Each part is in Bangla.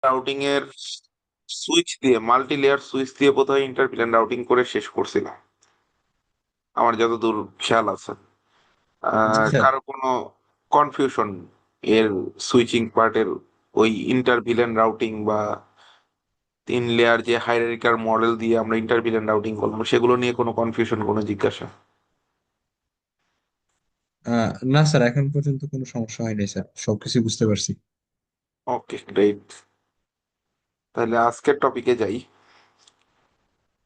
রাউটিং এর সুইচ দিয়ে মাল্টি লেয়ার সুইচ দিয়ে বোধহয় ইন্টারপ্লেন রাউটিং করে শেষ করছিলাম আমার যতদূর খেয়াল আছে। জি স্যার। কারো কোনো কনফিউশন এর সুইচিং পার্টের ওই ইন্টারভিলেন রাউটিং বা 3 লেয়ার যে হাইরার্কিক্যাল মডেল দিয়ে আমরা ইন্টারভিলেন রাউটিং করলাম সেগুলো নিয়ে কোনো কনফিউশন কোনো জিজ্ঞাসা? না স্যার, এখন পর্যন্ত কোনো সমস্যা হয়নি স্যার, সবকিছু বুঝতে পারছি। ওকে, গ্রেট। তাহলে আজকের টপিকে যাই।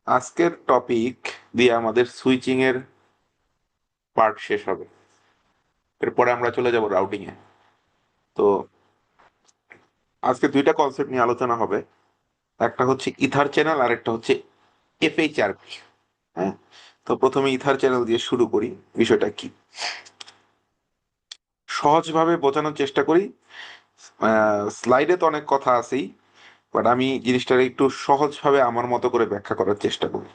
আজকের টপিক দিয়ে আমাদের সুইচিং এর পার্ট শেষ হবে। এরপরে আমরা চলে যাব রাউটিং এ। তো আজকে দুইটা কনসেপ্ট নিয়ে আলোচনা হবে। একটা হচ্ছে ইথার চ্যানেল আর একটা হচ্ছে এফএইচআরপি। হ্যাঁ, তো প্রথমে ইথার চ্যানেল দিয়ে শুরু করি। বিষয়টা কি সহজভাবে বোঝানোর চেষ্টা করি। স্লাইডে তো অনেক কথা আছেই, বাট আমি জিনিসটাকে একটু সহজভাবে আমার মতো করে ব্যাখ্যা করার চেষ্টা করি।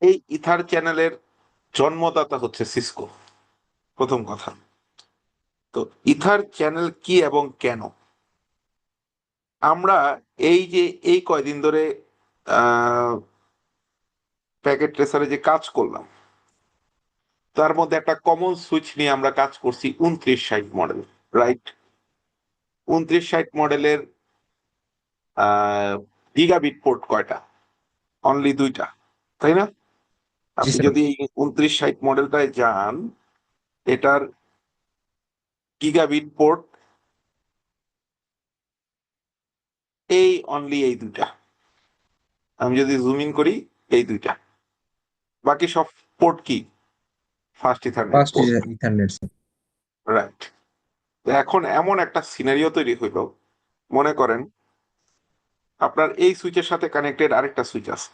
এই ইথার চ্যানেলের জন্মদাতা হচ্ছে সিসকো, প্রথম কথা। তো ইথার চ্যানেল কি এবং কেন? আমরা এই যে এই কয়দিন ধরে প্যাকেট ট্রেসারে যে কাজ করলাম তার মধ্যে একটা কমন সুইচ নিয়ে আমরা কাজ করছি 2960 মডেল, রাইট? 2960 মডেলের গিগাবিট পোর্ট কয়টা? অনলি দুইটা, তাই না? জি আপনি স্যার। যদি এই 2960 মডেলটায় যান, এটার গিগাবিট পোর্ট এই অনলি এই দুইটা। আমি যদি জুম ইন করি, এই দুইটা, বাকি সব পোর্ট কি first ethernet first port, ethernet sir. Right? এখন এমন একটা সিনারিও তৈরি হইল, মনে করেন আপনার এই সুইচের সাথে কানেক্টেড আরেকটা সুইচ আছে,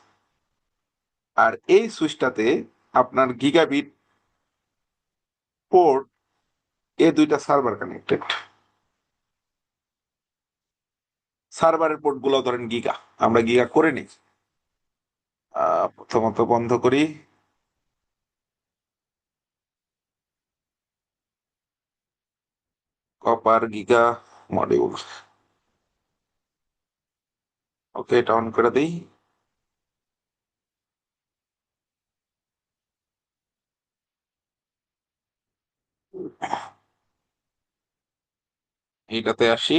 আর এই সুইচটাতে আপনার গিগাবিট পোর্ট, এ দুইটা সার্ভার কানেক্টেড। সার্ভারের পোর্ট গুলো ধরেন গিগা, আমরা গিগা করে নিই। প্রথমত বন্ধ করি। Copper giga module. ওকে, এটা অন করে দিই। এইটাতে আসি।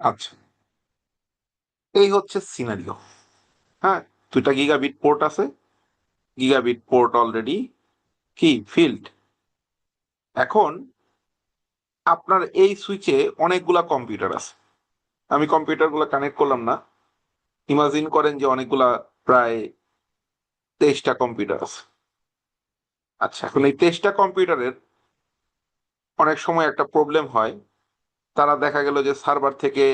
আচ্ছা, এই হচ্ছে সিনারিও। হ্যাঁ, দুইটা গিগাবিট পোর্ট আছে, গিগাবিট পোর্ট অলরেডি কি ফিল্ড। এখন আপনার এই সুইচে অনেকগুলা কম্পিউটার আছে। আমি কম্পিউটার গুলা কানেক্ট করলাম না। ইমাজিন করেন যে অনেকগুলা, প্রায় 23টা কম্পিউটার আছে। আচ্ছা, এখন এই 23টা কম্পিউটারের অনেক সময় একটা প্রবলেম হয়। তারা দেখা গেল যে সার্ভার থেকে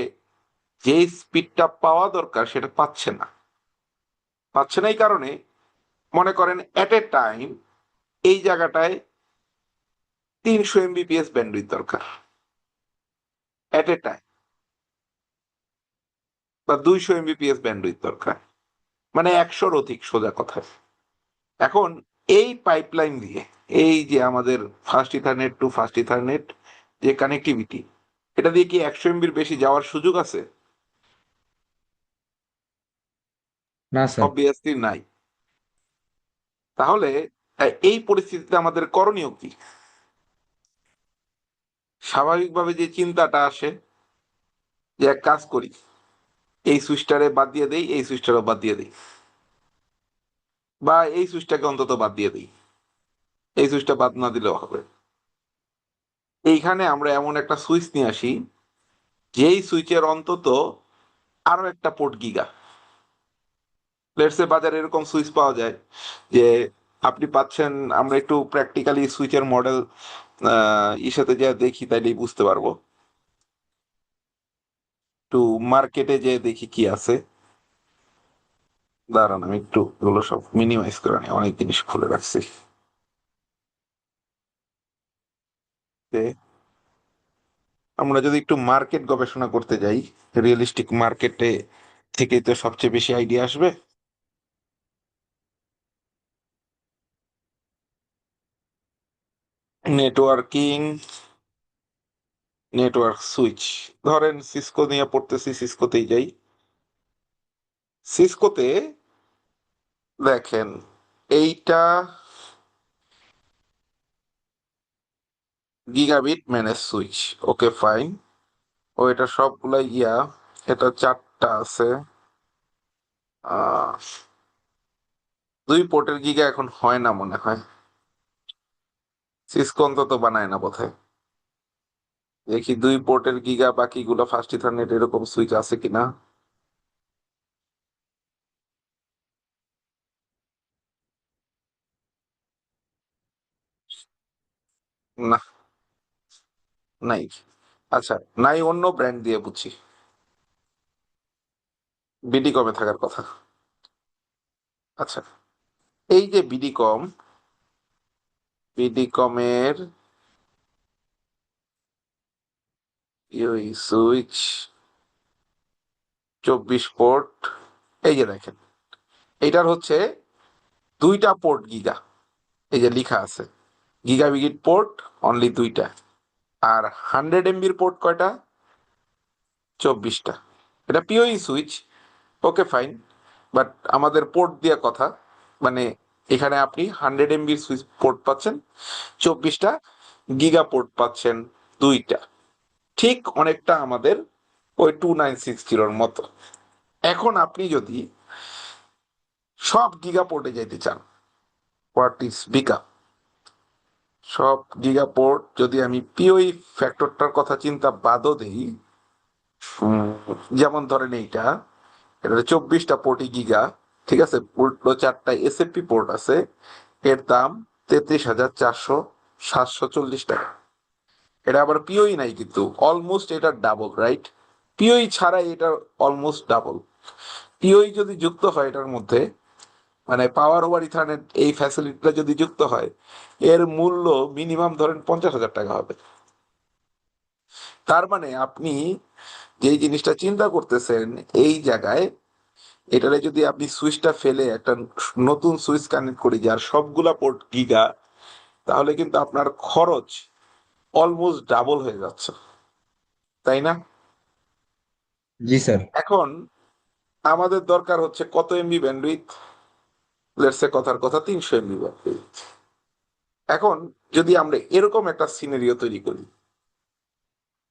যে স্পিডটা পাওয়া দরকার সেটা পাচ্ছে না। পাচ্ছে না এই কারণে, মনে করেন এট এ টাইম এই জায়গাটায় 300 MBPS ব্যান্ডউইথ দরকার, এট এ টাইম, বা 200 MBPS ব্যান্ডউইথ দরকার, মানে 100-র অধিক, সোজা কথা। এখন এই পাইপলাইন দিয়ে, এই যে আমাদের fast ethernet to fast ethernet যে কানেক্টিভিটি, এটা দিয়ে কি 100 MBর বেশি যাওয়ার সুযোগ আছে? না স্যার। অবভিয়াসলি নাই। তাহলে এই পরিস্থিতিতে আমাদের করণীয় কি? স্বাভাবিকভাবে যে চিন্তাটা আসে যে এক কাজ করি, এই সুইচটারে বাদ দিয়ে দেই, এই সুইচটারও বাদ দিয়ে দেই। বা এই সুইচটাকে অন্তত বাদ দিয়ে দিই, এই সুইচটা বাদ না দিলেও হবে। এইখানে আমরা এমন একটা সুইচ নিয়ে আসি যেই সুইচের অন্তত আরো একটা পোর্ট গিগা। লেটস সে বাজারে এরকম সুইচ পাওয়া যায় যে আপনি পাচ্ছেন, আমরা একটু প্র্যাকটিক্যালি সুইচের মডেল সাথে যা দেখি তাইলেই বুঝতে পারবো। একটু মার্কেটে যে দেখি কি আছে। দাঁড়ান আমি একটু এগুলো সব মিনিমাইজ করে নিই, অনেক জিনিস খুলে রাখছি। তে আমরা যদি একটু মার্কেট গবেষণা করতে যাই, রিয়েলিস্টিক মার্কেটে থেকেই তো সবচেয়ে বেশি আইডিয়া আসবে। নেটওয়ার্কিং, নেটওয়ার্ক সুইচ, ধরেন সিসকো নিয়ে পড়তেছি, সিসকোতেই যাই। সিসকোতে দেখেন এইটা gigabit manage switch, okay fine. ও এটা সবগুলাই এটা চারটা আছে। আহ দুই পোর্টের গিগা এখন হয় না মনে হয়, সিসকো অন্তত বানায় না বোধহয়। দেখি দুই পোর্টের গিগা বাকিগুলো ফার্স্ট ইথারনেট এরকম সুইচ আছে কিনা। না, নাই। আচ্ছা, নাই, অন্য ব্র্যান্ড দিয়ে বুঝছি। বিডি কমে থাকার কথা। আচ্ছা, এই যে বিডি কম, বিডি কমের ওই সুইচ 24 পোর্ট, এই যে দেখেন এইটার হচ্ছে দুইটা পোর্ট গিগা, এই যে লিখা আছে গিগা বিগিট পোর্ট অনলি দুইটা। আর 100 MB পোর্ট কয়টা? 24টা। এটা পিওই সুইচ, ওকে ফাইন। বাট আমাদের পোর্ট দিয়ে কথা, মানে এখানে আপনি 100 MB সুইচ পোর্ট পাচ্ছেন 24টা, গিগা পোর্ট পাচ্ছেন দুইটা। ঠিক অনেকটা আমাদের ওই 2960-র মতো। এখন আপনি যদি সব গিগা পোর্টে যেতে চান, হোয়াট ইজ বিকা, সব গিগা পোর্ট যদি আমি পিওই ফ্যাক্টরটার কথা চিন্তা বাদও দেই, যেমন ধরেন এটা 24টা পোর্টই গিগা, ঠিক আছে, পুরো চারটা এসএফপি পোর্ট আছে, এর দাম 33,400 740 টাকা। এটা আবার পিওই নাই কিন্তু, অলমোস্ট এটা ডাবল, রাইট? পিওই ছাড়াই এটা অলমোস্ট ডাবল। পিওই যদি যুক্ত হয় এটার মধ্যে, মানে পাওয়ার ওভার ইথারনেট এই ফ্যাসিলিটিটা যদি যুক্ত হয়, এর মূল্য মিনিমাম ধরেন 50,000 টাকা হবে। তার মানে আপনি যে জিনিসটা চিন্তা করতেছেন এই জায়গায়, এটারে যদি আপনি সুইচটা ফেলে একটা নতুন সুইচ কানেক্ট করি যার সবগুলা পোর্ট গিগা, তাহলে কিন্তু আপনার খরচ অলমোস্ট ডাবল হয়ে যাচ্ছে, তাই না? জি স্যার। এখন আমাদের দরকার হচ্ছে কত এমবি ব্যান্ডউইথ? লেটস সে কথার কথা 300 MB ব্যান্ডউইথ। এখন যদি আমরা এরকম একটা সিনারিও তৈরি করি,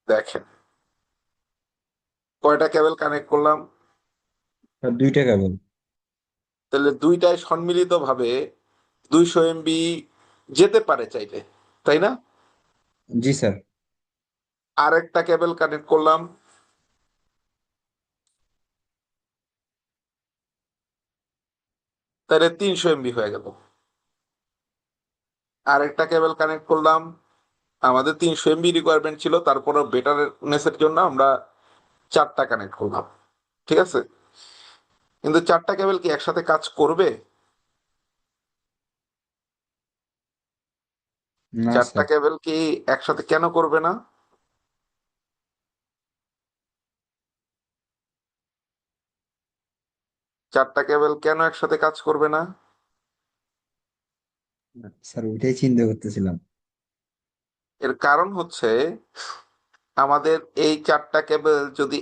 দেখেন কয়টা কেবল কানেক্ট করলাম, স্যার দুইটা কেবল। তাহলে দুইটাই সম্মিলিত ভাবে 200 MB যেতে পারে চাইলে, তাই না? জি স্যার। আর একটা কেবল কানেক্ট করলাম, তাহলে 300 MB হয়ে গেল। আর একটা কেবল কানেক্ট করলাম, আমাদের 300 MB রিকোয়ারমেন্ট ছিল, তারপরে বেটারনেসের জন্য আমরা চারটা কানেক্ট করলাম, ঠিক আছে। কিন্তু চারটা কেবল কি একসাথে কাজ করবে? না চারটা স্যার। কেবল কি একসাথে কেন করবে না? চারটা কেবল কেন একসাথে কাজ করবে না? স্যার ওইটাই চিন্তা করতেছিলাম। এর কারণ হচ্ছে আমাদের এই চারটা কেবল যদি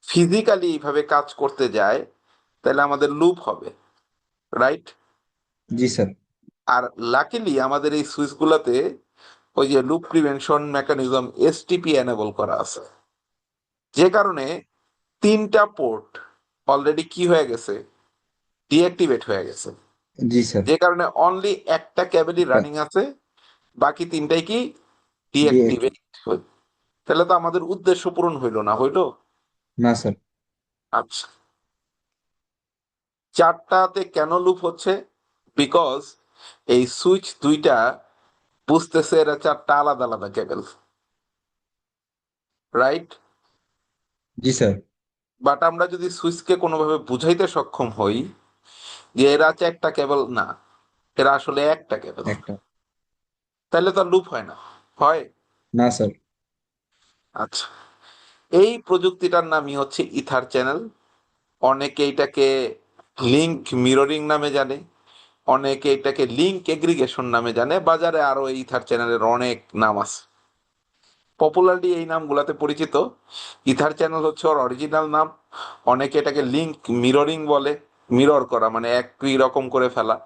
ফিজিক্যালি এইভাবে কাজ করতে যায়, তাহলে আমাদের লুপ হবে, রাইট? জি স্যার। আর লাকিলি আমাদের এই সুইচ গুলাতে ওই যে loop prevention mechanism STP enable করা আছে, যে কারণে তিনটা পোর্ট অলরেডি কি হয়ে গেছে, ডিঅ্যাক্টিভেট হয়ে গেছে। জি স্যার। যে কারণে অনলি একটা কেবলই একটা রানিং আছে, বাকি তিনটাই কি ডিএক্টিভ। ডিঅ্যাক্টিভেট। তাহলে তো আমাদের উদ্দেশ্য পূরণ হইলো না, হইলো? না স্যার। আচ্ছা, চারটাতে কেন লুপ হচ্ছে? বিকজ এই সুইচ দুইটা বুঝতেছে এরা চারটা আলাদা আলাদা কেবল, রাইট? G sir. বাট আমরা যদি সুইচকে কোনোভাবে বুঝাইতে সক্ষম হই যে এরা হচ্ছে একটা কেবল না, এরা আসলে একটা কেবল, একটা। তাহলে তো লুপ হয় না, হয়? না স্যার। আচ্ছা, এই প্রযুক্তিটার নামই হচ্ছে ইথার চ্যানেল। অনেকে এটাকে লিংক মিররিং নামে জানে, অনেকে এটাকে লিংক এগ্রিগেশন নামে জানে, বাজারে আরো এই ইথার চ্যানেলের অনেক নাম আছে। পপুলারলি এই নামগুলাতে পরিচিত। ইথার চ্যানেল হচ্ছে ওর অরিজিনাল নাম। অনেকে এটাকে লিংক মিররিং বলে, মিরর করা মানে একই রকম করে ফেলা।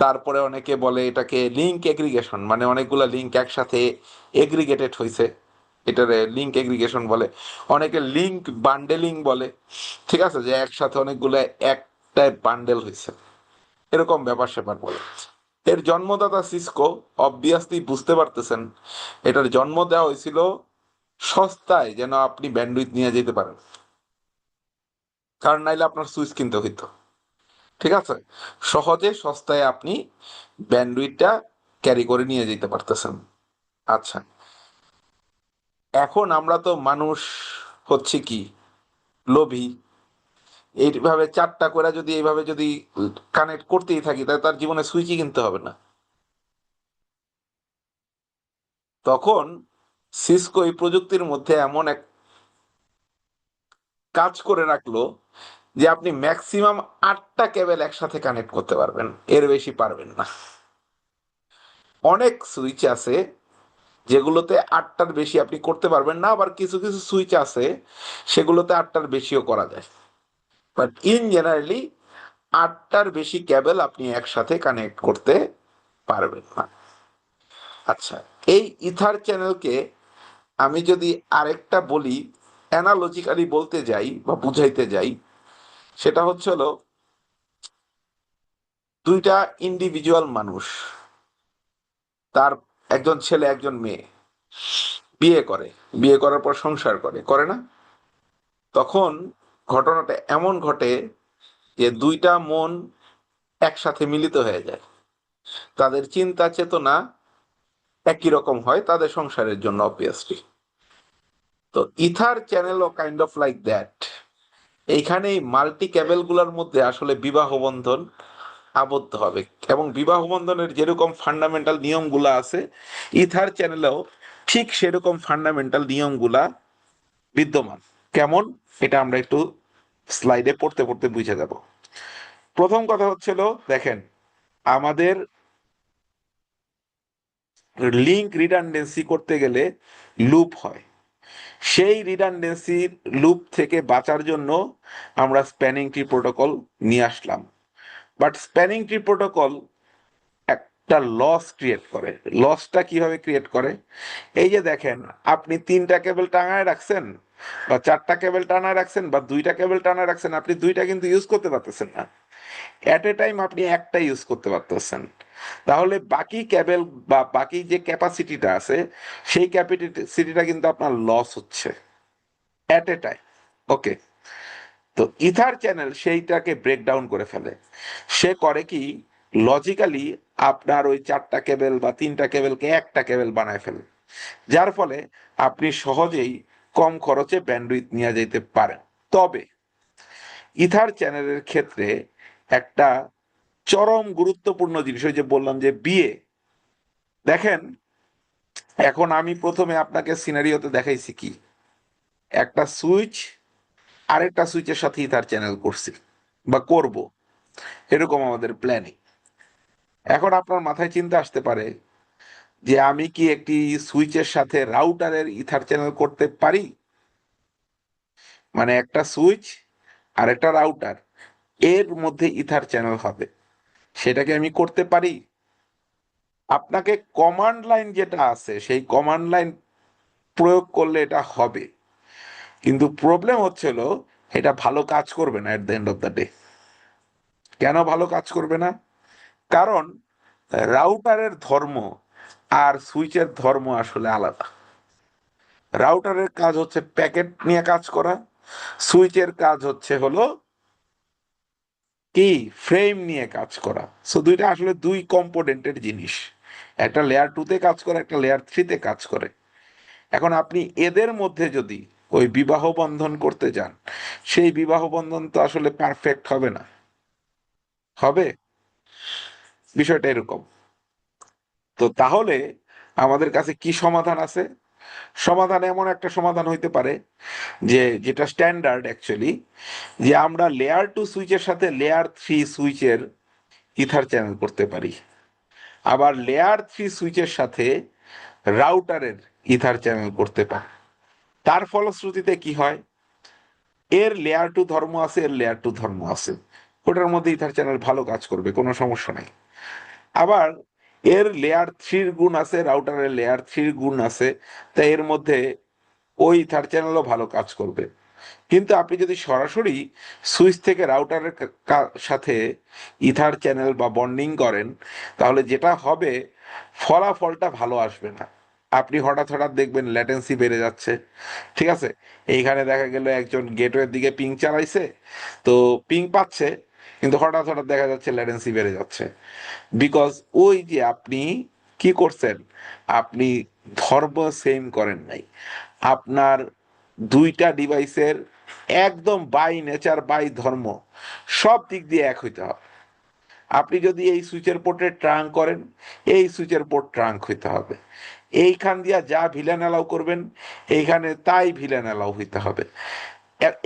তারপরে অনেকে বলে এটাকে লিংক এগ্রিগেশন, মানে অনেকগুলা লিংক একসাথে এগ্রিগেটেড হয়েছে, এটারে লিংক এগ্রিগেশন বলে। অনেকে লিংক বান্ডেলিং বলে, ঠিক আছে, যে একসাথে অনেকগুলো একটা বান্ডেল হয়েছে, এরকম ব্যাপার স্যাপার বলে। এর জন্মদাতা সিসকো, অবভিয়াসলি বুঝতে পারতেছেন এটার জন্ম দেওয়া হয়েছিল সস্তায় যেন আপনি ব্যান্ডউইথ নিয়ে যেতে পারেন, কারণ নাইলে আপনার সুইচ কিনতে হইতো। ঠিক আছে, সহজে সস্তায় আপনি ব্যান্ডউইথটা ক্যারি করে নিয়ে যেতে পারতেছেন। আচ্ছা, এখন আমরা তো মানুষ হচ্ছে কি, লোভী। এইভাবে চারটা করে যদি এইভাবে যদি কানেক্ট করতেই থাকি, তাহলে তার জীবনে সুইচই কিনতে হবে না। তখন সিসকো এই প্রযুক্তির মধ্যে এমন এক কাজ করে রাখলো যে আপনি ম্যাক্সিমাম 8টা কেবল একসাথে কানেক্ট করতে পারবেন, এর বেশি পারবেন না। অনেক সুইচ আছে যেগুলোতে 8টার বেশি আপনি করতে পারবেন না, আবার কিছু কিছু সুইচ আছে সেগুলোতে 8টার বেশিও করা যায়, বাট ইন জেনারেলি 8টার বেশি কেবল আপনি একসাথে কানেক্ট করতে পারবেন না। আচ্ছা, এই ইথার চ্যানেলকে আমি যদি আরেকটা বলি, অ্যানালজিক্যালি বলতে যাই বা বুঝাইতে যাই, সেটা হচ্ছে হলো দুইটা ইন্ডিভিজুয়াল মানুষ, তার একজন ছেলে একজন মেয়ে বিয়ে করে, বিয়ে করার পর সংসার করে, করে না? তখন ঘটনাটা এমন ঘটে যে দুইটা মন একসাথে মিলিত হয়ে যায়, তাদের চিন্তা চেতনা একই রকম হয় তাদের সংসারের জন্য, অবভিয়াসলি। তো ইথার চ্যানেলও কাইন্ড অফ লাইক দ্যাট। এইখানে এই মাল্টি ক্যাবেল গুলার মধ্যে আসলে বিবাহ বন্ধন আবদ্ধ হবে, এবং বিবাহ বন্ধনের যেরকম ফান্ডামেন্টাল নিয়মগুলা আছে, ইথার চ্যানেলেও ঠিক সেরকম ফান্ডামেন্টাল নিয়মগুলা বিদ্যমান। কেমন, এটা আমরা একটু স্লাইডে পড়তে পড়তে বুঝে যাব। প্রথম কথা হচ্ছিল, দেখেন, আমাদের লিংক রিডান্ডেন্সি করতে গেলে লুপ হয়। সেই রিডান্ডেন্সির লুপ থেকে বাঁচার জন্য আমরা স্প্যানিং ট্রি প্রোটোকল নিয়ে আসলাম। বাট স্প্যানিং ট্রি প্রোটোকল একটা লস ক্রিয়েট করে। লসটা কিভাবে ক্রিয়েট করে? এই যে দেখেন, আপনি 3টা কেবল টাঙায় রাখছেন বা 4টা কেবল টানায় রাখছেন বা 2টা কেবল টানায় রাখছেন, আপনি 2টা কিন্তু ইউজ করতে পারতেছেন না। এট এ টাইম আপনি একটা ইউজ করতে পারতেছেন। তাহলে বাকি কেবল বা বাকি যে ক্যাপাসিটিটা আছে, সেই ক্যাপাসিটিটা কিন্তু আপনার লস হচ্ছে এট এ টাইম। ওকে, তো ইথার চ্যানেল সেইটাকে ব্রেক ডাউন করে ফেলে। সে করে কি, লজিক্যালি আপনার ওই 4টা কেবল বা 3টা কেবলকে একটা কেবল বানায় ফেলে, যার ফলে আপনি সহজেই কম খরচে ব্যান্ডউইথ নিয়ে যেতে পারেন। তবে ইথার চ্যানেলের ক্ষেত্রে একটা চরম গুরুত্বপূর্ণ জিনিস, ওই যে বললাম যে বিয়ে, দেখেন, এখন আমি প্রথমে আপনাকে সিনারিওতে দেখাইছি কি, একটা সুইচ আরেকটা সুইচের সাথে ইথার চ্যানেল করছি বা করব, এরকম আমাদের প্ল্যানিং। এখন আপনার মাথায় চিন্তা আসতে পারে যে আমি কি একটি সুইচের সাথে রাউটারের ইথার চ্যানেল করতে পারি? মানে একটা সুইচ আর একটা রাউটার, এর মধ্যে ইথার চ্যানেল হবে, সেটাকে আমি করতে পারি? আপনাকে কমান্ড লাইন যেটা আছে সেই কমান্ড লাইন প্রয়োগ করলে এটা হবে, কিন্তু প্রবলেম হচ্ছিল এটা ভালো কাজ করবে না at the end of the day. কেন ভালো কাজ করবে না? কারণ রাউটারের ধর্ম আর সুইচের ধর্ম আসলে আলাদা। রাউটারের কাজ হচ্ছে প্যাকেট নিয়ে কাজ করা, সুইচের কাজ হচ্ছে হলো কি ফ্রেম নিয়ে কাজ করা। সো দুইটা আসলে দুই কম্পোনেন্টের জিনিস, একটা লেয়ার 2 তে কাজ করে, একটা লেয়ার 3 তে কাজ করে। এখন আপনি এদের মধ্যে যদি ওই বিবাহ বন্ধন করতে যান, সেই বিবাহ বন্ধন তো আসলে পারফেক্ট হবে না। হবে, বিষয়টা এরকম। তো তাহলে আমাদের কাছে কি সমাধান আছে? সমাধান এমন একটা সমাধান হইতে পারে যে, যেটা স্ট্যান্ডার্ড অ্যাকচুয়ালি, যে আমরা লেয়ার 2 সুইচের সাথে লেয়ার 3 সুইচের ইথার চ্যানেল করতে পারি, আবার লেয়ার 3 সুইচের সাথে রাউটারের ইথার চ্যানেল করতে পারি। তার ফলশ্রুতিতে কি হয়, এর লেয়ার 2 ধর্ম আছে, এর লেয়ার 2 ধর্ম আছে, ওটার মধ্যে ইথার চ্যানেল ভালো কাজ করবে, কোনো সমস্যা নাই। আবার এর লেয়ার 3 গুণ আছে, রাউটারের লেয়ার 3 গুণ আছে, তাই এর মধ্যে ওই ইথার চ্যানেলও ভালো কাজ করবে। কিন্তু আপনি যদি সরাসরি সুইচ থেকে রাউটারের সাথে ইথার চ্যানেল বা বন্ডিং করেন, তাহলে যেটা হবে, ফলাফলটা ভালো আসবে না। আপনি হঠাৎ হঠাৎ দেখবেন ল্যাটেন্সি বেড়ে যাচ্ছে। ঠিক আছে, এইখানে দেখা গেল একজন গেটওয়ের দিকে পিং চালাইছে, তো পিং পাচ্ছে, কিন্তু হঠাৎ হঠাৎ দেখা যাচ্ছে ল্যাটেন্সি বেড়ে যাচ্ছে। বিকজ ওই যে আপনি কি করছেন, আপনি ধর্ম সেম করেন নাই। আপনার দুইটা ডিভাইসের একদম বাই নেচার, বাই ধর্ম, সব দিক দিয়ে এক হইতে হবে। আপনি যদি এই সুইচের পোর্টে ট্রাঙ্ক করেন, এই সুইচের পোর্ট ট্রাঙ্ক হইতে হবে। এইখান দিয়া যা ভিলেন অ্যালাউ করবেন, এইখানে তাই ভিলেন অ্যালাউ হইতে হবে।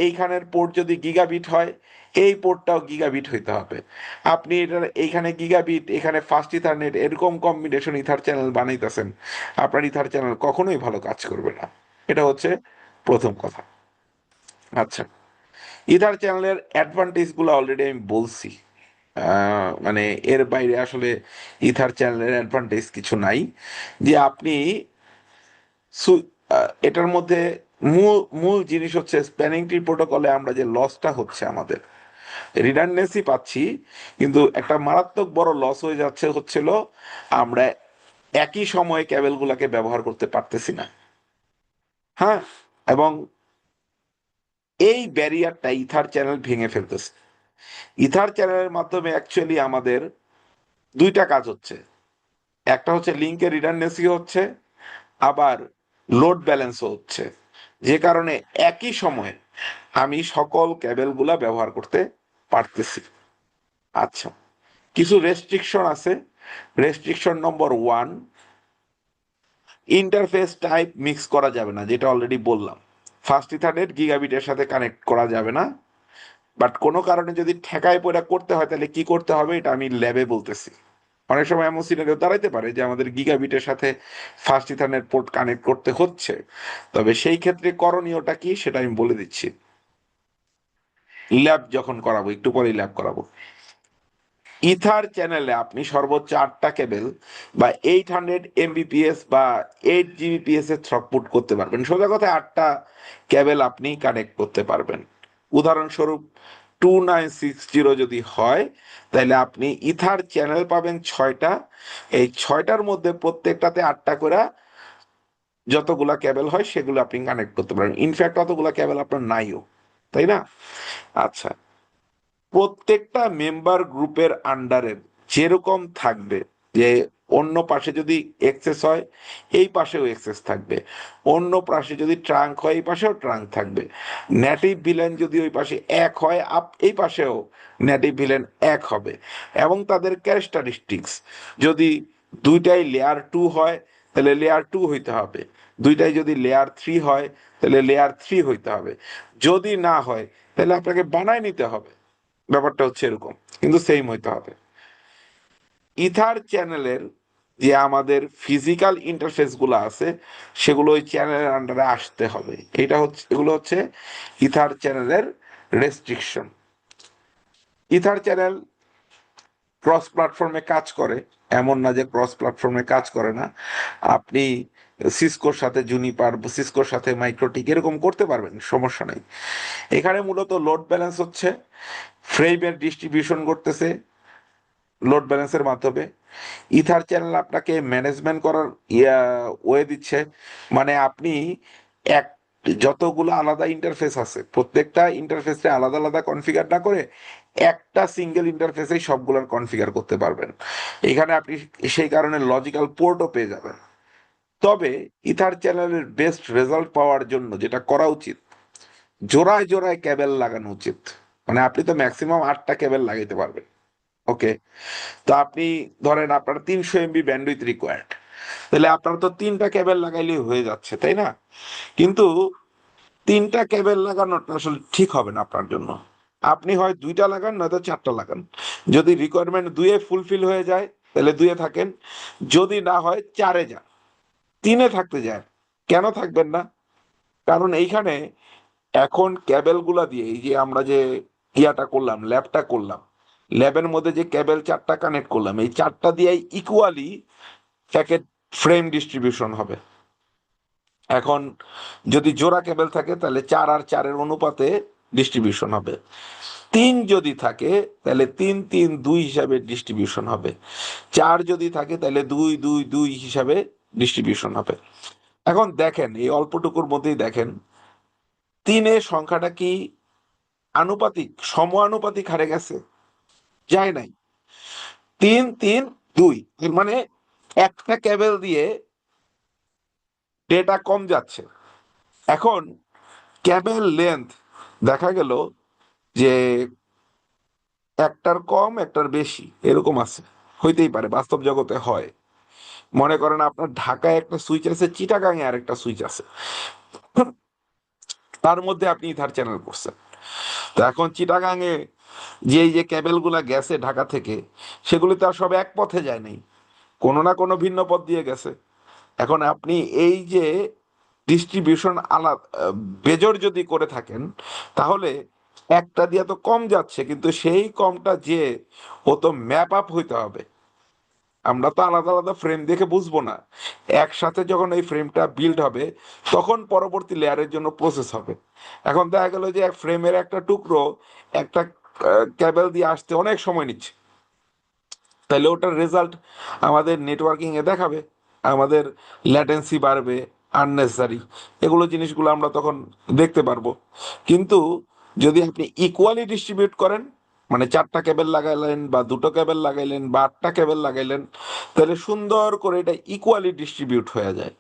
এইখানের পোর্ট যদি গিগাবিট হয়, এই পোর্টটাও গিগাবিট হইতে হবে। আপনি এটার এইখানে গিগাবিট, এখানে ফাস্ট ইথারনেট, এরকম কম্বিনেশন ইথার চ্যানেল বানাইতেছেন, আপনার ইথার চ্যানেল কখনোই ভালো কাজ করবে না। এটা হচ্ছে প্রথম কথা। আচ্ছা, ইথার চ্যানেলের অ্যাডভান্টেজ গুলো অলরেডি আমি বলছি। মানে এর বাইরে আসলে ইথার চ্যানেলের অ্যাডভান্টেজ কিছু নাই। যে আপনি এটার মধ্যে মূল মূল জিনিস হচ্ছে স্প্যানিং ট্রি প্রোটোকলে আমরা যে লসটা হচ্ছে, আমাদের রিডান্ডেন্সি পাচ্ছি, কিন্তু একটা মারাত্মক বড় লস হয়ে যাচ্ছে হচ্ছিল, আমরা একই সময়ে ক্যাবেলগুলোকে ব্যবহার করতে পারতেছি না। হ্যাঁ, এবং এই ব্যারিয়ারটা ইথার চ্যানেল ভেঙে ফেলতেছে। ইথার চ্যানেলের মাধ্যমে অ্যাকচুয়ালি আমাদের দুইটা কাজ হচ্ছে, একটা হচ্ছে লিঙ্কের রিডান্ডেন্সি হচ্ছে, আবার লোড ব্যালেন্সও হচ্ছে, যে কারণে একই সময়ে আমি সকল ক্যাবেলগুলা ব্যবহার করতে পারতেছি। আচ্ছা, কিছু রেস্ট্রিকশন আছে। রেস্ট্রিকশন নম্বর 1, ইন্টারফেস টাইপ মিক্স করা যাবে না, যেটা অলরেডি বললাম। ফার্স্ট ইথারনেট গিগাবিটের সাথে কানেক্ট করা যাবে না। বাট কোনো কারণে যদি ঠেকায় পড়া করতে হয়, তাহলে কি করতে হবে এটা আমি ল্যাবে বলতেছি। অনেক সময় এমন সিনারিও দাঁড়াইতে পারে যে আমাদের গিগাবিটের সাথে ফার্স্ট ইথারনেট পোর্ট কানেক্ট করতে হচ্ছে, তবে সেই ক্ষেত্রে করণীয়টা কি সেটা আমি বলে দিচ্ছি ল্যাব যখন করাবো, একটু পরেই ল্যাব করাবো। ইথার চ্যানেলে আপনি সর্বোচ্চ 8টা কেবল বা 800 Mbps বা 8 Gbps এর থ্রকপুট করতে পারবেন। সোজা কথা 8টা কেবল আপনি কানেক্ট করতে পারবেন। উদাহরণস্বরূপ 2960 যদি হয়, তাহলে আপনি ইথার চ্যানেল পাবেন 6টা। এই 6টার মধ্যে প্রত্যেকটাতে 8টা করে যতগুলা কেবল হয় সেগুলো আপনি কানেক্ট করতে পারেন। ইনফ্যাক্ট অতগুলা কেবল আপনার নাইও, তাই না? আচ্ছা, প্রত্যেকটা মেম্বার গ্রুপের আন্ডারে যেরকম থাকবে, যে অন্য পাশে যদি এক্সেস হয়, এই পাশেও এক্সেস থাকবে, অন্য পাশে যদি ট্রাঙ্ক হয়, এই পাশেও ট্রাঙ্ক থাকবে, নেটিভ ভিলেন যদি ওই পাশে এক হয়, এই পাশেও নেটিভ ভিলেন এক হবে। এবং তাদের ক্যারেক্টারিস্টিক্স, যদি দুইটাই লেয়ার 2 হয়, তাহলে লেয়ার 2 হইতে হবে, দুইটাই যদি লেয়ার 3 হয়, তাহলে লেয়ার 3 হইতে হবে। যদি না হয়, তাহলে আপনাকে বানায় নিতে হবে। ব্যাপারটা হচ্ছে এরকম, কিন্তু সেম হইতে হবে। ইথার চ্যানেলের যে আমাদের ফিজিক্যাল ইন্টারফেস গুলো আছে, সেগুলো ওই চ্যানেলের আন্ডারে আসতে হবে। এটা হচ্ছে, এগুলো হচ্ছে ইথার চ্যানেলের রেস্ট্রিকশন। ইথার চ্যানেল ক্রস প্ল্যাটফর্মে কাজ করে, এমন না যে ক্রস প্ল্যাটফর্মে কাজ করে না। আপনি সিসকোর সাথে জুনিপার, সিসকোর সাথে মাইক্রোটিক এরকম করতে পারবেন, সমস্যা নেই। এখানে মূলত লোড ব্যালেন্স হচ্ছে, ফ্রেমের ডিস্ট্রিবিউশন করতেছে, লোড ব্যালেন্সের মাধ্যমে। ইথার চ্যানেল আপনাকে ম্যানেজমেন্ট করার ওয়ে দিচ্ছে, মানে আপনি এক যতগুলো আলাদা ইন্টারফেস আছে প্রত্যেকটা ইন্টারফেসে আলাদা আলাদা কনফিগার না করে একটা সিঙ্গেল ইন্টারফেসেই সবগুলোর কনফিগার করতে পারবেন। এখানে আপনি সেই কারণে লজিক্যাল পোর্টও পেয়ে যাবেন। তবে ইথার চ্যানেলের বেস্ট রেজাল্ট পাওয়ার জন্য যেটা করা উচিত, জোড়ায় জোড়ায় কেবল লাগানো উচিত। মানে আপনি তো ম্যাক্সিমাম 8টা কেবল লাগাইতে পারবেন। ওকে, তো আপনি ধরেন আপনার 300 MB ব্যান্ডউইথ রিকোয়ার্ড, তাহলে আপনার তো 3টা কেবল লাগাইলেই হয়ে যাচ্ছে, তাই না? কিন্তু 3টা কেবল লাগানোটা আসলে ঠিক হবে না আপনার জন্য। আপনি হয় 2টা লাগান, নয়তো 4টা লাগান। যদি রিকোয়ারমেন্ট 2-এ ফুলফিল হয়ে যায় তাহলে 2-এ থাকেন, যদি না হয় 4-এ যান, 3-এ থাকতে যায়। কেন থাকবেন না? কারণ এইখানে এখন ক্যাবেল গুলা দিয়ে এই যে আমরা যে ইয়াটা করলাম, ল্যাবটা করলাম, ল্যাবের মধ্যে যে কেবল 4টা কানেক্ট করলাম, এই 4টা দিয়ে ইকুয়ালি প্যাকেট ফ্রেম ডিস্ট্রিবিউশন হবে। এখন যদি জোড়া কেবল থাকে তাহলে 4 আর 4-এর অনুপাতে ডিস্ট্রিবিউশন হবে। 3 যদি থাকে তাহলে 3-3-2 হিসাবে ডিস্ট্রিবিউশন হবে। 4 যদি থাকে তাহলে 2-2-2 হিসাবে ডিস্ট্রিবিউশন হবে। এখন দেখেন এই অল্পটুকুর মধ্যেই দেখেন 3-এর সংখ্যাটা কি আনুপাতিক, সমানুপাতিক হারে গেছে? যায় নাই। 3-3-2, এর মানে একটা কেবল দিয়ে ডেটা কম যাচ্ছে। এখন কেবল লেন্থ দেখা গেল যে একটার কম একটার বেশি এরকম আছে, হইতেই পারে, বাস্তব জগতে হয়। মনে করেন আপনার ঢাকায় একটা সুইচ আছে, চিটাগাং এ আরেকটা সুইচ আছে, তার মধ্যে আপনি ইথার চ্যানেল করছেন। তো এখন চিটাগাং এ যে এই যে কেবল গুলা গেছে ঢাকা থেকে, সেগুলি তো আর সব এক পথে যায় নাই, কোনো না কোনো ভিন্ন পথ দিয়ে গেছে। এখন আপনি এই যে ডিস্ট্রিবিউশন আলাদা বেজোড় যদি করে থাকেন, তাহলে একটা দিয়ে তো কম যাচ্ছে, কিন্তু সেই কমটা যে ও তো ম্যাপ আপ হইতে হবে। আমরা তো আলাদা আলাদা ফ্রেম দেখে বুঝবো না, একসাথে যখন এই ফ্রেমটা বিল্ড হবে তখন পরবর্তী লেয়ারের জন্য প্রসেস হবে। এখন দেখা গেল যে এক ফ্রেমের একটা টুকরো একটা কেবল দিয়ে আসতে অনেক সময় নিচ্ছে, তাহলে ওটার রেজাল্ট আমাদের নেটওয়ার্কিং এ দেখাবে, আমাদের ল্যাটেন্সি বাড়বে, আননেসারি এগুলো জিনিসগুলো আমরা তখন দেখতে পারবো। কিন্তু যদি আপনি ইকুয়ালি ডিস্ট্রিবিউট করেন, মানে 4টা কেবল লাগাইলেন বা 2টো কেবল লাগাইলেন বা 8টা কেবল লাগাইলেন, তাহলে সুন্দর করে এটা ইকুয়ালি ডিস্ট্রিবিউট হয়ে যায়।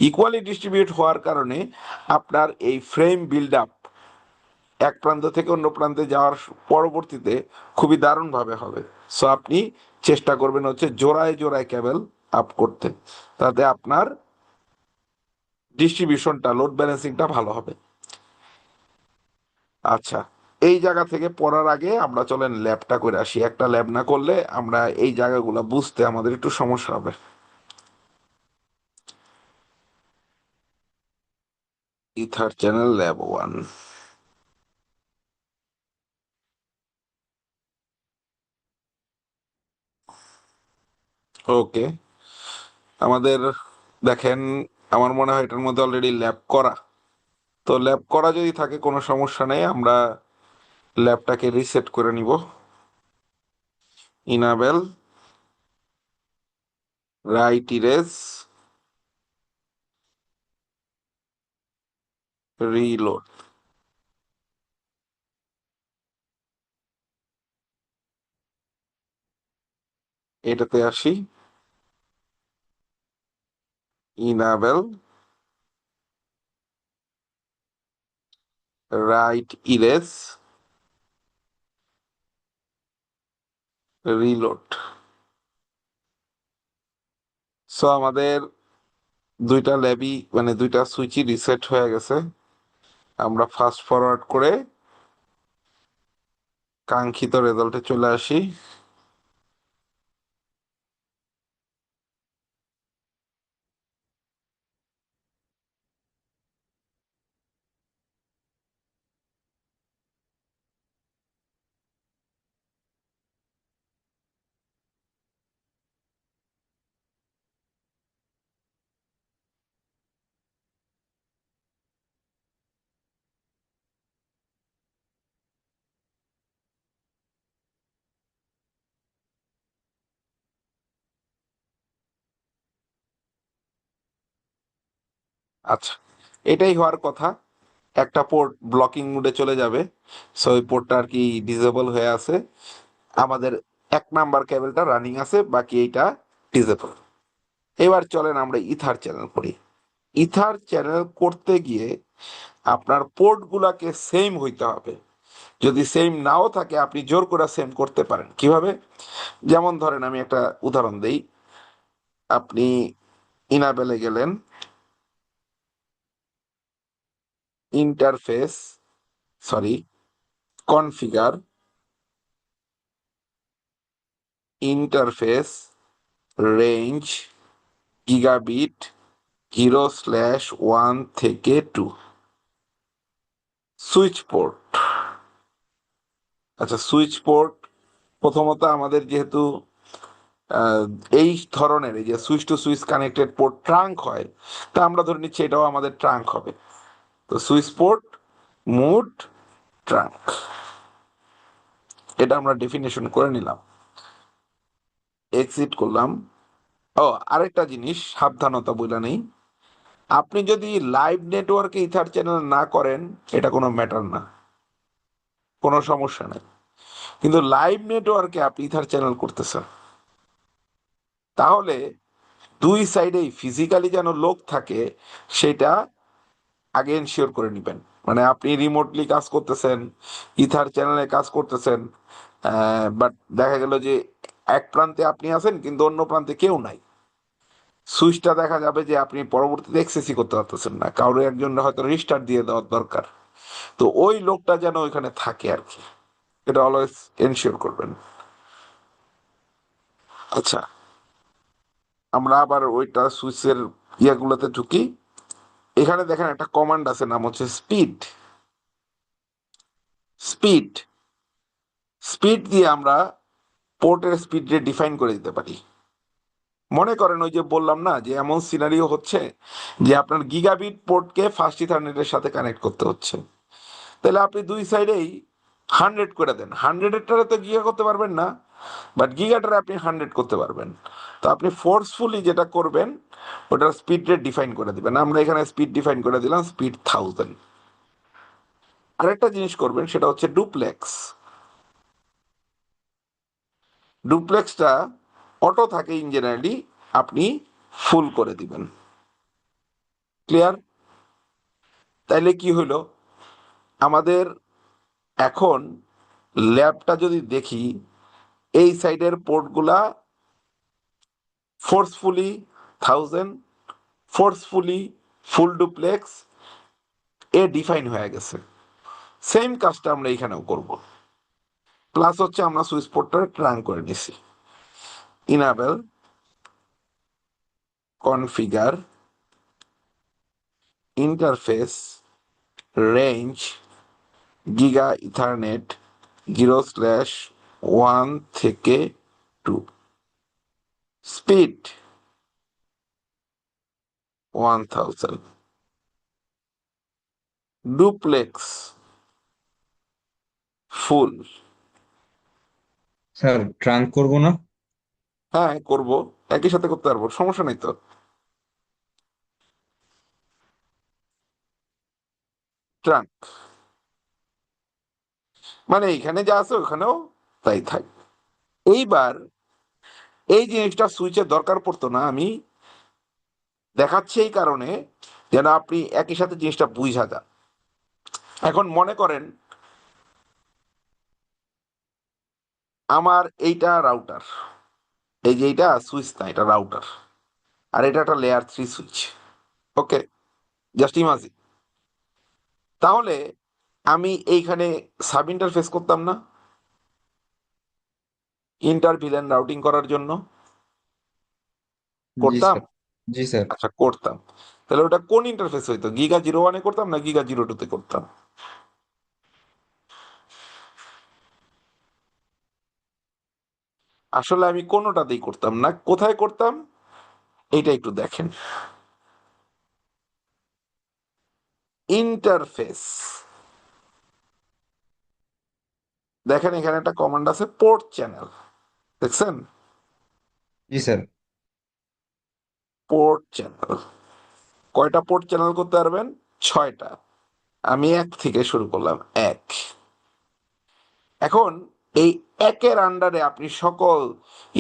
ইকুয়ালি ডিস্ট্রিবিউট হওয়ার কারণে আপনার এই ফ্রেম বিল্ড আপ এক প্রান্ত থেকে অন্য প্রান্তে যাওয়ার পরবর্তীতে খুবই দারুণ ভাবে হবে। সো আপনি চেষ্টা করবেন হচ্ছে জোড়ায় জোড়ায় কেবল আপ করতে, তাতে আপনার ডিস্ট্রিবিউশনটা লোড ব্যালেন্সিংটা ভালো হবে। আচ্ছা, এই জায়গা থেকে পড়ার আগে আমরা চলেন ল্যাবটা করে আসি। একটা ল্যাব না করলে আমরা এই জায়গাগুলো বুঝতে আমাদের একটু সমস্যা হবে। Ether channel lab 1। ওকে, আমাদের দেখেন, আমার মনে হয় এটার মধ্যে অলরেডি ল্যাব করা। তো ল্যাব করা যদি থাকে কোনো সমস্যা নেই, আমরা ল্যাবটাকে রিসেট করে নিব। ইনাবেল রাইট ইরেজ রিলোড, এটাতে আসি। Enable right erase reload. So আমাদের দুইটা ল্যাবই মানে দুইটা সুইচই রিসেট হয়ে গেছে। আমরা ফাস্ট ফরওয়ার্ড করে কাঙ্ক্ষিত রেজাল্টে চলে আসি। আচ্ছা, এটাই হওয়ার কথা। একটা পোর্ট ব্লকিং মোডে চলে যাবে, সো ওই পোর্টটা আর কি ডিসেবল হয়ে আছে। আমাদের 1 নাম্বার কেবলটা রানিং আছে, বাকি এইটা ডিসেবল। এবার চলেন আমরা ইথার চ্যানেল করি। ইথার চ্যানেল করতে গিয়ে আপনার পোর্ট গুলাকে সেম হইতে হবে। যদি সেম নাও থাকে আপনি জোর করে সেম করতে পারেন। কিভাবে? যেমন ধরেন আমি একটা উদাহরণ দেই। আপনি ইনাবেলে গেলেন, interface, sorry, configure, interface, range, gigabit 0/1 থেকে 2, সুইচ পোর্ট। আচ্ছা, সুইচ পোর্ট প্রথমত আমাদের যেহেতু আহ, এই ধরনের এই যে switch to switch connected port trunk হয়, তা আমরা ধরে নিচ্ছি এটাও আমাদের ট্রাঙ্ক হবে। তো সুইচ পোর্ট, মুড, ট্রাঙ্ক, এটা আমরা ডেফিনেশন করে নিলাম। এক্সিট করলাম। ও, আরেকটা জিনিস সাবধানতা বলে নেই, আপনি যদি লাইভ নেটওয়ার্কে ইথার চ্যানেল না করেন, এটা কোনো ম্যাটার না, কোনো সমস্যা নেই। কিন্তু লাইভ নেটওয়ার্কে আপনি ইথার চ্যানেল করতেছেন, তাহলে দুই সাইডেই ফিজিক্যালি যেন লোক থাকে, সেটা আগে এনশিওর করে নিবেন। মানে আপনি রিমোটলি কাজ করতেছেন, ইথার চ্যানেলে কাজ করতেছেন, বাট দেখা গেল যে এক প্রান্তে আপনি আছেন কিন্তু অন্য প্রান্তে কেউ নাই। সুইচটা দেখা যাবে যে আপনি পরবর্তীতে এক্সেসই করতে পারতেছেন না, কারো একজন হয়তো রিস্টার্ট দিয়ে দেওয়ার দরকার। তো ওই লোকটা যেন ওইখানে থাকে আর কি, এটা অলওয়েজ এনশিওর করবেন। আচ্ছা, আমরা আবার ওইটা সুইচের ইয়াগুলোতে ঢুকি। এখানে দেখেন একটা কমান্ড আছে, নাম হচ্ছে স্পিড। স্পিড স্পিড দিয়ে আমরা পোর্টের স্পিড রেট ডিফাইন করে দিতে পারি। মনে করেন ওই যে বললাম না যে এমন সিনারিও হচ্ছে যে আপনার গিগাবিট পোর্টকে ফাস্ট ইথারনেটের সাথে কানেক্ট করতে হচ্ছে, তাহলে আপনি দুই সাইডেই 100 করে দেন। 100-এরটারে তো গিগা করতে পারবেন না, বাট গিগাটারে আপনি 100 করতে পারবেন। তো আপনি ফোর্সফুলি যেটা করবেন, ওটার স্পিড রেট ডিফাইন করে দিবেন। আমরা এখানে স্পিড ডিফাইন করে দিলাম স্পিড 1000। আরেকটা জিনিস করবেন, সেটা হচ্ছে ডুপ্লেক্স। ডুপ্লেক্সটা অটো থাকে ইন জেনারেলি, আপনি ফুল করে দিবেন। ক্লিয়ার? তাইলে কি হইলো, আমাদের এখন ল্যাবটা যদি দেখি, এই সাইডের পোর্টগুলা ফোর্সফুলি 1000, ফোর্সফুলি ফুল ডুপ্লেক্স এ ডিফাইন হয়ে গেছে। সেম কাজটা আমরা এখানেও করব। প্লাস হচ্ছে আমরা সুইচ পোর্টটা ট্রাং করে নিছি। Enable, configure, interface, range, giga ethernet 0/1 থেকে 2, স্পিড 1000, ডুপ্লেক্স ফুল। স্যার ট্রাঙ্ক করব না? হ্যাঁ, করব, একই সাথে করতে পারবো, সমস্যা নেই তো। ট্রাঙ্ক মানে এখানে যা আছে ওখানেও তাই থাক। এইবার এই জিনিসটা সুইচের দরকার পড়তো না, আমি দেখাচ্ছি এই কারণে যেন আপনি একই সাথে জিনিসটা বুঝা যান। এখন মনে করেন আমার এইটা রাউটার, এই যে এইটা সুইচ না, এটা রাউটার, আর এটা একটা লেয়ার 3 সুইচ। ওকে, জাস্ট ইমাজিন। তাহলে আমি এইখানে সাব ইন্টারফেস করতাম না ইন্টার ভিলেন রাউটিং করার জন্য? জি করতাম। স্যার। জি স্যার। আচ্ছা, করতাম। তাহলে ওটা কোন ইন্টারফেস হইতো, গিগা 01-এ করতাম না গিগা 02-তে করতাম? আসলে আমি কোনোটাতেই করতাম না। কোথায় করতাম এইটা একটু দেখেন। ইন্টারফেস, দেখেন এখানে একটা কমান্ড আছে পোর্ট চ্যানেল, দেখছেন? জি স্যার। পোর্ট চ্যানেল, কয়টা পোর্ট চ্যানেল করতে পারবেন? 6টা। আমি 1 থেকে শুরু করলাম, 1। এখন এই 1-এর আন্ডারে আপনি সকল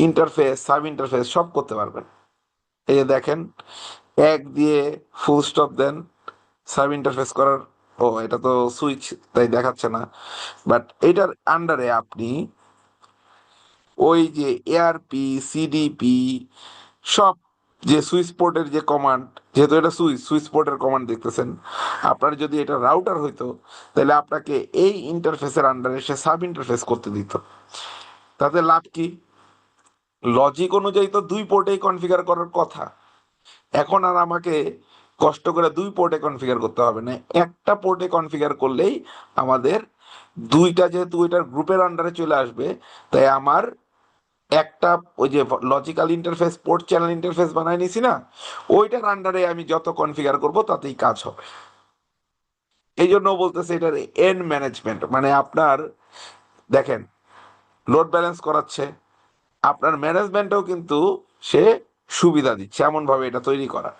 ইন্টারফেস, সাব ইন্টারফেস সব করতে পারবেন। এই যে দেখেন, 1 দিয়ে full stop then sub interface করার। ও, এটা তো সুইচ, তাই দেখাচ্ছে না। বাট এটার আন্ডারে আপনি ওই যে এআরপি, সিডিপি সব, যে সুইচ পোর্টের যে কমান্ড, যেহেতু এটা সুইচ পোর্টের কমান্ড দেখতেছেন, আপনার যদি এটা রাউটার হইতো তাহলে আপনাকে এই ইন্টারফেসের আন্ডারে সে সাব ইন্টারফেস করতে দিত। তাতে লাভ কি? লজিক অনুযায়ী তো 2 পোর্টেই কনফিগার করার কথা। এখন আর আমাকে কষ্ট করে 2 পোর্টে কনফিগার করতে হবে না, একটা পোর্টে কনফিগার করলেই আমাদের দুইটা, যেহেতু ওইটার গ্রুপের আন্ডারে চলে আসবে, তাই আমার একটা ওই যে logical interface, port channel interface বানাই নিছি না, ওইটার আন্ডারে আমি যত কনফিগার করব তাতেই কাজ হবে। এই জন্য বলতেছে এটার এন্ড ম্যানেজমেন্ট, মানে আপনার দেখেন লোড ব্যালেন্স করাচ্ছে, আপনার ম্যানেজমেন্টও কিন্তু সে সুবিধা দিচ্ছে, এমন ভাবে এটা তৈরি করা।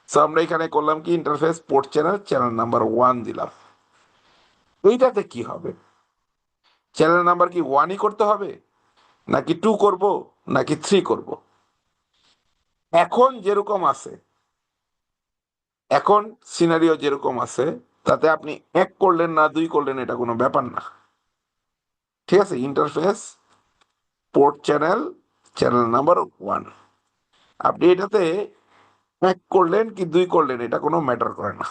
সো আমরা এখানে করলাম কি, interface port channel, channel number 1 দিলাম। এইটাতে কি হবে? চ্যানেল নাম্বার কি 1ই করতে হবে, নাকি 2 করব, নাকি 3 করব? এখন যেরকম আছে, এখন সিনারিও যেরকম আছে, তাতে আপনি 1 করলেন না 2 করলেন এটা কোনো ব্যাপার না। ঠিক আছে, interface port channel, channel number 1, আপনি এটাতে 1 করলেন কি 2 করলেন এটা কোনো ম্যাটার করে না।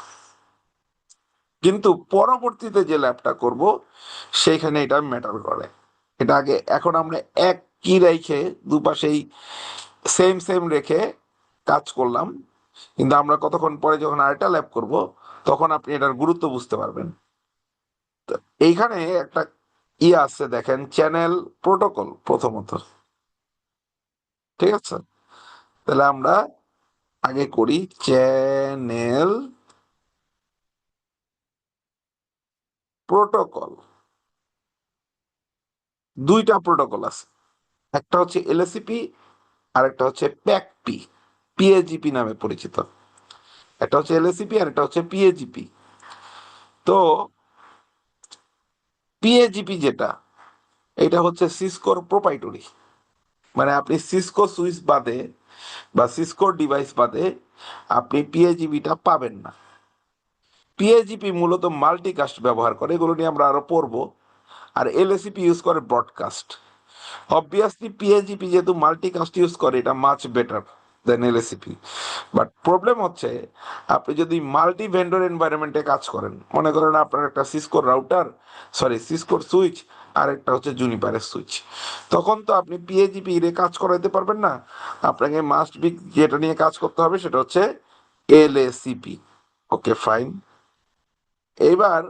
কিন্তু পরবর্তীতে যে ল্যাবটা করব সেইখানে এটা ম্যাটার করে। এটা আগে, এখন আমরা এক কি রেখে দুপাশেই সেম সেম রেখে কাজ করলাম, কিন্তু আমরা কতক্ষণ পরে যখন আরেকটা ল্যাব করব তখন আপনি এটার গুরুত্ব বুঝতে পারবেন। তো এইখানে একটা আছে, দেখেন, চ্যানেল প্রোটোকল প্রথমত। ঠিক আছে, তাহলে আমরা আগে করি চ্যানেল প্রোটোকল। দুইটা প্রোটোকল আছে, একটা হচ্ছে এলএসিপি আর একটা হচ্ছে প্যাকপি, পিএজিপি নামে পরিচিত। একটা হচ্ছে এলএসিপি আর একটা হচ্ছে পিএজিপি। তো পিএজিপি যেটা, এটা হচ্ছে সিসকোর প্রোপাইটরি, মানে আপনি সিসকো সুইচ বাদে বা সিসকোর ডিভাইস বাদে আপনি পিএজিপিটা পাবেন না। পিএজিপি মূলত মাল্টিকাস্ট ব্যবহার করে, এগুলো নিয়ে আমরা আরো পড়বো। আর এলএসিপি ইউজ করে ব্রডকাস্ট। অবভিয়াসলি পিএজিপি যেহেতু মাল্টিকাস্ট ইউজ করে, এটা much better than LACP. But problem হচ্ছে, আপনি যদি মাল্টি ভেন্ডর এনভায়রনমেন্টে কাজ করেন, মনে করেন আপনার একটা সিসকোর রাউটার, সরি সিসকোর সুইচ, আর একটা হচ্ছে জুনিপারের সুইচ, তখন তো আপনি পিএজিপি রে কাজ করাইতে পারবেন না। আপনাকে মাস্ট বি যেটা নিয়ে কাজ করতে হবে সেটা হচ্ছে এলএসিপি। ওকে, ফাইন। এইবার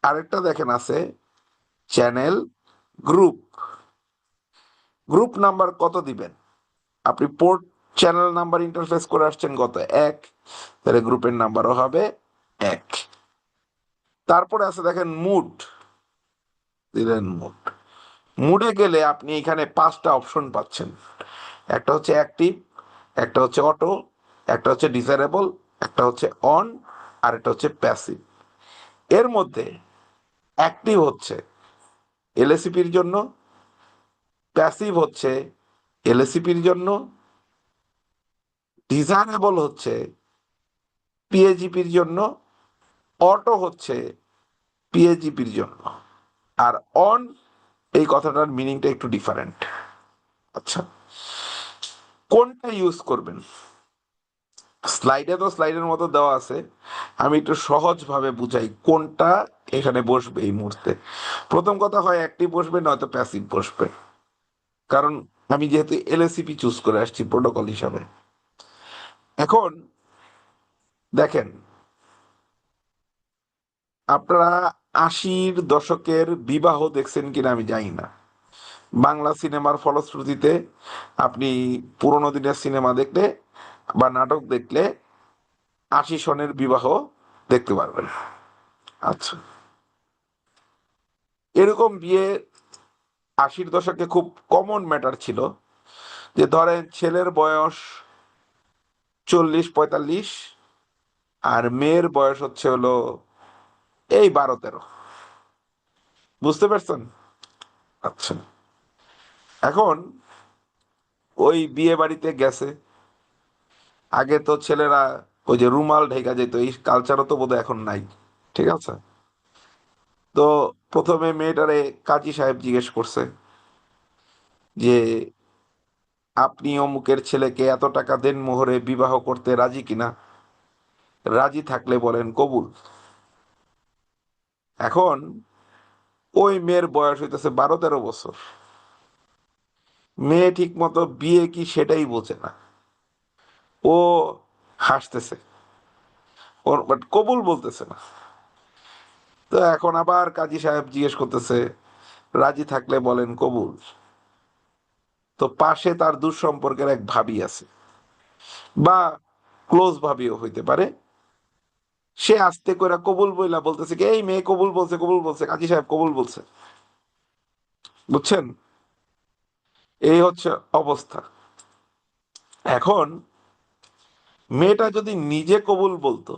আরেকটা দেখেন আছে, চ্যানেল গ্রুপ। গ্রুপ নাম্বার কত দিবেন? আপনি পোর্ট চ্যানেল নাম্বার ইন্টারফেস করে আসছেন কত, 1, তাহলে গ্রুপের নাম্বারও হবে 1। তারপরে আছে দেখেন মুড, দিলেন মুড। মুডে গেলে আপনি এখানে 5টা অপশন পাচ্ছেন। একটা হচ্ছে অ্যাক্টিভ, একটা হচ্ছে অটো, একটা হচ্ছে ডিজারেবল, একটা হচ্ছে অন, আর একটা হচ্ছে প্যাসিভ। এর মধ্যে অ্যাক্টিভ হচ্ছে এলএসিপির জন্য, প্যাসিভ হচ্ছে এলএসিপির জন্য, ডিজারেবল হচ্ছে পিএজিপির জন্য, অটো হচ্ছে পিএজিপির জন্য। আর অন, এই কথাটার মিনিংটা একটু ডিফারেন্ট। আচ্ছা, কোনটা ইউজ করবেন? স্লাইডে তো স্লাইডের মতো দেওয়া আছে, আমি একটু সহজ ভাবে বুঝাই কোনটা এখানে বসবে এই মুহূর্তে। প্রথম কথা, হয় অ্যাক্টিভ বসবে নয়তো প্যাসিভ বসবে, কারণ আমি যেহেতু এলএসিপি চুজ করে আসছি প্রোটোকল হিসাবে। এখন দেখেন, আপনারা 80-র দশকের বিবাহ দেখছেন কিনা আমি জানি না। বাংলা সিনেমার ফলশ্রুতিতে আপনি পুরোনো দিনের সিনেমা দেখলে বা নাটক দেখলে 80 সনের বিবাহ দেখতে পারবেন। আচ্ছা, এরকম বিয়ে 80-র দশকে খুব কমন ম্যাটার ছিল, যে ধরেন ছেলের বয়স 40-45, আর মেয়ের বয়স হচ্ছে হলো এই 12-13। বুঝতে পারছেন? আচ্ছা, এখন ওই বিয়ে বাড়িতে গেছে। আগে তো ছেলেরা ওই যে রুমাল ঢেকা যেত, এই কালচারও তো বোধহয় এখন নাই। ঠিক আছে। তো প্রথমে মেয়েটারে কাজী সাহেব জিজ্ঞেস করছে যে আপনি অমুকের ছেলেকে এত টাকা দেন মোহরে বিবাহ করতে রাজি কিনা, রাজি থাকলে বলেন কবুল। এখন ওই মেয়ের বয়স হইতেছে 12-13 বছর। মেয়ে ঠিক মতো বিয়ে কি সেটাই বোঝে না, ও হাসতেছে, ওর বাট কবুল বলতেছে না। তো এখন আবার কাজী সাহেব জিজ্ঞেস করতেছে রাজি থাকলে বলেন কবুল। তো পাশে তার দূর সম্পর্কের এক ভাবি আছে, বা ক্লোজ ভাবিও হইতে পারে। সে আস্তে করে কবুল বইলা বলতেছে কি এই মেয়ে কবুল বলছে, কবুল বলছে, কাজী সাহেব কবুল বলছে। বুঝছেন? এই হচ্ছে অবস্থা। এখন মেয়েটা যদি নিজে কবুল বলতো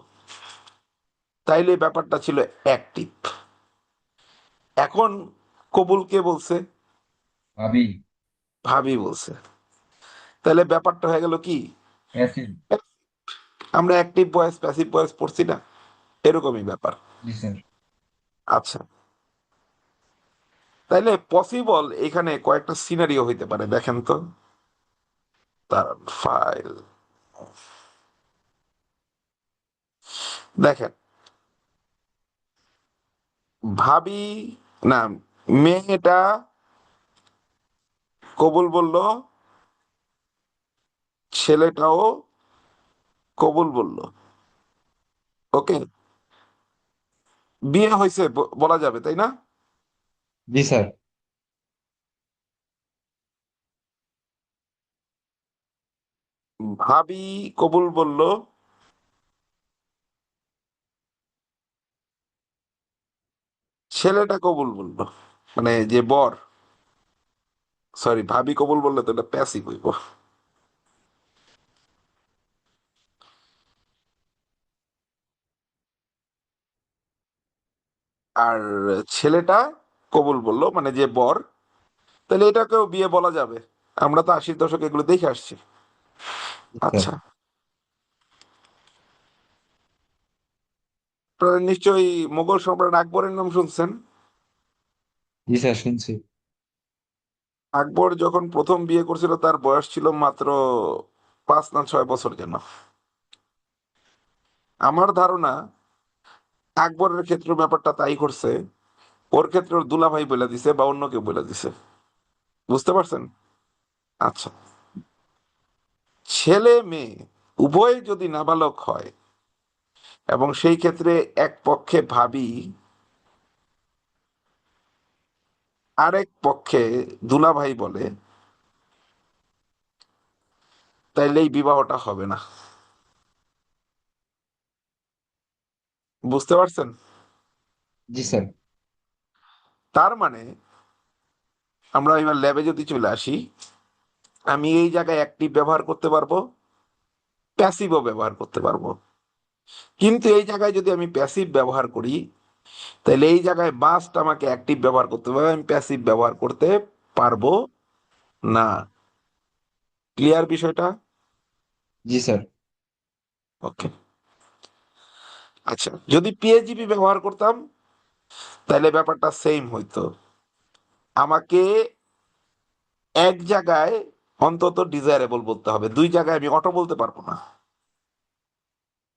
তাইলে ব্যাপারটা ছিল অ্যাক্টিভ। এখন কবুল কে বলছে? ভাবি। ভাবি বলছে। তাহলে ব্যাপারটা হয়ে গেল কি, অ্যাসিড। আমরা অ্যাক্টিভ ভয়েস প্যাসিভ ভয়েস পড়ছি না, এরকমই ব্যাপার। জি স্যার। আচ্ছা, তাইলে পসিবল এখানে কয়েকটা সিনারিও হইতে পারে, দেখেন তো। তার ফাইল দেখেন। ভাবি, না, মেয়েটা কবুল বলল, ছেলেটাও কবুল বলল। ওকে, বিয়ে হয়েছে বলা যাবে, তাই না? জি স্যার। ভাবি কবুল বলল, ছেলেটা কবুল বলল, মানে যে বর, সরি ভাবি কবুল বললে তো এটা প্যাসিভ হইব। আর ছেলেটা কবুল বলল মানে যে বর, তাহলে এটাকেও বিয়ে বলা যাবে। আমরা তো 80-র দশকে এগুলো দেখে আসছি। জি স্যার। আচ্ছা, আপনারা নিশ্চয়ই মুঘল সম্রাট আকবরের নাম শুনছেন। জি স্যার শুনছি। আকবর যখন প্রথম বিয়ে করছিল তার বয়স ছিল মাত্র 5 না 6 বছর যেন। আমার ধারণা আকবরের ক্ষেত্রে ব্যাপারটা তাই করছে, ওর ক্ষেত্রে ওর দুলাভাই বলে দিছে বা অন্য কেউ বলে দিছে। বুঝতে পারছেন? আচ্ছা, ছেলে মেয়ে উভয় যদি নাবালক হয় এবং সেই ক্ষেত্রে এক পক্ষে ভাবি আরেক পক্ষে দুলাভাই বলে, তাইলে এই বিবাহটা হবে না। বুঝতে পারছেন? জি স্যার। তার মানে আমরা এবার ল্যাবে যদি চলে আসি, আমি এই জায়গায় অ্যাক্টিভ ব্যবহার করতে পারবো, প্যাসিভও ব্যবহার করতে পারবো। কিন্তু এই জায়গায় যদি আমি প্যাসিভ ব্যবহার করি তাহলে এই জায়গায় মাস্ট আমাকে অ্যাক্টিভ ব্যবহার করতে হবে, আমি প্যাসিভ ব্যবহার করতে পারবো না। ক্লিয়ার বিষয়টা? জি স্যার। ওকে। আচ্ছা, যদি পিএইচডি ব্যবহার করতাম তাহলে ব্যাপারটা সেম হইতো। আমাকে এক জায়গায় অন্তত ডিজায়ারেবল বলতে হবে, দুই জায়গায় আমি অটো বলতে পারবো না।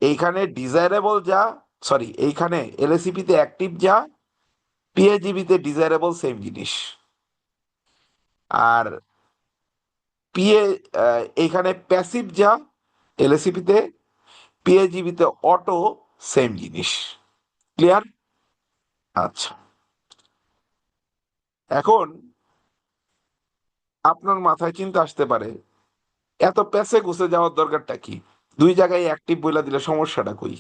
এইখানে ডিজায়ারেবল যা, সরি এইখানে এলএসিপি তে অ্যাক্টিভ যা, পিএইচডি তে ডিজায়ারেবল সেম জিনিস। আর পিএ এইখানে প্যাসিভ যা এলএসিপি তে, পিএইচডি তে অটো সেম জিনিস। ক্লিয়ার? আচ্ছা, এখন আপনার মাথায় চিন্তা আসতে পারে এত প্যাসে ঘুষে যাওয়ার দরকারটা কি, দুই জায়গায় অ্যাক্টিভ বইলা দিলে সমস্যাটা কই?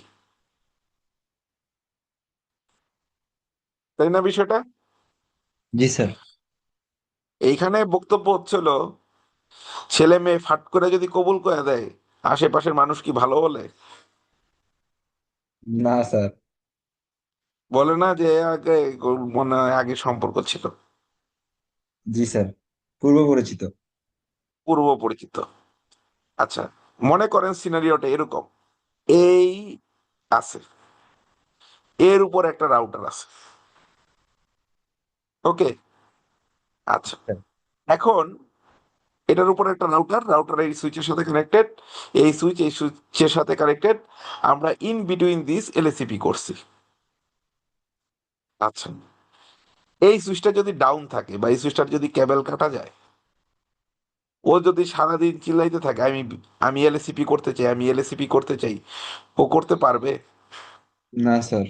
তাই না বিষয়টা? জি স্যার। এইখানে বক্তব্য হচ্ছিল ছেলে মেয়ে ফাট করে যদি কবুল করে দেয় আশেপাশের মানুষ কি ভালো বলে? না স্যার। বলে না যে আগে মনে হয় আগে সম্পর্ক ছিল। জি স্যার, পূর্ব পরিচিত। পূর্ব পরিচিত। আচ্ছা, মনে করেন সিনারিওটা এরকম। এই আছে, এর উপর একটা রাউটার আছে। ওকে। আচ্ছা, স্যার। এখন এটার উপর একটা রাউটার এই সুইচের সাথে কানেক্টেড, এই সুইচের সাথে কানেক্টেড। আমরা ইন বিটুইন দিস এলএসিপি করছি। আচ্ছা, এই সুইচটা যদি ডাউন থাকে বা এই সুইচটার যদি কেবল কাটা যায়, ও যদি সারাদিন চিল্লাইতে থাকে, আমি আমি এলএসিপি করতে চাই, আমি এলএসিপি করতে চাই, ও করতে পারবে? না স্যার।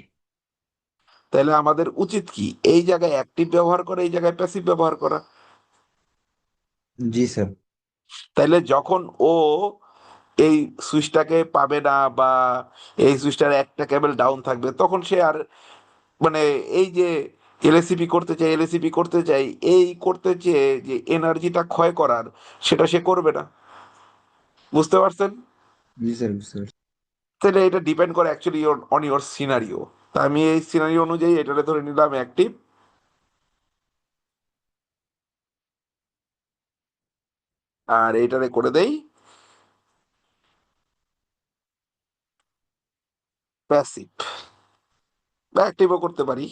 তাহলে আমাদের উচিত কি, এই জায়গায় অ্যাক্টিভ ব্যবহার করা, এই জায়গায় প্যাসিভ ব্যবহার করা। জি স্যার। তাইলে যখন ও এই সুইচটাকে পাবে না বা এই সুইচটার একটা কেবল ডাউন থাকবে, তখন সে আর মানে এই যে এলএসিপি করতে চাই, এলএসিপি করতে চাই, এই করতে চেয়ে যে এনার্জিটা ক্ষয় করার, সেটা সে করবে না। বুঝতে পারছেন? জি স্যার, বুঝতে পারছি। তাহলে এটা ডিপেন্ড করে অ্যাকচুয়ালি অন ইওর সিনারিও। তা আমি এই সিনারিও অনুযায়ী এটারে ধরে নিলাম অ্যাক্টিভ, আর এইটারে করে দেই প্যাসিভ, বা অ্যাক্টিভও করতে পারি।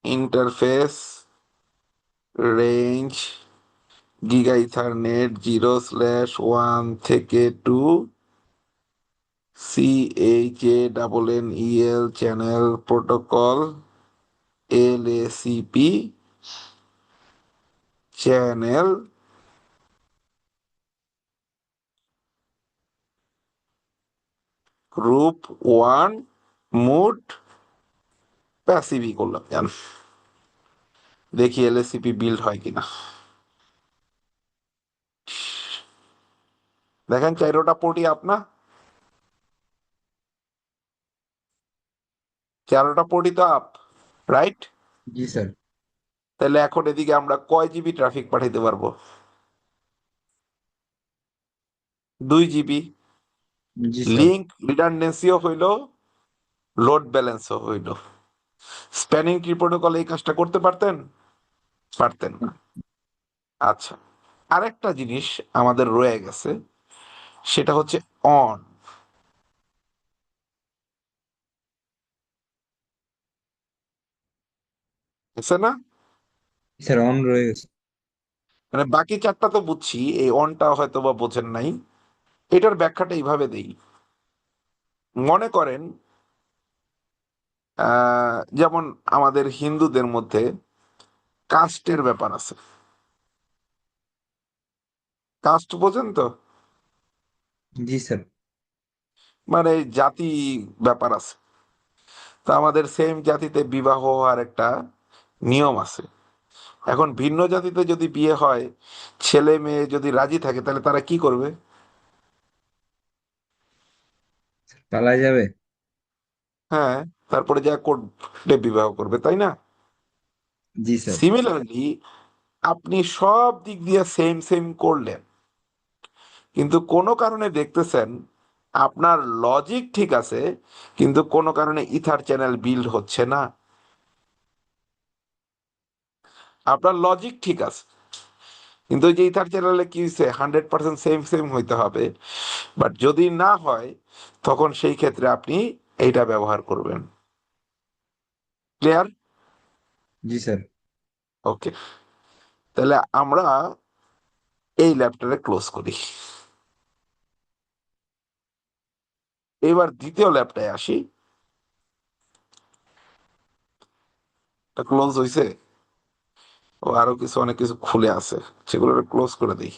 ইন্টারফেস রেঞ্জ গিগা ইথারনেট 0/1 থেকে 2 CHANNEL channel protocol LACP channel group 1 mode passive করলাম জান। দেখি এলএসিপি বিল্ড হয় কিনা। দেখেন চাইরোটা পোর্টই আপনা, চারোটা পোর্টই তো আপ, রাইট? জি স্যার। তাহলে এখন এদিকে আমরা কয় জিবি ট্রাফিক পাঠাইতে পারবো? 2 জিবি। জি স্যার। লিঙ্ক রিডান্ডেন্সিও হইলো, লোড ব্যালেন্সও হইলো। স্প্যানিং ট্রি প্রোটোকল এই কাজটা করতে পারতেন? পারতেন না। আচ্ছা, আরেকটা জিনিস আমাদের রয়ে গেছে, সেটা হচ্ছে অন। বুঝছে না? স্যার, অন রয়ে গেছে। মানে বাকি চারটা তো বুঝছি, এই অনটা হয়তো বা বোঝেন নাই। এটার ব্যাখ্যাটা এইভাবে দেই। মনে করেন যেমন আমাদের হিন্দুদের মধ্যে কাস্টের ব্যাপার আছে। কাস্ট বোঝেন তো? জি স্যার। মানে জাতি ব্যাপার আছে। তো আমাদের সেম জাতিতে বিবাহ হওয়ার একটা নিয়ম আছে। এখন ভিন্ন জাতিতে যদি বিয়ে হয়, ছেলে মেয়ে যদি রাজি থাকে, তাহলে তারা কি করবে? পালাই যাবে। হ্যাঁ, তারপরে যা কোর্টে বিবাহ করবে, তাই না? জি স্যার। সিমিলারলি আপনি সব দিক দিয়ে সেম সেম করলেন, কিন্তু কোনো কারণে দেখতেছেন আপনার লজিক ঠিক আছে, কিন্তু কোনো কারণে ইথার চ্যানেল বিল্ড হচ্ছে না। আপনার লজিক ঠিক আছে, কিন্তু ওই যে ইথার চ্যানেলে কি হয়েছে, 100% সেম সেম হইতে হবে। বাট যদি না হয়, তখন সেই ক্ষেত্রে আপনি এইটা ব্যবহার করবেন। ক্লিয়ার? জি স্যার। ওকে, তাহলে আমরা এই ল্যাবটারে ক্লোজ করি। এবার দ্বিতীয় ল্যাবটায় আসি। এটা ক্লোজ হয়েছে, ও আরো কিছু অনেক কিছু খুলে আছে, সেগুলো ক্লোজ করে দিই।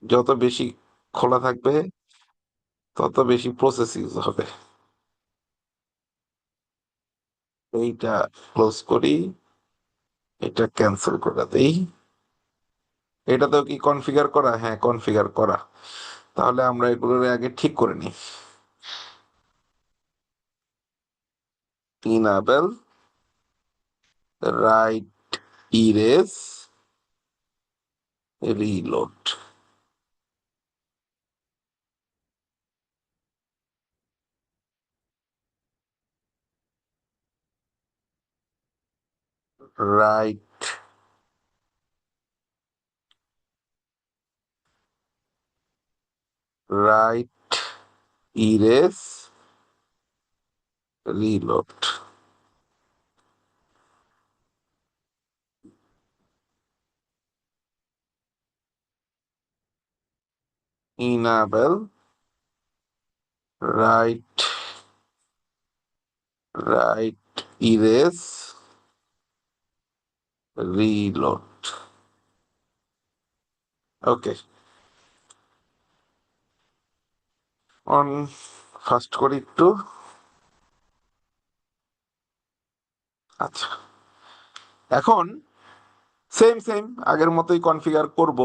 যত বেশি খোলা থাকবে, তত বেশি প্রসেস ইউজ হবে। এইটা ক্লোজ করি, এটা ক্যান্সেল করে দেই। এটাতেও কি কনফিগার করা? হ্যাঁ, কনফিগার করা। তাহলে আমরা এগুলোর আগে ঠিক করে নিই। Enable right erase reload. Right, right, erase, reload. Enable, right, right, erase, reload. Okay, on first করি একটু। আচ্ছা, এখন সেম সেম আগের মতোই কনফিগার করব,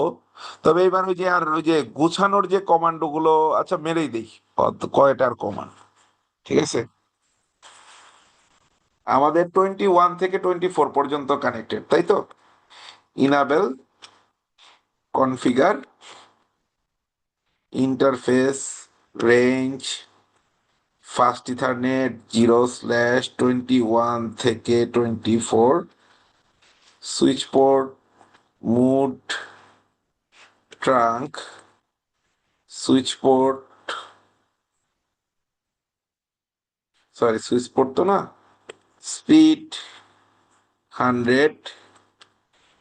তবে এবার ওই যে আর ওই যে গুছানোর যে কমান্ড গুলো, আচ্ছা মেরেই দেই কয়টার কমান্ড। ঠিক আছে, আমাদের 21 থেকে 24 পর্যন্ত কানেক্টেড, তাই তো? Enable, configure, interface, range, fast ethernet 0/21 থেকে 24, switch port, mode, trunk, switch port, sorry switch port তো না, স্পিড 100,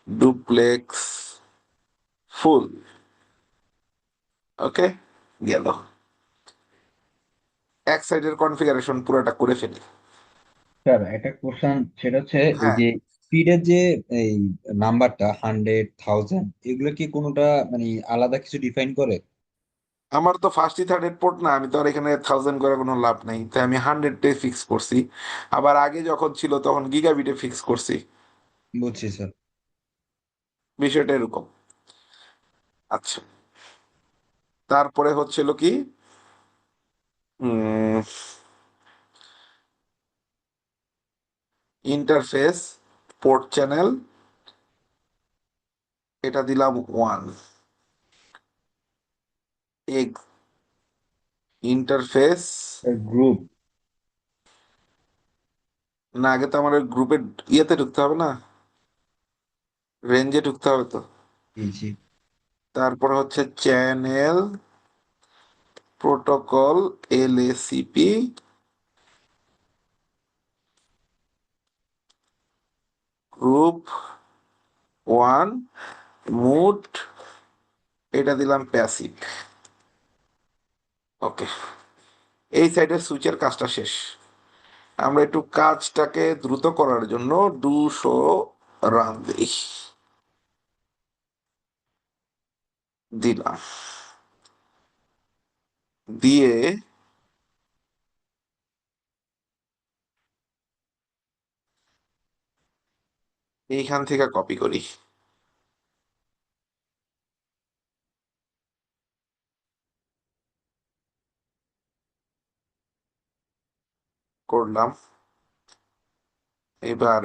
ডুপ্লেক্স, ফুল। ওকে, গেল। এক সাইডের কনফিগারেশন পুরোটা করে ফেলি। স্যার একটা কোশ্চেন, সেটা হচ্ছে এই হ্যাঁ, যে স্পিডের যে এই নাম্বারটা 100, 1000, এগুলো কি কোনোটা মানে আলাদা কিছু ডিফাইন করে? আমার তো ফার্স্টই থার্ড পোর্ট না, আমি তো আর এখানে 1000 করে কোনো লাভ নেই, তাই আমি 100-এ ফিক্স করছি। আবার আগে যখন ছিল তখন গিগাবিটে ফিক্স করছি। বুঝছি স্যার। বিষয়টা এরকম। আচ্ছা, তারপরে হচ্ছিল কি, ইন্টারফেস, পোর্ট চ্যানেল, এটা দিলাম 1। এক, ইন্টারফেস, গ্রুপ। না আগে তো আমার গ্রুপের ইয়েতে ঢুকতে হবে না, রেঞ্জে ঢুকতে হবে তো। জি জি। তারপর হচ্ছে চ্যানেল, প্রোটোকল, এলএসিপি, গ্রুপ 1, মুড, এটা দিলাম প্যাসিভ। ওকে, এই সাইডের সুইচের কাজটা শেষ। আমরা একটু কাজটাকে দ্রুত করার জন্য 200 রান দিই, দিলাম, দিয়ে এইখান থেকে কপি করি, করলাম। এবার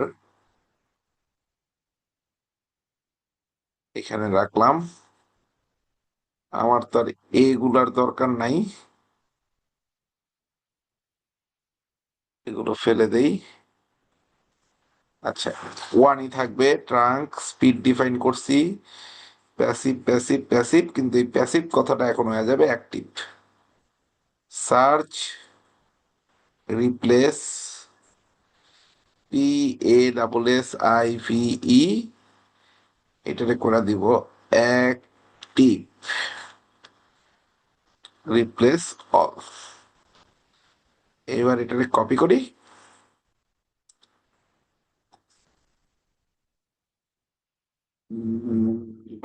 এখানে রাখলাম, আমার তো আর এগুলার দরকার নাই, এগুলো ফেলে দেই। আচ্ছা, ওয়ানই থাকবে, ট্রাঙ্ক, স্পিড ডিফাইন করছি, প্যাসিভ প্যাসিভ প্যাসিভ, কিন্তু এই প্যাসিভ কথাটা এখন হয়ে যাবে অ্যাক্টিভ। সার্চ, রিপ্লেস, PASSIVE, এটারে করে দিব অ্যাক্টিভ, রিপ্লেস অল। এবার এটারে কপি করি,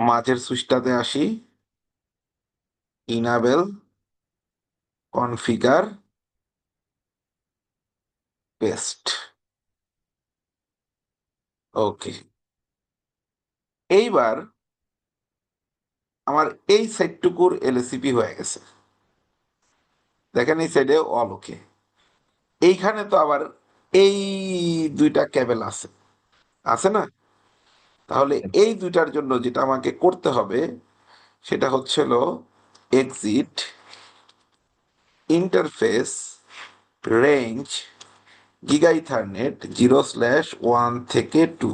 মাঝের সুইচটাতে আসি, ইনাবেল, কনফিগার, পেস্ট। ওকে, এইবার আমার এই সাইডটুকুর এলএসিপি হয়ে গেছে। দেখেন এই সাইডে অল ওকে। এইখানে তো আবার এই দুইটা কেবল আছে, আছে না? তাহলে এই দুইটার জন্য যেটা আমাকে করতে হবে সেটা হচ্ছিল exit, interface, range, giga ethernet 0/1 থেকে 2,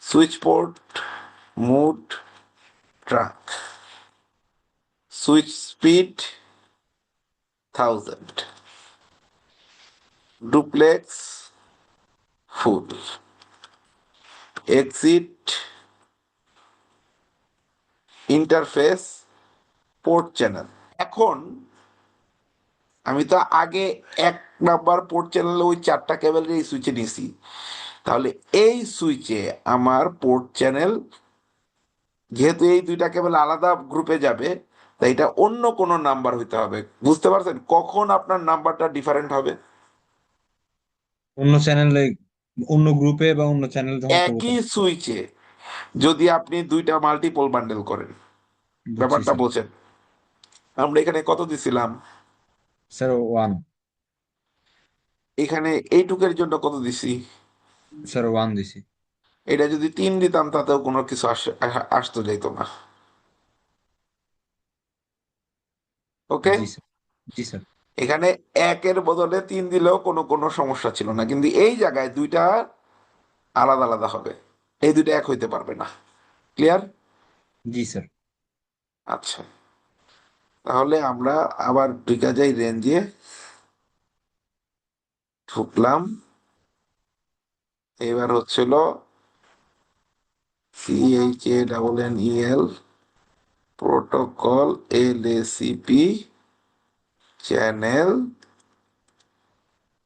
switch port, mode, trunk, switch speed 1000, duplex full, exit interface port channel. এখন আমি তো আগে 1 নাম্বার পোর্ট চ্যানেলে ওই 4টা কেবলের এই সুইচে নিছি, তাহলে এই সুইচে আমার পোর্ট চ্যানেল, যেহেতু এই 2টা কেবল আলাদা গ্রুপে যাবে, তাই এটা অন্য কোনো নাম্বার হইতে হবে। বুঝতে পারছেন কখন আপনার নাম্বারটা ডিফারেন্ট হবে? অন্য চ্যানেলে, অন্য গ্রুপে বা অন্য চ্যানেল যখন করবো একই তখন। সুইচে যদি আপনি 2টা মাল্টিপল বান্ডেল করেন, বুঝছি ব্যাপারটা স্যার। বোঝেন। আমরা এখানে কত দিছিলাম? স্যার 1। এখানে এইটুকের জন্য কত দিছি? স্যার 1 দিছি। এটা যদি 3 দিতাম তাতেও কোনো কিছু আসতো যাইতো না। ওকে। জি স্যার। জি স্যার। এখানে 1-এর বদলে 3 দিলেও কোনো কোনো সমস্যা ছিল না, কিন্তু এই জায়গায় 2টা আলাদা আলাদা হবে, এই 2টা এক হইতে পারবে না। ক্লিয়ার? জি স্যার। আচ্ছা, তাহলে আমরা আবার ঢুকা যাই রেঞ্জে, ঢুকলাম। এবার হচ্ছিল CHANNEL protocol LACP channel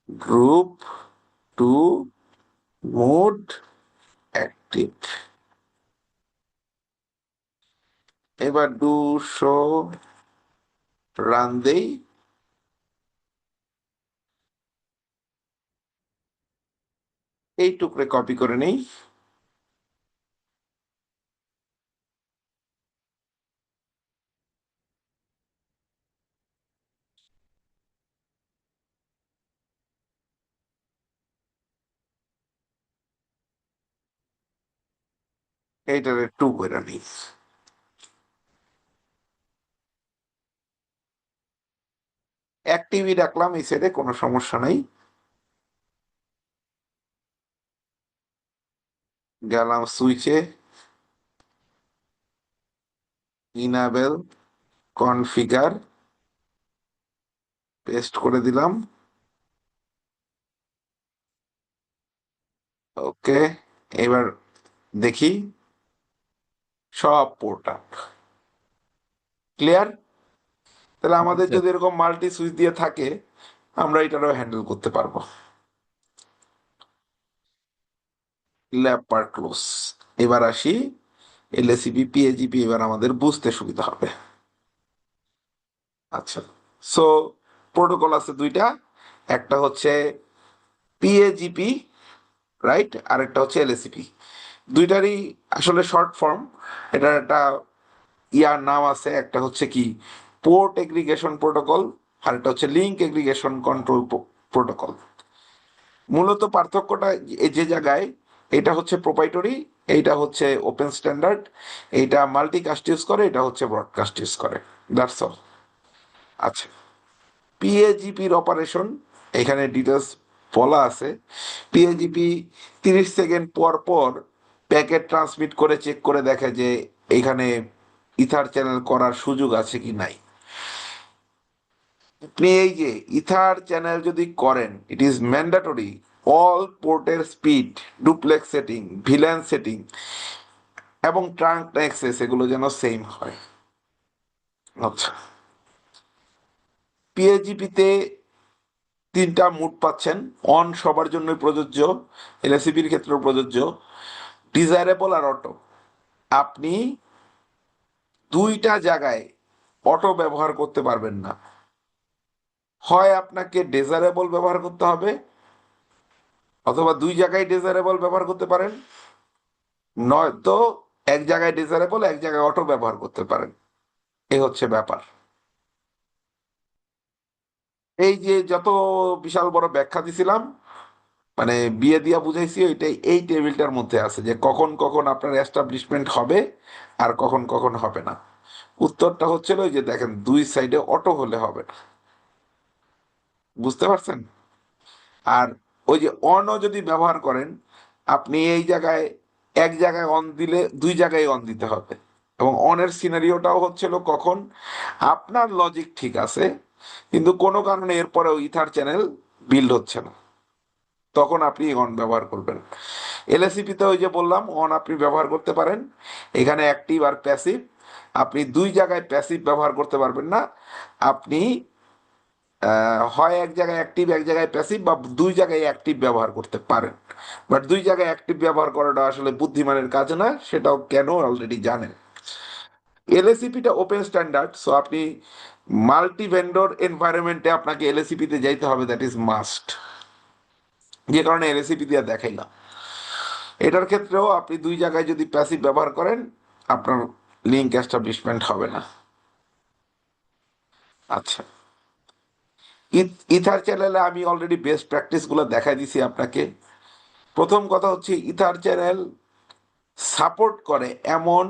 group two mode active. এবার 200 রান দেই। এই টুকরে কপি করে নেই। এইটারে 2 করে নিই। অ্যাক্টিভই রাখলাম এই সাইডে, কোনো সমস্যা নাই। গেলাম সুইচে, ইনাবেল কনফিগার, পেস্ট করে দিলাম। ওকে, এবার দেখি সব পোর্ট আপ। ক্লিয়ার? তাহলে জি আমাদের স্যার। যদি এরকম মাল্টি সুইচ দিয়ে থাকে, আমরা এটারও হ্যান্ডেল করতে পারবো। Lab part close. এবার আসি LACP PAGP, এবার আমাদের বুঝতে সুবিধা হবে। আচ্ছা, সো প্রোটোকল আছে 2টা, একটা হচ্ছে PAGP, রাইট, আর একটা হচ্ছে LACP। 2টারই আসলে শর্ট ফর্ম। এটার একটা ইয়ার নাম আছে, একটা হচ্ছে কি পোর্ট এগ্রিগেশন প্রোটোকল, আর একটা হচ্ছে লিঙ্ক এগ্রিগেশন কন্ট্রোল প্রোটোকল। মূলত পার্থক্যটা এই যে জায়গায়, এটা হচ্ছে প্রোপাইটরি, এইটা হচ্ছে ওপেন স্ট্যান্ডার্ড, এইটা মাল্টিকাস্ট ইউজ করে, এটা হচ্ছে ব্রডকাস্ট ইউজ করে। That's all. আচ্ছা, পিএজিপির অপারেশন এখানে ডিটেলস বলা আছে। পিএজিপি 30 সেকেন্ড পর পর প্যাকেট ট্রান্সমিট করে চেক করে দেখে যে এখানে ইথার চ্যানেল করার সুযোগ আছে কি নাই। আপনি এই যে ইথার চ্যানেল যদি করেন, ইট ইজ ম্যান্ডেটরি অল পোর্টের speed, duplex setting, villain setting এবং ট্রাঙ্ক অ্যাক্সেস এগুলো যেন সেম হয়। আচ্ছা, পিএজিপিতে 3টা মুড পাচ্ছেন। অন সবার জন্যই প্রযোজ্য, LACPর ক্ষেত্রেও প্রযোজ্য, ডিজায়ারেবল আর অটো। আপনি 2টা জায়গায় অটো ব্যবহার করতে পারবেন না। হয় আপনাকে ডেজারেবল ব্যবহার করতে হবে, অথবা 2 জায়গায় ডেজারেবল ব্যবহার করতে পারেন, নয়তো এক জায়গায় ডিজারেবল এক জায়গায় অটো ব্যবহার করতে পারেন। এই হচ্ছে ব্যাপার। এই যে যত বিশাল বড় ব্যাখ্যা দিছিলাম, মানে বিয়ে দিয়া বুঝাইছি, ওইটাই এই টেবিলটার মধ্যে আছে, যে কখন কখন আপনার এস্টাবলিশমেন্ট হবে আর কখন কখন হবে না। উত্তরটা হচ্ছিল ওই যে দেখেন, 2 সাইডে অটো হলে হবে না। বুঝতে পারছেন? আর ওই যে অনও যদি ব্যবহার করেন, আপনি এই জায়গায় এক জায়গায় অন দিলে দুই জায়গায় অন দিতে হবে। এবং অনের সিনারিওটাও হচ্ছিল কখন আপনার লজিক ঠিক আছে কিন্তু কোনো কারণে এরপরেও ইথার চ্যানেল বিল্ড হচ্ছে না, তখন আপনি অন ব্যবহার করবেন। এলএসিপি তে ওই যে বললাম অন আপনি ব্যবহার করতে পারেন, এখানে অ্যাক্টিভ আর প্যাসিভ, আপনি দুই জায়গায় প্যাসিভ ব্যবহার করতে পারবেন না। আপনি হয় এক জায়গায় অ্যাক্টিভ এক জায়গায় প্যাসিভ, বা দুই জায়গায় অ্যাক্টিভ ব্যবহার করতে পারেন। বাট দুই জায়গায় অ্যাক্টিভ ব্যবহার করাটা আসলে বুদ্ধিমানের কাজ না, সেটাও কেন অলরেডি জানেন। এলএসিপিটা ওপেন স্ট্যান্ডার্ড, সো আপনি মাল্টি ভেন্ডর এনভায়রনমেন্টে আপনাকে এলএসিপি তে যাইতে হবে, দ্যাট ইজ মাস্ট। যে কারণে এলএসিপি দিয়ে দেখাইলাম। এটার ক্ষেত্রেও আপনি দুই জায়গায় যদি প্যাসিভ ব্যবহার করেন আপনার লিঙ্ক এস্টাবলিশমেন্ট হবে না। আচ্ছা, ইথার চ্যানেলে আমি অলরেডি বেস্ট প্র্যাকটিস গুলো দেখাই দিছি আপনাকে। প্রথম কথা হচ্ছে ইথার চ্যানেল সাপোর্ট করে এমন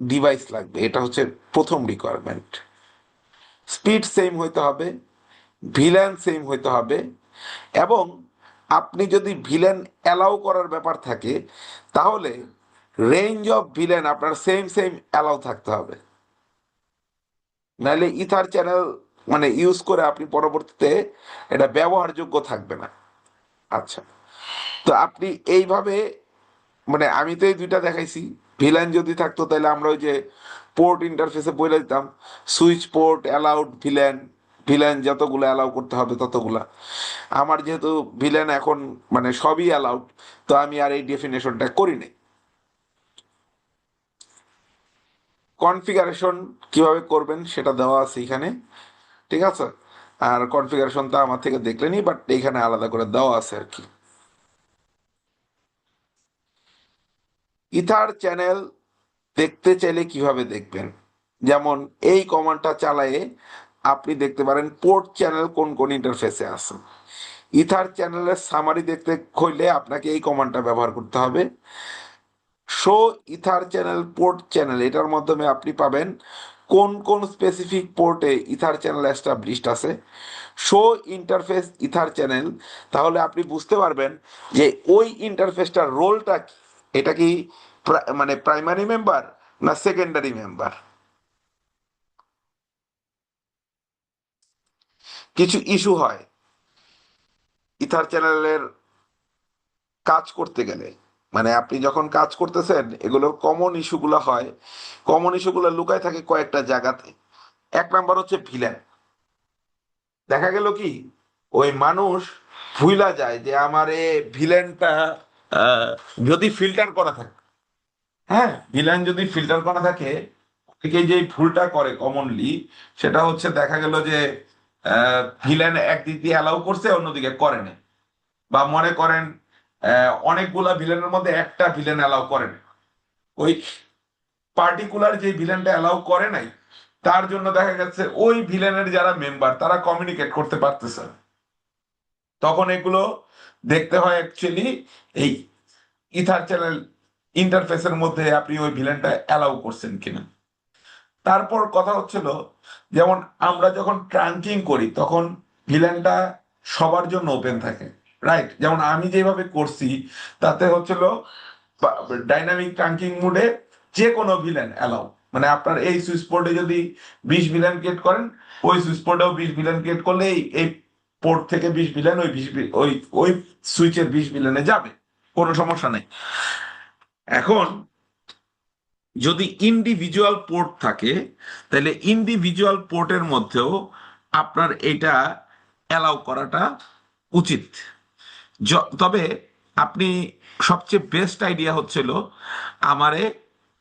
ডিভাইস লাগবে, এটা হচ্ছে প্রথম রিকোয়ারমেন্ট। স্পিড সেম হইতে হবে, ভিলেন সেম হইতে হবে, এবং আপনি যদি ভিলেন অ্যালাউ করার ব্যাপার থাকে তাহলে রেঞ্জ অফ ভিলেন আপনার সেম সেম অ্যালাউ থাকতে হবে, নাহলে ইথার চ্যানেল মানে ইউজ করে আপনি পরবর্তীতে এটা ব্যবহারযোগ্য থাকবে না। আচ্ছা, তো আপনি এইভাবে মানে আমি তো এই দুইটা দেখাইছি। ভিলেন যদি থাকতো তাহলে আমরা ওই যে পোর্ট ইন্টারফেসে বলে দিতাম switch port allowed villain, villain যতগুলো অ্যালাউ করতে হবে ততগুলা। আমার যেহেতু ভিলেন এখন মানে সবই অ্যালাউড, তো আমি আর এই ডেফিনেশনটা করি নাই। কনফিগারেশন কিভাবে করবেন সেটা দেওয়া আছে এখানে, ঠিক আছে। আর কনফিগারেশনটা আমার থেকে দেখলেনি, বাট এইখানে আলাদা করে দেওয়া আছে আর কি। ইথার চ্যানেল দেখতে চাইলে কিভাবে দেখবেন, যেমন এই কমান্ডটা চালায়ে আপনি দেখতে পারেন পোর্ট চ্যানেল কোন কোন ইন্টারফেসে আছে। ইথার চ্যানেলের সামারি দেখতে হইলে আপনাকে এই কমান্ডটা ব্যবহার করতে হবে, show ether channel port channel. এটার মাধ্যমে আপনি পাবেন কোন কোন স্পেসিফিক পোর্টে ইথার চ্যানেল এস্টাবলিশড আছে। শো ইন্টারফেস ইথার চ্যানেল, তাহলে আপনি বুঝতে পারবেন যে ওই ইন্টারফেসটার রোলটা কি। এটা কি মানে প্রাইমারি মেম্বার না সেকেন্ডারি মেম্বার। কিছু ইস্যু হয় ইথার চ্যানেলের কাজ করতে গেলে, মানে আপনি যখন কাজ করতেছেন এগুলোর কমন ইস্যুগুলো হয়, কমন ইস্যুগুলো লুকায় থাকে কয়েকটা জায়গাতে। এক নাম্বার হচ্ছে ভিলেন। দেখা গেল কি ওই মানুষ ভুইলা যায় যে আমার এ ভিলেনটা যদি ফিল্টার করা থাকে, হ্যাঁ ভিলেন যদি ফিল্টার করা থাকে, থেকে যে ভুলটা করে কমনলি সেটা হচ্ছে দেখা গেল যে ভিলেন একদিক দিয়ে অ্যালাউ করছে অন্যদিকে করে না। বা মনে করেন অনেকগুলা ভিলেনের মধ্যে একটা ভিলেন অ্যালাউ করে না, ওই পার্টিকুলার যে ভিলেনটা অ্যালাউ করে নাই তার জন্য দেখা গেছে ওই ভিলেনের যারা মেম্বার তারা কমিউনিকেট করতে পারতেছে না। তখন এগুলো দেখতে হয় অ্যাকচুয়ালি এই ইথার চ্যানেল ইন্টারফেসের মধ্যে আপনি ওই ভিলেনটা অ্যালাউ করছেন কিনা। তারপর কথা হচ্ছিল যেমন আমরা যখন ট্রাঙ্কিং করি তখন ভিলেনটা সবার জন্য ওপেন থাকে, রাইট। যেমন আমি যেভাবে করছি তাতে হচ্ছিল ডাইনামিক ট্রাঙ্কিং মোডে যে কোনো ভিলেন অ্যালাউ, মানে আপনার এই সুইচ পোর্টে যদি 20 ভিলেন ক্রিয়েট করেন ওই সুইচ পোর্টেও 20 ভিলেন ক্রিয়েট করলে এই পোর্ট থেকে 20 ভিলেন ওই 20 ওই ওই সুইচের 20 ভিলেনে যাবে, কোনো সমস্যা নেই। এখন যদি ইন্ডিভিজুয়াল পোর্ট থাকে তাহলে ইন্ডিভিজুয়াল পোর্টের মধ্যেও আপনার এটা অ্যালাউ করাটা উচিত। তবে আপনি সবচেয়ে বেস্ট আইডিয়া হচ্ছিল আমারে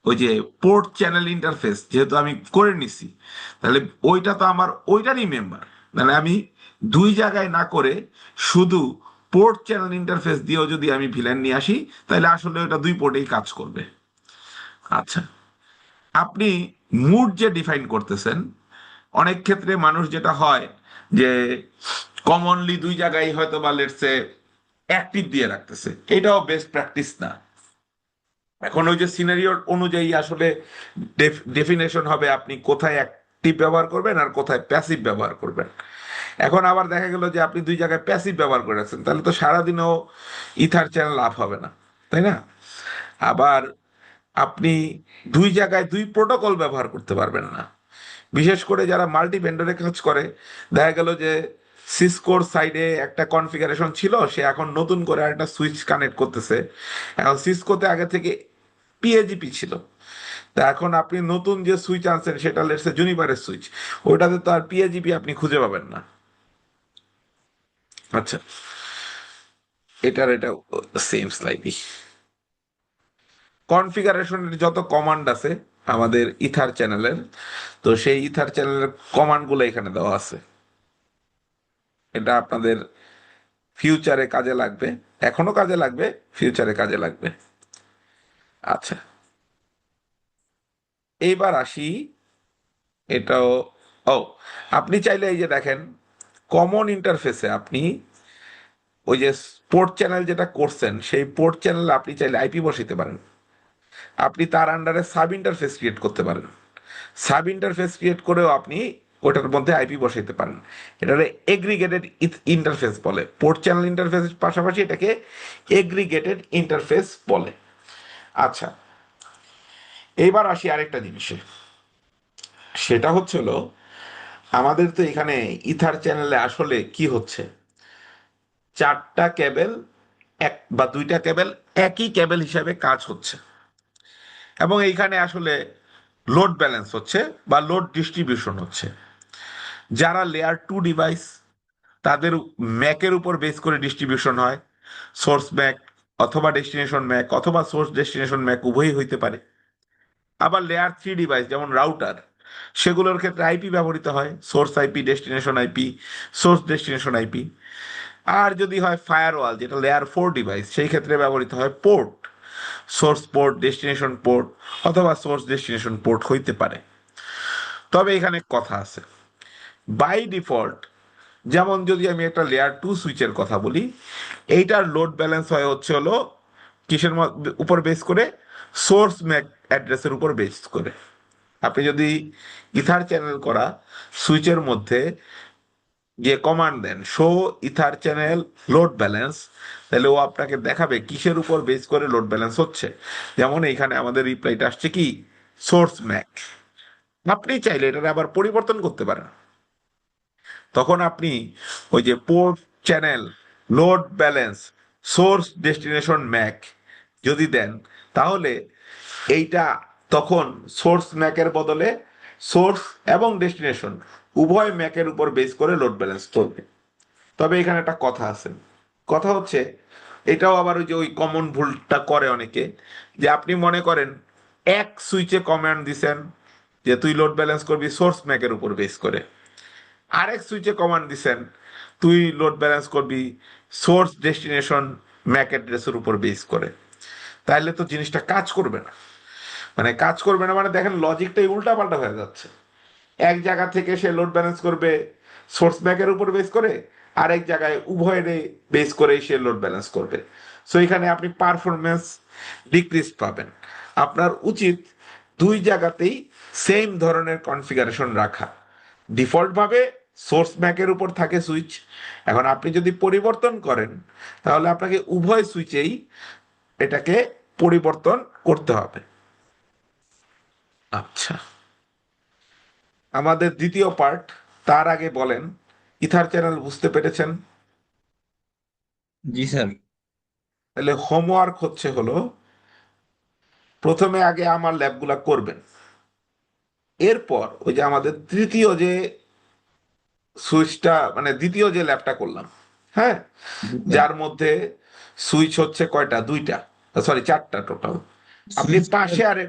ওই যে পোর্ট চ্যানেল ইন্টারফেস যেহেতু আমি করে নিছি, তাহলে ওইটা তো আমার ওইটারই মেম্বার, তাহলে আমি দুই জায়গায় না করে শুধু পোর্ট চ্যানেল ইন্টারফেস দিয়েও যদি আমি ভিলেন নিয়ে আসি তাহলে আসলে ওটা দুই পোর্টেই কাজ করবে। আচ্ছা, আপনি মুড যে ডিফাইন করতেছেন, অনেক ক্ষেত্রে মানুষ যেটা হয় যে কমনলি দুই জায়গায় হয়তো বা লেটসে অ্যাক্টিভ দিয়ে রাখতেছে, এটাও বেস্ট প্র্যাকটিস না। এখন ওই যে সিনারিওর অনুযায়ী আসলে ডেফিনেশন হবে আপনি কোথায় অ্যাক্টিভ ব্যবহার করবেন আর কোথায় প্যাসিভ ব্যবহার করবেন। এখন আবার দেখা গেল যে আপনি দুই জায়গায় প্যাসিভ ব্যবহার করে রাখছেন, তাহলে তো সারাদিনও ইথার চ্যানেল আপ হবে না, তাই না? আবার আপনি দুই জায়গায় দুই প্রোটোকল ব্যবহার করতে পারবেন না। বিশেষ করে যারা মাল্টি ভেন্ডরে কাজ করে, দেখা গেল যে সিসকোর সাইডে একটা কনফিগারেশন ছিল, সে এখন নতুন করে একটা সুইচ কানেক্ট করতেছে। এখন সিসকোতে আগে থেকে পিএজিপি ছিল, তা এখন আপনি নতুন যে সুইচ আনছেন সেটা লেটসে জুনিপারের সুইচ, ওইটাতে তো আর পিএজিপি আপনি খুঁজে পাবেন না। আচ্ছা, এটা সেম স্লাইডই। কনফিগারেশনের যত কমান্ড আছে আমাদের ইথার চ্যানেলের, তো সেই ইথার চ্যানেলের কমান্ডগুলো এখানে দেওয়া আছে। এটা আপনাদের ফিউচারে কাজে লাগবে, এখনো কাজে লাগবে, ফিউচারে কাজে লাগবে। আচ্ছা, এইবার আসি, এটাও, ও, আপনি চাইলে এই যে দেখেন কমন ইন্টারফেসে আপনি ওই যে পোর্ট চ্যানেল যেটা করছেন সেই পোর্ট চ্যানেলে আপনি চাইলে আইপি বসাইতে পারেন। আপনি তার আন্ডারে সাব ইন্টারফেস ক্রিয়েট করতে পারেন। সাব ইন্টারফেস ক্রিয়েট করেও আপনি ওটার মধ্যে আইপি বসাইতে পারেন। এটাকে এগ্রিগেটেড ইন্টারফেস বলে। পোর্ট চ্যানেল ইন্টারফেসের পাশাপাশি এটাকে এগ্রিগেটেড ইন্টারফেস বলে। আচ্ছা, এইবার আসি আরেকটা জিনিসে, সেটা হচ্ছে হলো আমাদের তো এখানে ইথার চ্যানেলে আসলে কি হচ্ছে, চারটা কেবল, এক বা দুইটা কেবল একই কেবল হিসাবে কাজ হচ্ছে, এবং এইখানে আসলে লোড ব্যালেন্স হচ্ছে বা লোড ডিস্ট্রিবিউশন হচ্ছে। যারা লেয়ার টু ডিভাইস, তাদের ম্যাকের উপর বেস করে ডিস্ট্রিবিউশন হয়, সোর্স ম্যাক অথবা ডেস্টিনেশন ম্যাক অথবা সোর্স ডেস্টিনেশন ম্যাক উভয়ই হইতে পারে। আবার লেয়ার থ্রি ডিভাইস যেমন রাউটার, সেগুলোর ক্ষেত্রে আইপি ব্যবহৃত হয়, source IP, destination IP, source destination IP. আর যদি হয় ফায়ারওয়াল যেটা লেয়ার ফোর ডিভাইস, সেই ক্ষেত্রে ব্যবহৃত হয় port, source port, destination port অথবা সোর্স ডেস্টিনেশন পোর্ট হইতে পারে। তবে এখানে কথা আছে, বাই ডিফল্ট, যেমন যদি আমি একটা লেয়ার টু সুইচের কথা বলি, এইটার লোড ব্যালেন্স হয় হচ্ছে হলো কিসের উপর বেস করে, সোর্স ম্যাক অ্যাড্রেসের উপর বেস করে। আপনি যদি ইথার চ্যানেল করা সুইচের মধ্যে গিয়ে কমান্ড দেন show EtherChannel load balance, তাহলে ও আপনাকে দেখাবে কিসের উপর বেস করে লোড ব্যালেন্স হচ্ছে। যেমন এইখানে আমাদের রিপ্লাইটা আসছে কি, সোর্স ম্যাক। আপনি চাইলে এটা আবার পরিবর্তন করতে পারেন। তখন আপনি ওই যে port channel load balance source destination Mac যদি দেন, তাহলে এইটা তখন সোর্স ম্যাকের বদলে সোর্স এবং ডেস্টিনেশন উভয় ম্যাকের উপর বেস করে লোড ব্যালেন্স করবে। তবে এখানে একটা কথা আছে, কথা হচ্ছে এটাও আবার ওই যে ওই কমন ভুলটা করে অনেকে, যে আপনি মনে করেন এক সুইচে কমান্ড দিছেন যে তুই লোড ব্যালেন্স করবি সোর্স ম্যাকের উপর বেস করে, আরেক সুইচে কমান্ড দিছেন তুই লোড ব্যালেন্স করবি সোর্স ডেস্টিনেশন ম্যাক অ্যাড্রেসের উপর বেস করে, তাহলে তো জিনিসটা কাজ করবে না। মানে কাজ করবে না মানে দেখেন লজিকটাই উল্টা পাল্টা হয়ে যাচ্ছে। এক জায়গা থেকে সে লোড ব্যালেন্স করবে সোর্স ম্যাকের উপর বেস করে, আরেক জায়গায় উভয়ের বেস করেই সে লোড ব্যালেন্স করবে। সো এখানে আপনি পারফরমেন্স ডিক্রিজ পাবেন। আপনার উচিত দুই জায়গাতেই সেম ধরনের কনফিগারেশন রাখা। ডিফল্ট ভাবে সোর্স ম্যাকের উপর থাকে সুইচ, এখন আপনি যদি পরিবর্তন করেন তাহলে আপনাকে উভয় সুইচেই এটাকে পরিবর্তন করতে হবে। আচ্ছা, আমাদের দ্বিতীয় পার্ট, তার আগে বলেন ইথার চ্যানেল বুঝতে পেরেছেন? জি স্যার। তাহলে হোমওয়ার্ক হচ্ছে হলো প্রথমে আগে আমার ল্যাবগুলা করবেন, এরপর ওই যে আমাদের তৃতীয় যে সুইচটা মানে দ্বিতীয় যে ল্যাবটা করলাম, হ্যাঁ, জি স্যার। যার মধ্যে সুইচ হচ্ছে কয়টা, দুইটা, সরি চারটা টোটাল। আপনি সুইচ পাশে আরে,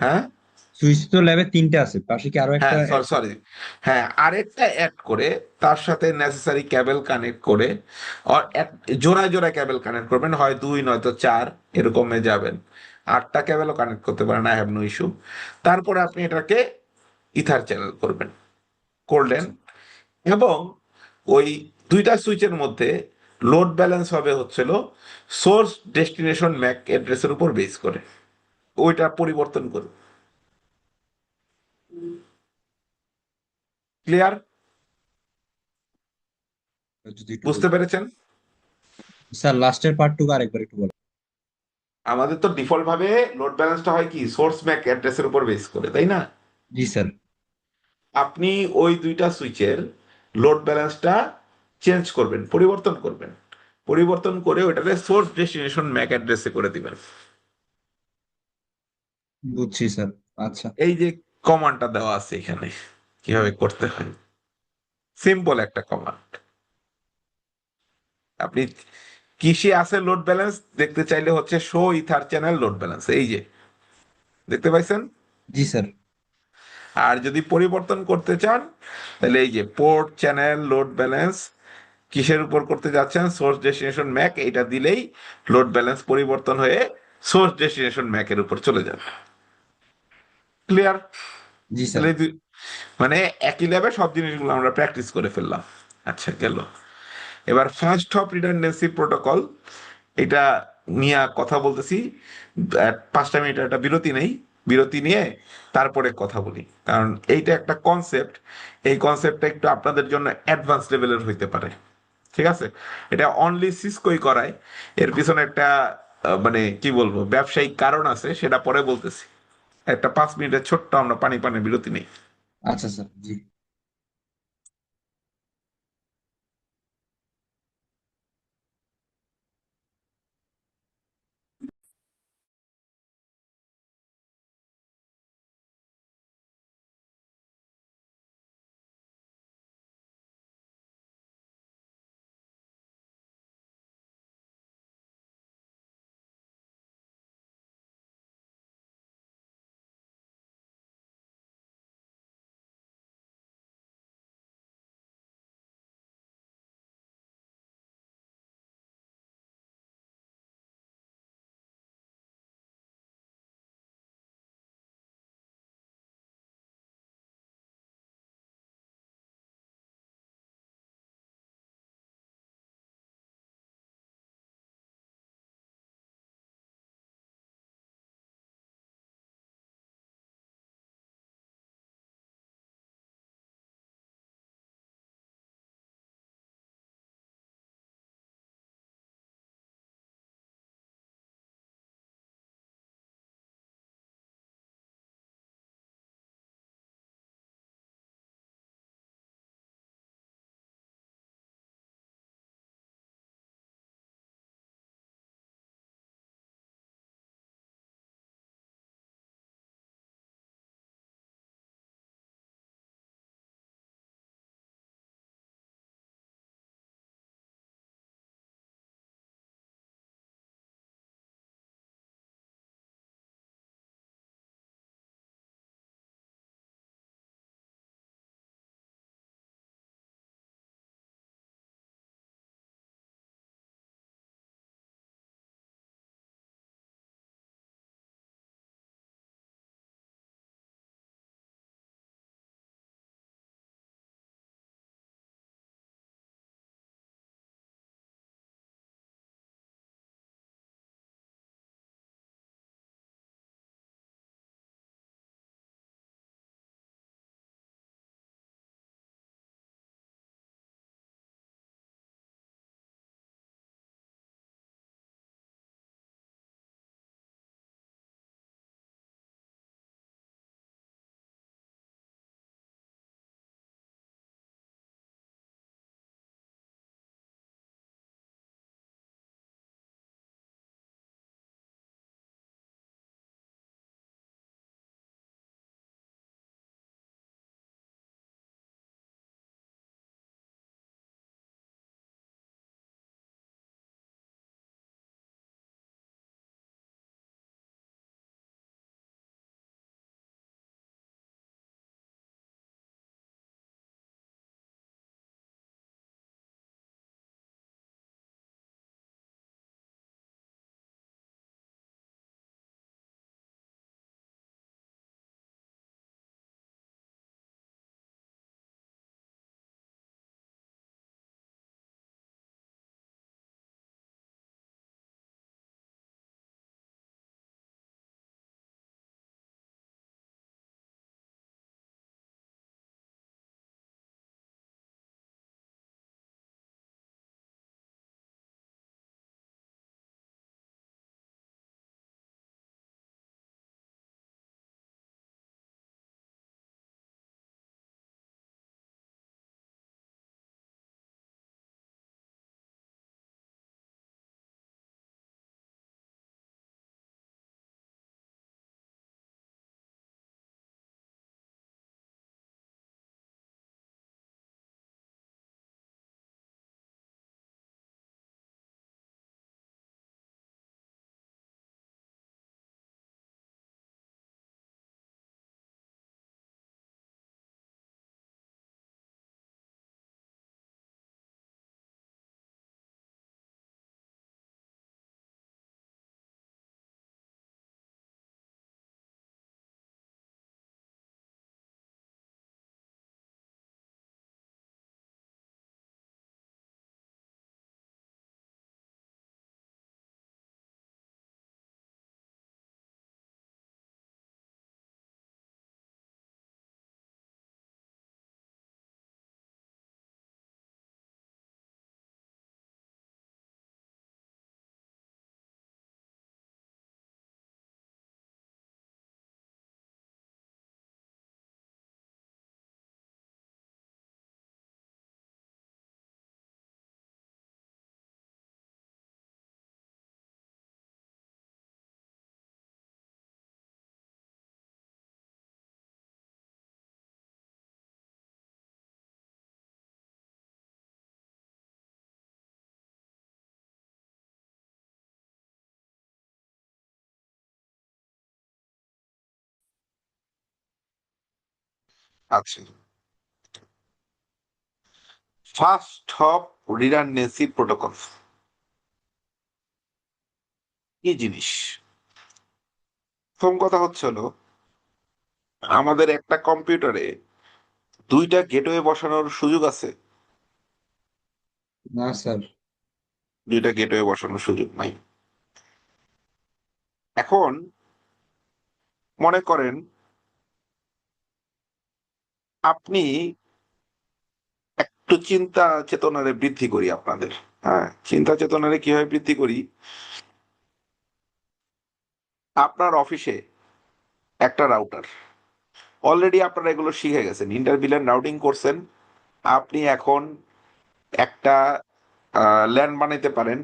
হ্যাঁ, সুইচ তো ল্যাবে তিনটা আছে, পাশে কি আরো একটা হ্যাঁ সরি সরি, হ্যাঁ আরেকটা অ্যাড করে তার সাথে নেসেসারি ক্যাবেল কানেক্ট করে, জোড়ায় জোড়ায় ক্যাবেল কানেক্ট করবেন, হয় দুই নয়তো চার, এরকমে যাবেন। আটটা ক্যাবেলও কানেক্ট করতে পারেন, আই হ্যাভ নো ইস্যু। তারপরে আপনি এটাকে ইথার চ্যানেল করবেন, করলেন, এবং ওই দুইটা সুইচের মধ্যে লোড ব্যালেন্স হবে হচ্ছিল সোর্স ডেস্টিনেশন ম্যাক অ্যাড্রেসের উপর বেস করে, ওইটা পরিবর্তন করুন। ক্লিয়ার? যদি একটু বুঝতে বলতেন। পেরেছেন? স্যার লাস্টের পার্টটুকু আরেকবার একটু বলেন। আমাদের তো ডিফল্ট ভাবে লোড ব্যালেন্সটা হয় কি সোর্স ম্যাক অ্যাড্রেসের উপর বেস করে, তাই না? জি স্যার। আপনি ওই দুইটা সুইচের লোড ব্যালেন্সটা চেঞ্জ করবেন, পরিবর্তন করবেন। পরিবর্তন করে ওটাকে সোর্স ডেস্টিনেশন ম্যাক অ্যাড্রেসে করে দিবেন। বুঝছি স্যার। আচ্ছা। এই যে কমান্ডটা দেওয়া আছে এখানে, কিভাবে করতে হয়, সিম্পল একটা কমান্ড। আপনি কিসে আছে লোড ব্যালেন্স দেখতে চাইলে হচ্ছে show EtherChannel load balance, এই যে দেখতে পাইছেন। জি স্যার। আর যদি পরিবর্তন করতে চান তাহলে এই যে পোর্ট চ্যানেল লোড ব্যালেন্স কিসের উপর করতে যাচ্ছেন, সোর্স ডেস্টিনেশন ম্যাক, এটা দিলেই লোড ব্যালেন্স পরিবর্তন হয়ে সোর্স ডেস্টিনেশন ম্যাকের উপর চলে যাবে। ক্লিয়ার? জি স্যার। তাহলে মানে একই ল্যাবে সব জিনিসগুলো আমরা প্র্যাকটিস করে ফেললাম। আচ্ছা, গেল। এবার ফার্স্ট হপ রিডান্ডেন্সি প্রোটোকল, এটা নিয়ে কথা বলতেছি। 5টা মিনিট একটা বিরতি নেই, বিরতি নিয়ে তারপরে কথা বলি, কারণ এইটা একটা কনসেপ্ট। এই কনসেপ্টটা একটু আপনাদের জন্য অ্যাডভান্স লেভেলের হইতে পারে। ঠিক আছে? এটা অনলি সিসকোই করায়। এর পিছনে একটা মানে কি বলবো ব্যবসায়িক কারণ আছে, সেটা পরে বলতেছি। একটা 5 মিনিটের ছোট্ট আমরা পানি পানি বিরতি নেই। আচ্ছা স্যার, জি। আচ্ছা, ফার্স্ট হপ রিডান্ডেন্সি প্রোটোকল কি জিনিস? প্রথম কথা হচ্ছে হলো, আমাদের একটা কম্পিউটারে দুইটা গেটওয়ে বসানোর সুযোগ আছে? না স্যার। দুইটা গেটওয়ে বসানোর সুযোগ নাই। এখন মনে করেন আপনি, একটু চিন্তা চেতনারে বৃদ্ধি করি আপনাদের। হ্যাঁ, চিন্তা চেতনারে কিভাবে বৃদ্ধি করি? আপনার অফিসে একটা রাউটার, অলরেডি আপনারা এগুলো শিখে গেছেন, ইন্টারভিলেন রাউটিং করছেন। আপনি এখন একটা ল্যান্ড বানাইতে পারেন।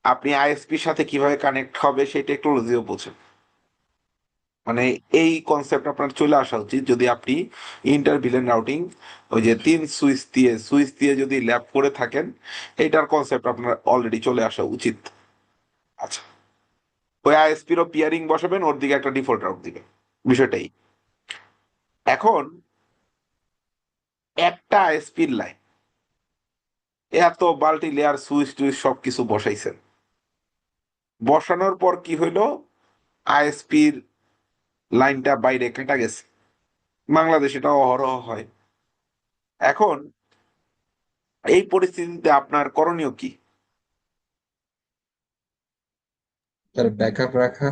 আপনি আইএসপির সাথে কিভাবে কানেক্ট হবে সেই টেকনোলজিও বোঝেন। মানে এই কনসেপ্ট আপনার চলে আসা উচিত যদি আপনি ইন্টারভিলেন রাউটিং, ওই যে তিন সুইচ দিয়ে যদি ল্যাব করে থাকেন, এইটার কনসেপ্ট আপনার অলরেডি চলে আসা উচিত। আচ্ছা, ওই আইএসপিরও পিয়ারিং বসাবেন, ওর দিকে একটা ডিফল্ট রাউট দিবেন, বিষয়টাই। এখন একটা আইএসপির লাইন এত মাল্টি লেয়ার সুইচ টুইচ সবকিছু বসাইছেন, বসানোর পর কি হইলো? আইএসপির লাইনটা বাইরে কেটে গেছে। বাংলাদেশে এটা অহরহ হয়। এখন এই পরিস্থিতিতে আপনার করণীয় কি? স্যার ব্যাকআপ রাখা।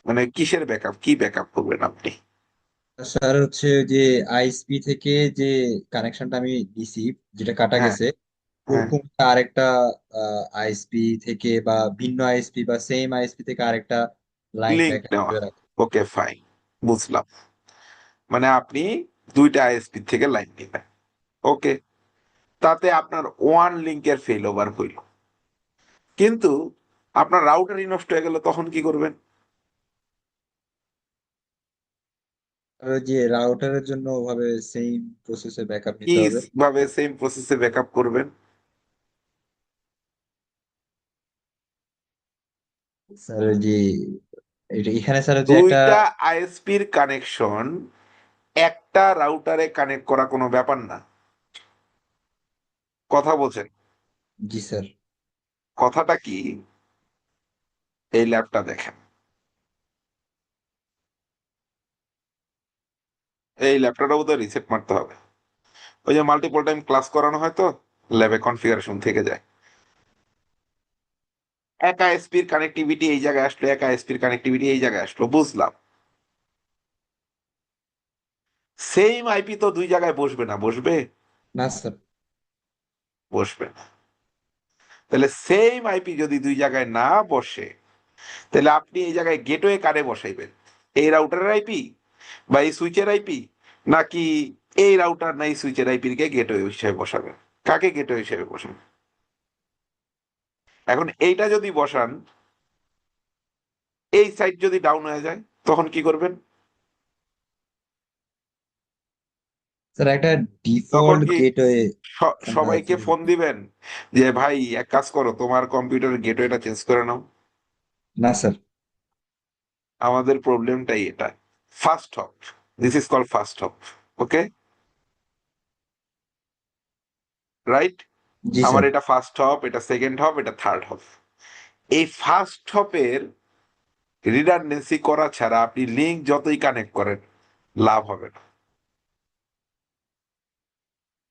মানে কিসের ব্যাকআপ, কি ব্যাকআপ করবেন আপনি? স্যার হচ্ছে যে আইএসপি থেকে যে কানেকশনটা আমি দিছি, যেটা কাটা হ্যাঁ, গেছে, হ্যাঁ, ওরকম আরেকটা আইএসপি থেকে বা ভিন্ন আইএসপি বা সেম আইএসপি থেকে আরেকটা লাইন লিঙ্ক ব্যাকআপ নেওয়া। করে রাখা। ওকে, ফাইন, বুঝলাম। মানে আপনি দুইটা আইএসপি থেকে লাইন নেবেন। ওকে, তাতে আপনার ওয়ান লিঙ্কের ফেল ওভার হইল, কিন্তু আপনার রাউটারই নষ্ট হয়ে গেল, তখন কি করবেন? আর ওই যে রাউটারের জন্য ওভাবে সেম প্রসেসে ব্যাকআপ নিতে হবে। কিভাবে সেম প্রসেসে ব্যাকআপ করবেন? স্যার ওই যে এখানে স্যার হচ্ছে একটা। দুইটা আইএসপির কানেকশন একটা রাউটারে কানেক্ট করা কোনো ব্যাপার না। কথা বলছেন? জি স্যার। কথাটা কি? এই ল্যাবটা দেখেন, এই ল্যাবটাও বোধহয় রিসেট মারতে হবে। ওই যে মাল্টিপল টাইম ক্লাস করানো হয় তো, ল্যাবে কনফিগারেশন থেকে যায়। এক আইএসপির কানেক্টিভিটি এই জায়গায় আসলো, এক আইএসপির কানেক্টিভিটি এই জায়গায় আসলো, বুঝলাম। সেম আইপি তো দুই জায়গায় বসবে না, বসবে? না স্যার। বসবে না। তাহলে সেম আইপি যদি দুই জায়গায় না বসে, তাহলে আপনি এই জায়গায় গেটওয়ে কারে বসাইবেন? এই রাউটারের আইপি বা এই সুইচের আইপি, নাকি এই রাউটার না এই সুইচের আইপির কে গেটওয়ে হিসেবে বসাবেন? কাকে গেটওয়ে হিসেবে বসাবেন? এখন এইটা যদি বসান, এই সাইট যদি ডাউন হয়ে যায়, তখন কি করবেন? স্যার একটা তখন ডিফল্ট কি গেটওয়ে আমরা সবাইকে চেঞ্জ। ফোন দিবেন যে ভাই এক কাজ করো, তোমার কম্পিউটারের গেটওয়েটা চেঞ্জ করে নাও? না স্যার। আমাদের প্রবলেমটাই এটা। First hop, this is call first hop. Okay, right? জি আমার স্যার। এটা ফার্স্ট হপ, এটা সেকেন্ড হপ, এটা থার্ড হপ। এই ফার্স্ট হপের রিডান্ডেন্সি করা ছাড়া আপনি লিঙ্ক যতই কানেক্ট করেন, লাভ হবে না।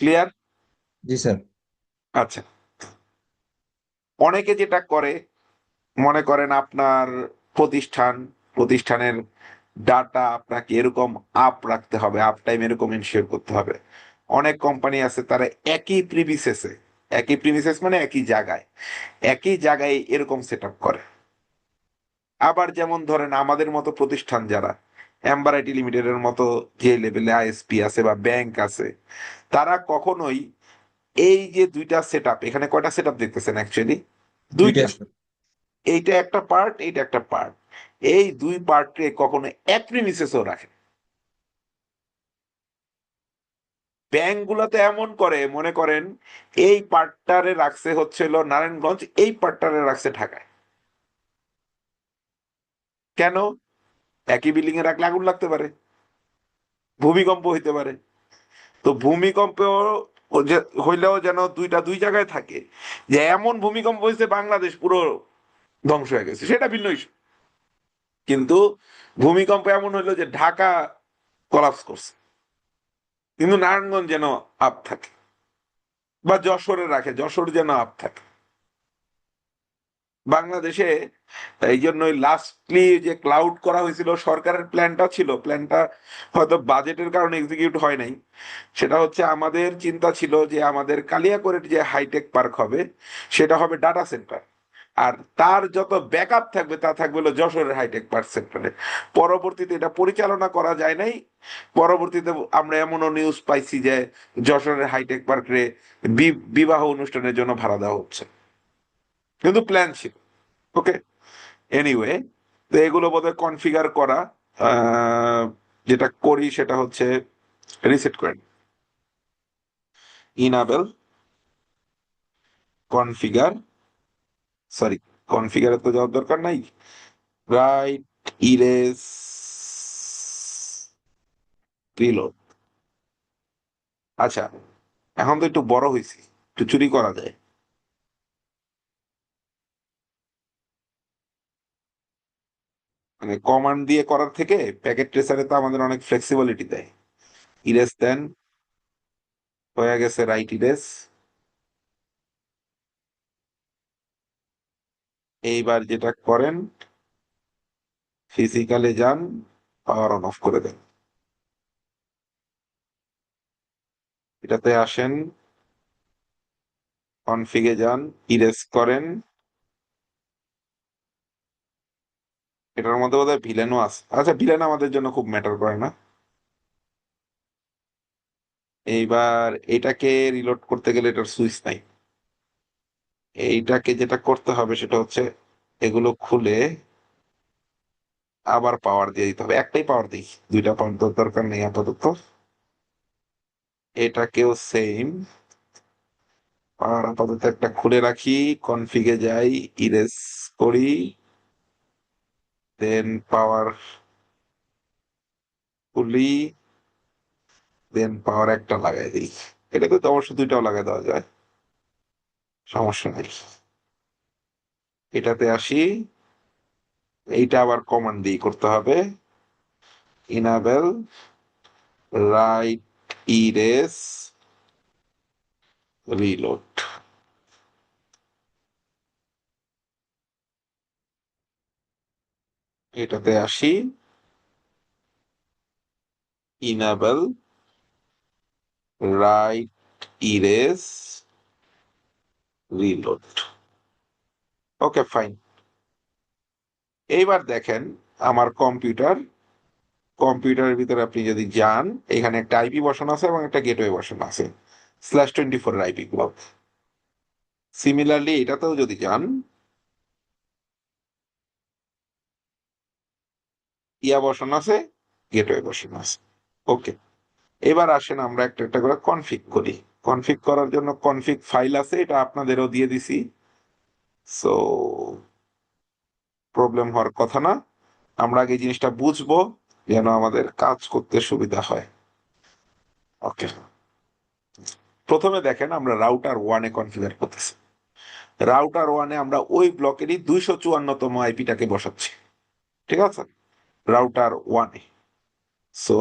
ক্লিয়ার? জি স্যার। আচ্ছা, অনেকে যেটা করে, মনে করেন আপনার প্রতিষ্ঠানের ডাটা আপনাকে এরকম আপ রাখতে হবে, আপ টাইম এরকম এনশিওর করতে হবে। অনেক কোম্পানি আছে তারা একই প্রিমিসেস মানে একই জায়গায় এরকম সেট আপ করে। আবার যেমন ধরেন আমাদের মতো প্রতিষ্ঠান যারা, এম্বার আইটি লিমিটেডের মতো যে লেভেলে আইএসপি আছে বা ব্যাংক আছে, তারা কখনোই এই যে দুইটা সেট আপ, এখানে কয়টা সেট আপ দেখতেছেন অ্যাকচুয়ালি? দুইটা দুইটা। স্যার। এইটা একটা পার্ট, এইটা একটা পার্ট। এই দুই পার্টকে কখনো এক প্রিমিসেসও রাখে। ব্যাংক গুলাতে এমন করে, মনে করেন এই পার্টটারে রাখছে হচ্ছিল নারায়ণগঞ্জ, এই পার্টটারে রাখছে ঢাকায়। কেন? একই বিল্ডিং এ রাখলে আগুন লাগতে পারে, ভূমিকম্প হইতে পারে। তো ভূমিকম্প হইলেও যেন দুইটা দুই জায়গায় থাকে, যে এমন ভূমিকম্প হয়েছে বাংলাদেশ পুরো ধ্বংস হয়ে গেছে, সেটা ভিন্ন ইস্যু। কিন্তু ভূমিকম্প এমন হইলো যে ঢাকা কলাপস করছে, কিন্তু নারায়ণগঞ্জ যেন আপ থাকে, বা যশোরে রাখে, যশোর যেন আপ থাকে। বাংলাদেশে এই জন্যই লাস্টলি যে ক্লাউড করা হয়েছিল, সরকারের প্ল্যানটা ছিল, প্ল্যানটা হয়তো বাজেটের কারণে এক্সিকিউট হয় নাই। সেটা হচ্ছে আমাদের চিন্তা ছিল যে আমাদের কালিয়াকৈরের যে হাইটেক পার্ক হবে, সেটা হবে ডাটা সেন্টার, আর তার যত ব্যাকআপ থাকবে তা থাকবে হলো যশোরের হাইটেক পার্ক সেন্টারে। পরবর্তীতে এটা পরিচালনা করা যায় নাই। পরবর্তীতে আমরা এমনও নিউজ পাইছি যে যশোরের হাইটেক পার্কে বিবাহ অনুষ্ঠানের জন্য ভাড়া দেওয়া হচ্ছে, কিন্তু প্ল্যান ছিল। ওকে, এনিওয়ে, তো এগুলো বোধহয় কনফিগার করা। আহ, যেটা করি সেটা হচ্ছে রিসেট করেন, ইনাবেল কনফিগার, সরি, কনফিগারে তো যাওয়ার দরকার নাই, রাইট ইরেজ রিলোড। আচ্ছা, এখন তো একটু বড় হয়েছি, একটু চুরি করা যায়। মানে কমান্ড দিয়ে করার থেকে প্যাকেট ট্রেসারে তো আমাদের অনেক ফ্লেক্সিবিলিটি দেয়। ইরেজ দেন, হয়ে গেছে রাইট ইরেজ। এইবার যেটা করেন, ফিজিক্যালে যান, পাওয়ার অন অফ করে দেন, এটাতে আসেন, কনফিগে যান, ইরেজ করেন। এটার মধ্যে বোধহয় ভিলেনও আছে। আচ্ছা, ভিলেন আমাদের জন্য খুব ম্যাটার করে না। এইবার এটাকে রিলোড করতে গেলে এটার সুইচ নাই। এইটাকে যেটা করতে হবে সেটা হচ্ছে এগুলো খুলে আবার পাওয়ার দিয়ে দিতে হবে। একটাই পাওয়ার দিই, দুইটা পাওয়ার দরকার নেই আপাতত। এটাকেও সেম, পাওয়ার আপাতত একটা খুলে রাখি, কনফিগে যাই, ইরেজ করি, দেন পাওয়ার খুলি, দেন পাওয়ার একটা লাগাই দিই। এটাকে তো অবশ্য দুইটাও লাগাই দেওয়া যায়, সমস্যা নেই। এটাতে আসি, এইটা আবার কমান্ড দিয়ে করতে হবে, ইনাবেল রাইট ইরেজ রিলোড। এটাতে আসি, ইনাবেল রাইট ইরেজ রিলোড। ওকে, ফাইন। এইবার দেখেন আমার কম্পিউটারের ভিতরে আপনি যদি যান, এখানে একটা আইপি বসানো আছে এবং একটা গেটওয়ে বসানো আছে, /24 আইপি গুলো। সিমিলারলি এটাতেও যদি যান, ইয়া বসানো আছে, গেটওয়ে বসানো আছে। ওকে, এবার আসেন আমরা একটা একটা করে কনফিগ করি। কনফিগ করার জন্য কনফিগ ফাইল আছে, এটা আপনাদেরও দিয়ে দিছি, সো প্রবলেম হওয়ার কথা না। আমরা আগে এই জিনিসটা বুঝবো যেন আমাদের কাজ করতে সুবিধা হয়। ওকে, প্রথমে দেখেন আমরা রাউটার ওয়ানে কনফিগার করতেছি। রাউটার ওয়ানে আমরা ওই ব্লকেরই 254তম আইপিটাকে বসাচ্ছি, ঠিক আছে, রাউটার ওয়ানে। সো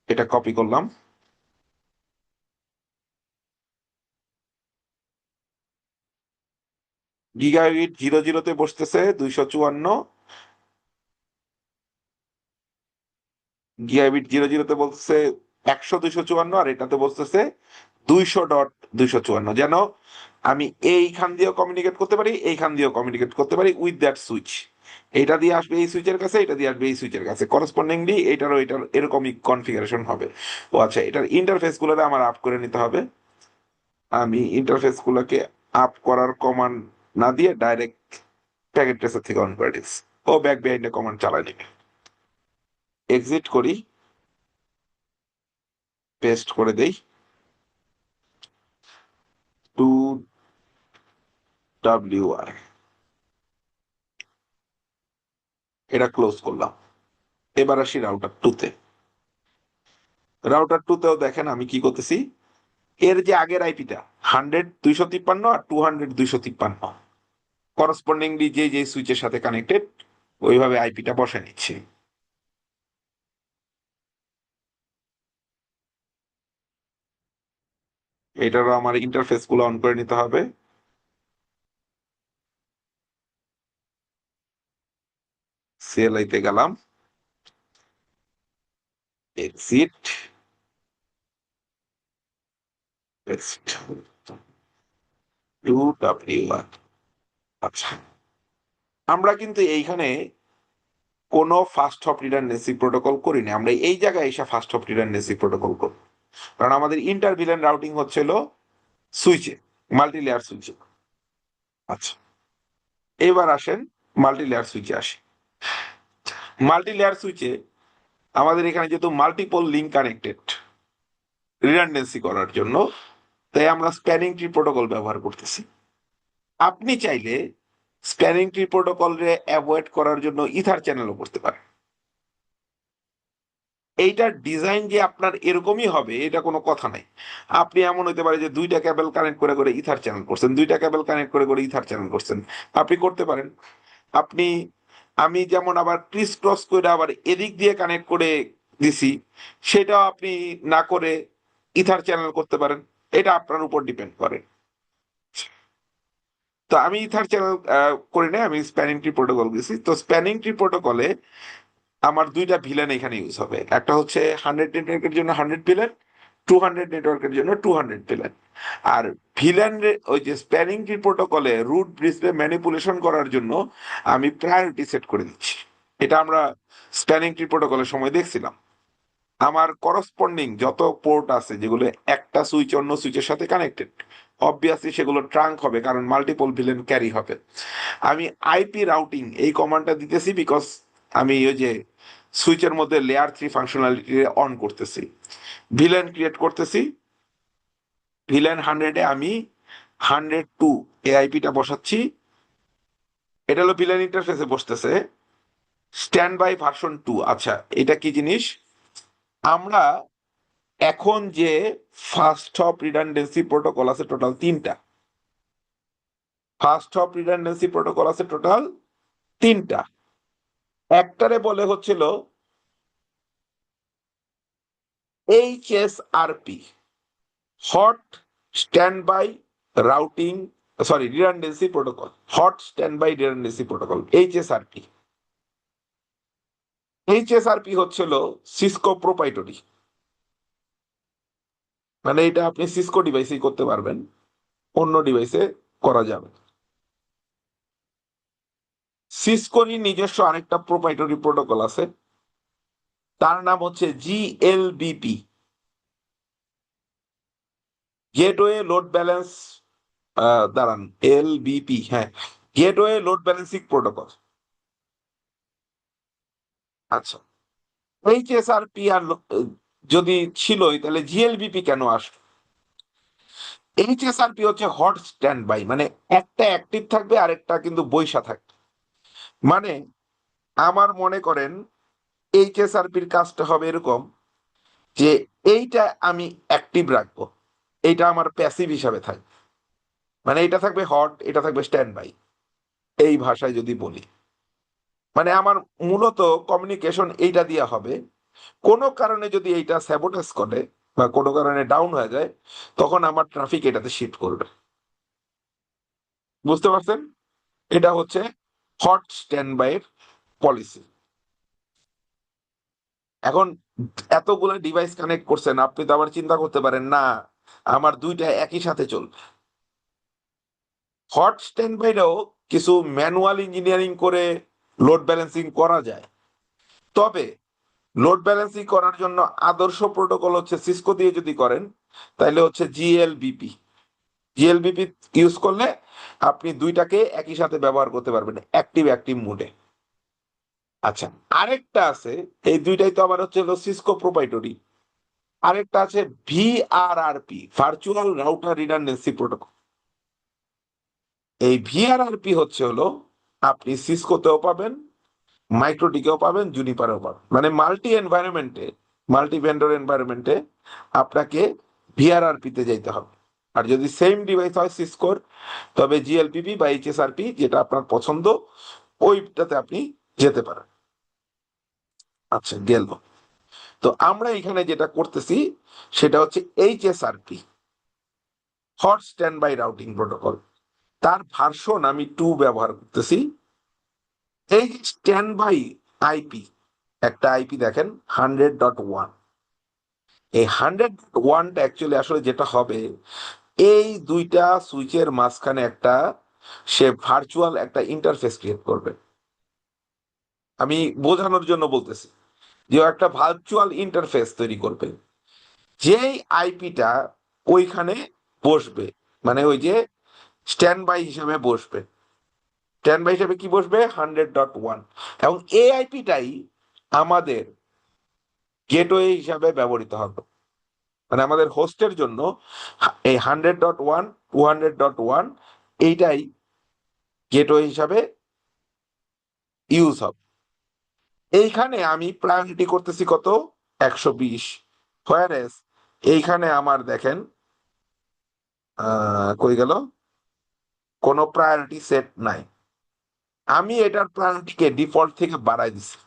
এটা কপি করলাম, গিগাবিট 00-তে বসতেছে 254, গিগাবিট 00-তে বলতেছে 100/254, আর এটাতে বলতেছে 200.254, যেন আমি এইখান দিয়েও কমিউনিকেট করতে পারি, এইখান দিয়েও কমিউনিকেট করতে পারি উইথ দ্যাট সুইচ। এটা দিয়ে আসবে এই সুইচের কাছে, এটা দিয়ে আসবে এই সুইচের কাছে, করসপন্ডিংলি এটারও এটার এরকমই কনফিগারেশন হবে। ও আচ্ছা, এটার ইন্টারফেস গুলো আমার আপ করে নিতে হবে। আমি ইন্টারফেস গুলোকে আপ করার কমান্ড না দিয়ে ডাইরেক্ট প্যাকেট ট্রেসার থেকে অন করে দিচ্ছি। ও ব্যাক বিহাইন্ডে কমান্ড চালায় নিবে। এক্সিট করি, পেস্ট করে দেই, 2WR, এটা ক্লোজ করলাম। এবার আসি রাউটার 2-তে। রাউটার 2 তেও দেখেন আমি কি করতেছি, এর যে আগের আইপিটা 100 253 আর 200 253, করসপন্ডিংলি যে যে সুইচের সাথে কানেক্টেড ওইভাবে আইপিটা বসে নিচ্ছি। এটারও আমার ইন্টারফেস গুলো অন করে নিতে হবে। সিএলআই তে গেলাম, এক্সিট, পেস্ট, 2W1। আচ্ছা, আমরা কিন্তু এইখানে কোনো ফার্স্ট হপ রিডান্ডেন্সি প্রোটোকল করিনি, আমরা এই জায়গায় এসে ফার্স্ট হপ রিডান্ডেন্সি প্রোটোকল করব, কারণ আমাদের ইন্টার ভিলেন রাউটিং হচ্ছিল সুইচে, মাল্টি লেয়ার সুইচে। আচ্ছা, এবার আসেন মাল্টি লেয়ার সুইচে আসি। মাল্টি লেয়ার সুইচে আমাদের এখানে যেহেতু মাল্টিপল লিঙ্ক কানেক্টেড রিডান্ডেন্সি করার জন্য, তাই আমরা স্প্যানিং ট্রি প্রোটোকল ব্যবহার করতেছি। আপনি চাইলে স্প্যানিং ট্রি প্রোটোকলে অ্যাভয়েড করার জন্য ইথার চ্যানেলও করতে পারেন। এইটার ডিজাইন যে আপনার এরকমই হবে এটা কোনো কথা নাই। আপনি এমন হতে পারে যে দুইটা কেবল কানেক্ট করে করে ইথার চ্যানেল করছেন, দুইটা কেবল কানেক্ট করে করে ইথার চ্যানেল করছেন, আপনি করতে পারেন। আপনি, আমি যেমন আবার ক্রিস ক্রস করে আবার এদিক দিয়ে কানেক্ট করে দিছি, সেটাও আপনি না করে ইথার চ্যানেল করতে পারেন, এটা আপনার উপর ডিপেন্ড করে। তো আমি ইথার চ্যানেল করি না, আমি স্প্যানিং ট্রি প্রোটোকল দিছি। তো স্প্যানিং ট্রি প্রোটোকলে আমার দুইটা ভিলেন এখানে ইউজ হবে, একটা হচ্ছে 100 নেটওয়ার্কের জন্য 100 ভিলেন, 200 নেটওয়ার্কের জন্য 200 ভিলেন। আর ভিলেন ওই যে স্প্যানিং ট্রি প্রোটোকলে রুট ব্রিজে ম্যানিপুলেশন করার জন্য আমি প্রায়োরিটি সেট করে দিচ্ছি। এটা আমরা স্প্যানিং ট্রি প্রোটোকলের সময় দেখছিলাম। আমার করসপন্ডিং যত পোর্ট আছে যেগুলো একটা সুইচ অন্য সুইচের সাথে কানেক্টেড, অবভিয়াসলি সেগুলো ট্রাঙ্ক হবে, কারণ মাল্টিপল ভিলেন ক্যারি হবে। আমি আইপি রাউটিং এই কমান্ডটা দিতেছি বিকজ আমি ওই যে সুইচের মধ্যে লেয়ার 3 ফাংশনালিটি অন করতেছি, ভিলেন ক্রিয়েট করতেছি। ভিলেন 100-এ আমি 102 এই আইপিটা বসাচ্ছি। এটা হলো ভিলেন ইন্টারফেসে বসতেছে, স্ট্যান্ড বাই ভার্সন 2। আচ্ছা, এটা কি জিনিস? আমরা এখন যে ফার্স্ট হপ রিডান্ডেন্সি প্রোটোকল আছে টোটাল 3টা, ফার্স্ট হপ রিডান্ডেন্সি প্রোটোকল আছে টোটাল 3টা। একটারে বলে হচ্ছিল HSRP, hot standby routing, sorry redundancy protocol, hot standby redundancy protocol, HSRP। HSRP হচ্ছিল সিসকো প্রোপাইটরি, মানে এটা আপনি সিসকো ডিভাইসেই করতে পারবেন, অন্য ডিভাইসে করা যাবে। সিসকোরই নিজস্ব আরেকটা প্রোপাইটরি প্রোটোকল আছে, তার নাম হচ্ছে GLBP, গেটওয়ে লোড ব্যালেন্স, দাঁড়ান, LBP, হ্যাঁ, গেটওয়ে লোড ব্যালেন্সিং প্রোটোকল। আচ্ছা, HSRP আর যদি ছিলই তাহলে GLBP কেন আসলো? HSRP হচ্ছে হট স্ট্যান্ড বাই, মানে একটা অ্যাক্টিভ থাকবে আরেকটা কিন্তু বইসা থাকবে। মানে আমার মনে করেন HSRPর কাজটা হবে এরকম যে এইটা আমি অ্যাক্টিভ রাখবো, এইটা আমার প্যাসিভ হিসাবে থাকবে, মানে এটা থাকবে হট, এটা থাকবে স্ট্যান্ড বাই, এই ভাষায় যদি বলি। মানে আমার মূলত কমিউনিকেশন এইটা দিয়ে হবে। কোনো কারণে যদি এইটা স্যাবোটেজ করে বা কোনো কারণে ডাউন হয়ে যায়, তখন আমার ট্রাফিক এটাতে শিফট করবে। বুঝতে পারছেন? এটা হচ্ছে হট স্ট্যান্ড বাই এর পলিসি। এখন এতগুলো ডিভাইস কানেক্ট করছেন, আপনি তো আবার চিন্তা করতে পারেন না আমার দুইটা একই সাথে চলবে। হট স্ট্যান্ড বাইরেও কিছু ম্যানুয়াল ইঞ্জিনিয়ারিং করে লোড ব্যালেন্সিং করা যায়, তবে লোড ব্যালেন্সিং করার জন্য আদর্শ প্রোটোকল হচ্ছে সিসকো দিয়ে যদি করেন তাহলে হচ্ছে GLBP। GLBP ইউজ করলে আপনি দুইটাকে একই সাথে ব্যবহার করতে পারবেন অ্যাক্টিভ অ্যাক্টিভ মোডে। আচ্ছা, আরেকটা আছে, এই দুইটাই তো আবার হচ্ছে সিসকো প্রোপাইটরি। আরেকটা আছে VRRP, virtual router redundancy protocol. এই VRRP হচ্ছে হলো আপনি সিসকোতেও পাবেন, মাইক্রোটিকেও পাবেন, জুনিপারেও পাবেন, মানে মাল্টি এনভায়রনমেন্টে মাল্টি ভেন্ডর এনভায়রনমেন্টে আপনাকে ভিআরআরপি তে যাইতে হবে। আর যদি সেম ডিভাইস হয় সিসকোর, তবে জিএলপিপি বা এইচএসআরপি যেটা আপনার পছন্দ ওইটাতে আপনি যেতে পারেন। আচ্ছা গেল। তো আমরা এখানে যেটা করতেছি সেটা হচ্ছে HSRP, hot standby routing protocol. তার ভার্সন আমি 2 ব্যবহার করতেছি। এই স্ট্যান্ড বাই আইপি, একটা আইপি দেখেন 100.1। এই 100.1টা অ্যাকচুয়ালি আসলে যেটা হবে, এই দুইটা সুইচের মাঝখানে একটা সে ভার্চুয়াল একটা ইন্টারফেস ক্রিয়েট করবে। আমি বোঝানোর জন্য বলতেছি যে ও একটা ভার্চুয়াল ইন্টারফেস তৈরি করবে, যেই আইপিটা ওইখানে বসবে, মানে ওই যে স্ট্যান্ড বাই হিসেবে বসবে। স্ট্যান্ড বাই হিসেবে কি বসবে? 100.1। এবং এই আইপিটাই আমাদের গেটওয়ে হিসাবে ব্যবহৃত হবে, মানে আমাদের হোস্টের জন্য এই 100.1 200.1 এইটাই গেটওয়ে হিসাবে ইউজ হবে। এইখানে আমি প্রায়োরিটি করতেছি কত? 120। হোয়ারেস এইখানে আমার দেখেন কই গেল, কোনো প্রায়োরিটি সেট নাই। আমি এটার প্রায়োরিটিকে ডিফল্ট থেকে বাড়াই দিছি।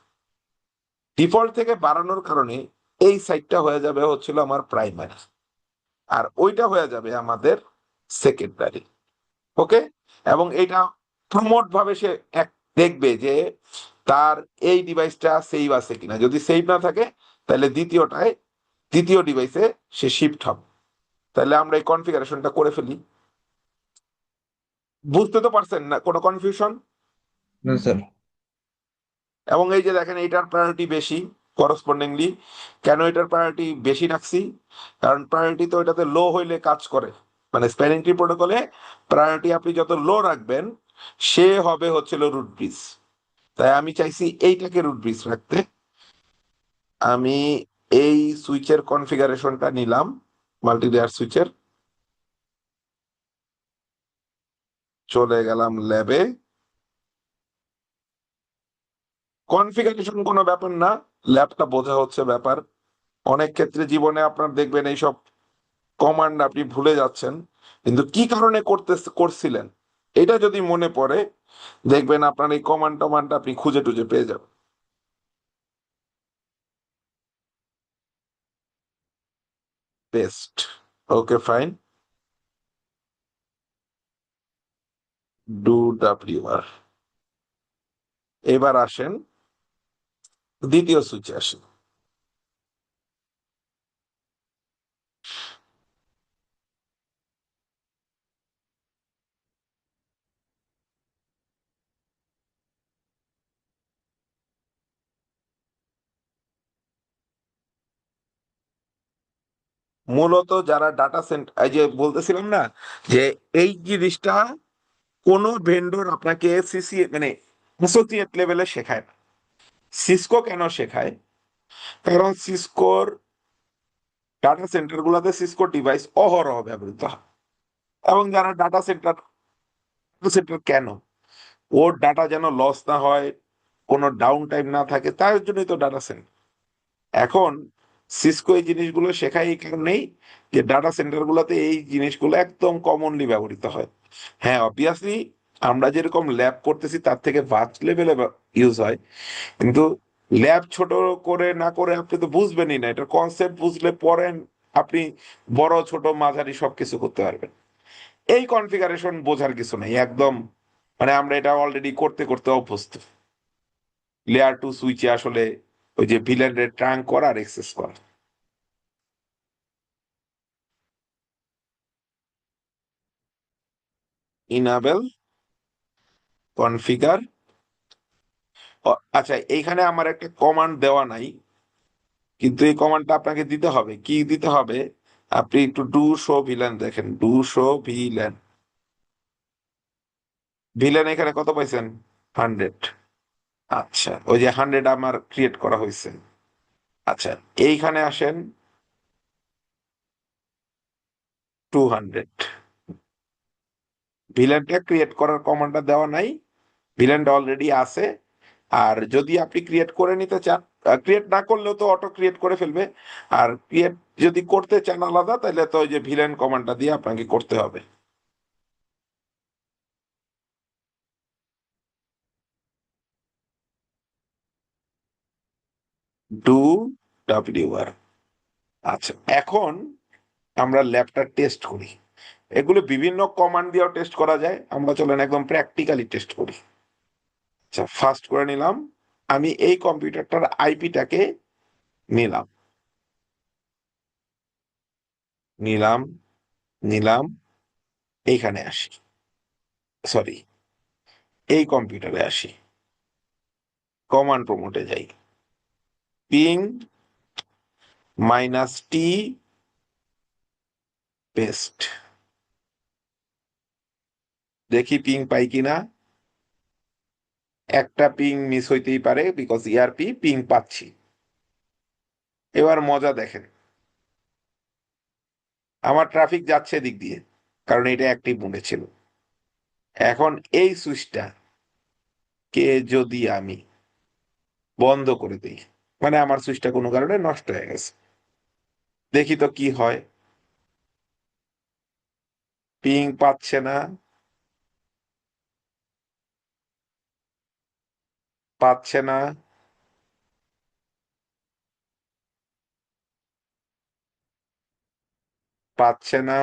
ডিফল্ট থেকে বাড়ানোর কারণে এই সাইটটা হয়ে যাবে হচ্ছিল আমার প্রাইমারি, আর ওইটা হয়ে যাবে আমাদের সেকেন্ডারি। ওকে। এবং এটা প্রমোট ভাবে সে এক দেখবে যে তার এই ডিভাইসটা সেভ আছে কিনা। যদি সেভ না থাকে তাহলে দ্বিতীয় ডিভাইসে সে শিফট হবে। তাহলে আমরা এই কনফিগারেশনটা করে ফেলি। বুঝতে তো পারছেন না কোনো কনফিউশন? না স্যার। এবং এই যে দেখেন এইটার প্রায়োরিটি বেশি, করসপন্ডিংলি কেন এটার প্রায়োরিটি বেশি রাখছি? কারণ প্রায়োরিটি তো এটাতে লো হইলে কাজ করে, মানে স্প্যানিং ট্রি প্রোটোকলে প্রায়োরিটি আপনি যত লো রাখবেন সে হবে হচ্ছিল রুট ব্রিজ। তাই আমি চাইছি এইটাকে রুট ব্রিজ রাখতে। আমি এই সুইচের কনফিগারেশনটা নিলাম, মাল্টি লেয়ার সুইচের। চলে গেলাম ল্যাবে। কনফিগারেশন কোনো ব্যাপার না, ল্যাবটা বোঝা হচ্ছে ব্যাপার। অনেক ক্ষেত্রে জীবনে আপনার দেখবেন এইসব কমান্ড আপনি ভুলে যাচ্ছেন, কিন্তু কি কারণে করছিলেন এটা যদি মনে পড়ে, দেখবেন আপনার এই কমান্ড টমান্ড আপনি খুঁজে টুজে পেয়ে যাবেন। Paste. Okay fine. Do WR. এবার আসেন দ্বিতীয় সুইচে আসেন। মূলত যারা ডাটা সেন্টার, এই যে বলতেছিলাম না যে এই জিনিসটা কোন ভেন্ডর আপনাকে সিসি মানে অ্যাসোসিয়েট লেভেলে শেখায় না। সিসকো কেন শেখায়? কারণ সিসকোর ডাটা সেন্টার গুলোতে সিসকো ডিভাইস অহরহ ব্যবহৃত হয়। এবং যারা ডাটা সেন্টার, সেন্টার কেন, ওর ডাটা যেন লস না হয়, কোনো ডাউন টাইম না থাকে, তার জন্যই তো ডাটা সেন্টার। এখন সিসকো এই জিনিসগুলো শেখায় এই কারণেই যে ডাটা সেন্টার গুলোতে এই জিনিসগুলো একদম কমনলি ব্যবহৃত হয়। হ্যাঁ অবভিয়াসলি আমরা যেরকম ল্যাব করতেছি তার থেকে ভাস্ট লেভেলে ইউজ হয়, কিন্তু ল্যাব ছোট করে না করে আপনি তো বুঝবেনই না, এটা কনসেপ্ট বুঝলে পরে আপনি বড় ছোট মাঝারি সবকিছু করতে পারবেন। এই কনফিগারেশন বোঝার কিছু নেই একদম, মানে আমরা এটা অলরেডি করতে করতে অভ্যস্ত। লেয়ার 2 সুইচে আসলে ওই যে ভিলেনের ট্রাঙ্ক করা আর এক্সেস করা। Enable configure. আচ্ছা এইখানে আমার একটা কমান্ড দেওয়া নাই, কিন্তু এই কমান্ডটা আপনাকে দিতে হবে। কি দিতে হবে? আপনি একটু ডু শো ভিলেন দেখেন, ডু শো ভিলেন। ভিলেন এখানে কত পাইছেন? 100। আচ্ছা ওই যে 100 আমার ক্রিয়েট করা হয়েছে। আচ্ছা এইখানে আসেন 200। ভিলেনটা ক্রিয়েট করার কমান্ডটা দেওয়া নাই, ভিলেনটা অলরেডি আছে। আর যদি আপনি ক্রিয়েট করে নিতে চান ক্রিয়েট না করলেও তো অটো ক্রিয়েট করে ফেলবে। আর ক্রিয়েট যদি করতে চান আলাদা, তাহলে তো ওই যে ভিলেন কমান্ডটা দিয়ে আপনাকে করতে হবে। Do WR। আচ্ছা, এখন আমরা ল্যাবটা টেস্ট করি। এগুলো বিভিন্ন কমান্ড দিয়েও টেস্ট করা যায়, আমরা চলেন একদম প্র্যাকটিক্যালি টেস্ট করি। আচ্ছা, ফার্স্ট করে নিলাম, আমি এই কম্পিউটারটার আইপিটাকে নিলাম, নিলাম, নিলাম, এইখানে আসি, সরি, এই কম্পিউটারে আসি, কমান্ড প্রমোটে যাই, পিং -T পেস্ট, দেখি পিং পাই কিনা। একটা পিং মিস হইতেই পারে, বিকজ ইআরপি পিং পাচ্ছি। এবার মজা দেখেন, আমার ট্রাফিক যাচ্ছে দিক দিয়ে, কারণ এটা অ্যাক্টিভ মোডে ছিল। এখন এই সুইচটা কে যদি আমি বন্ধ করে দিই, মানে আমার সুইচটা কোনো কারণে নষ্ট হয়ে গেছে, দেখি তো কি হয়। পিং পাচ্ছে না, পাচ্ছে না, পাচ্ছে না,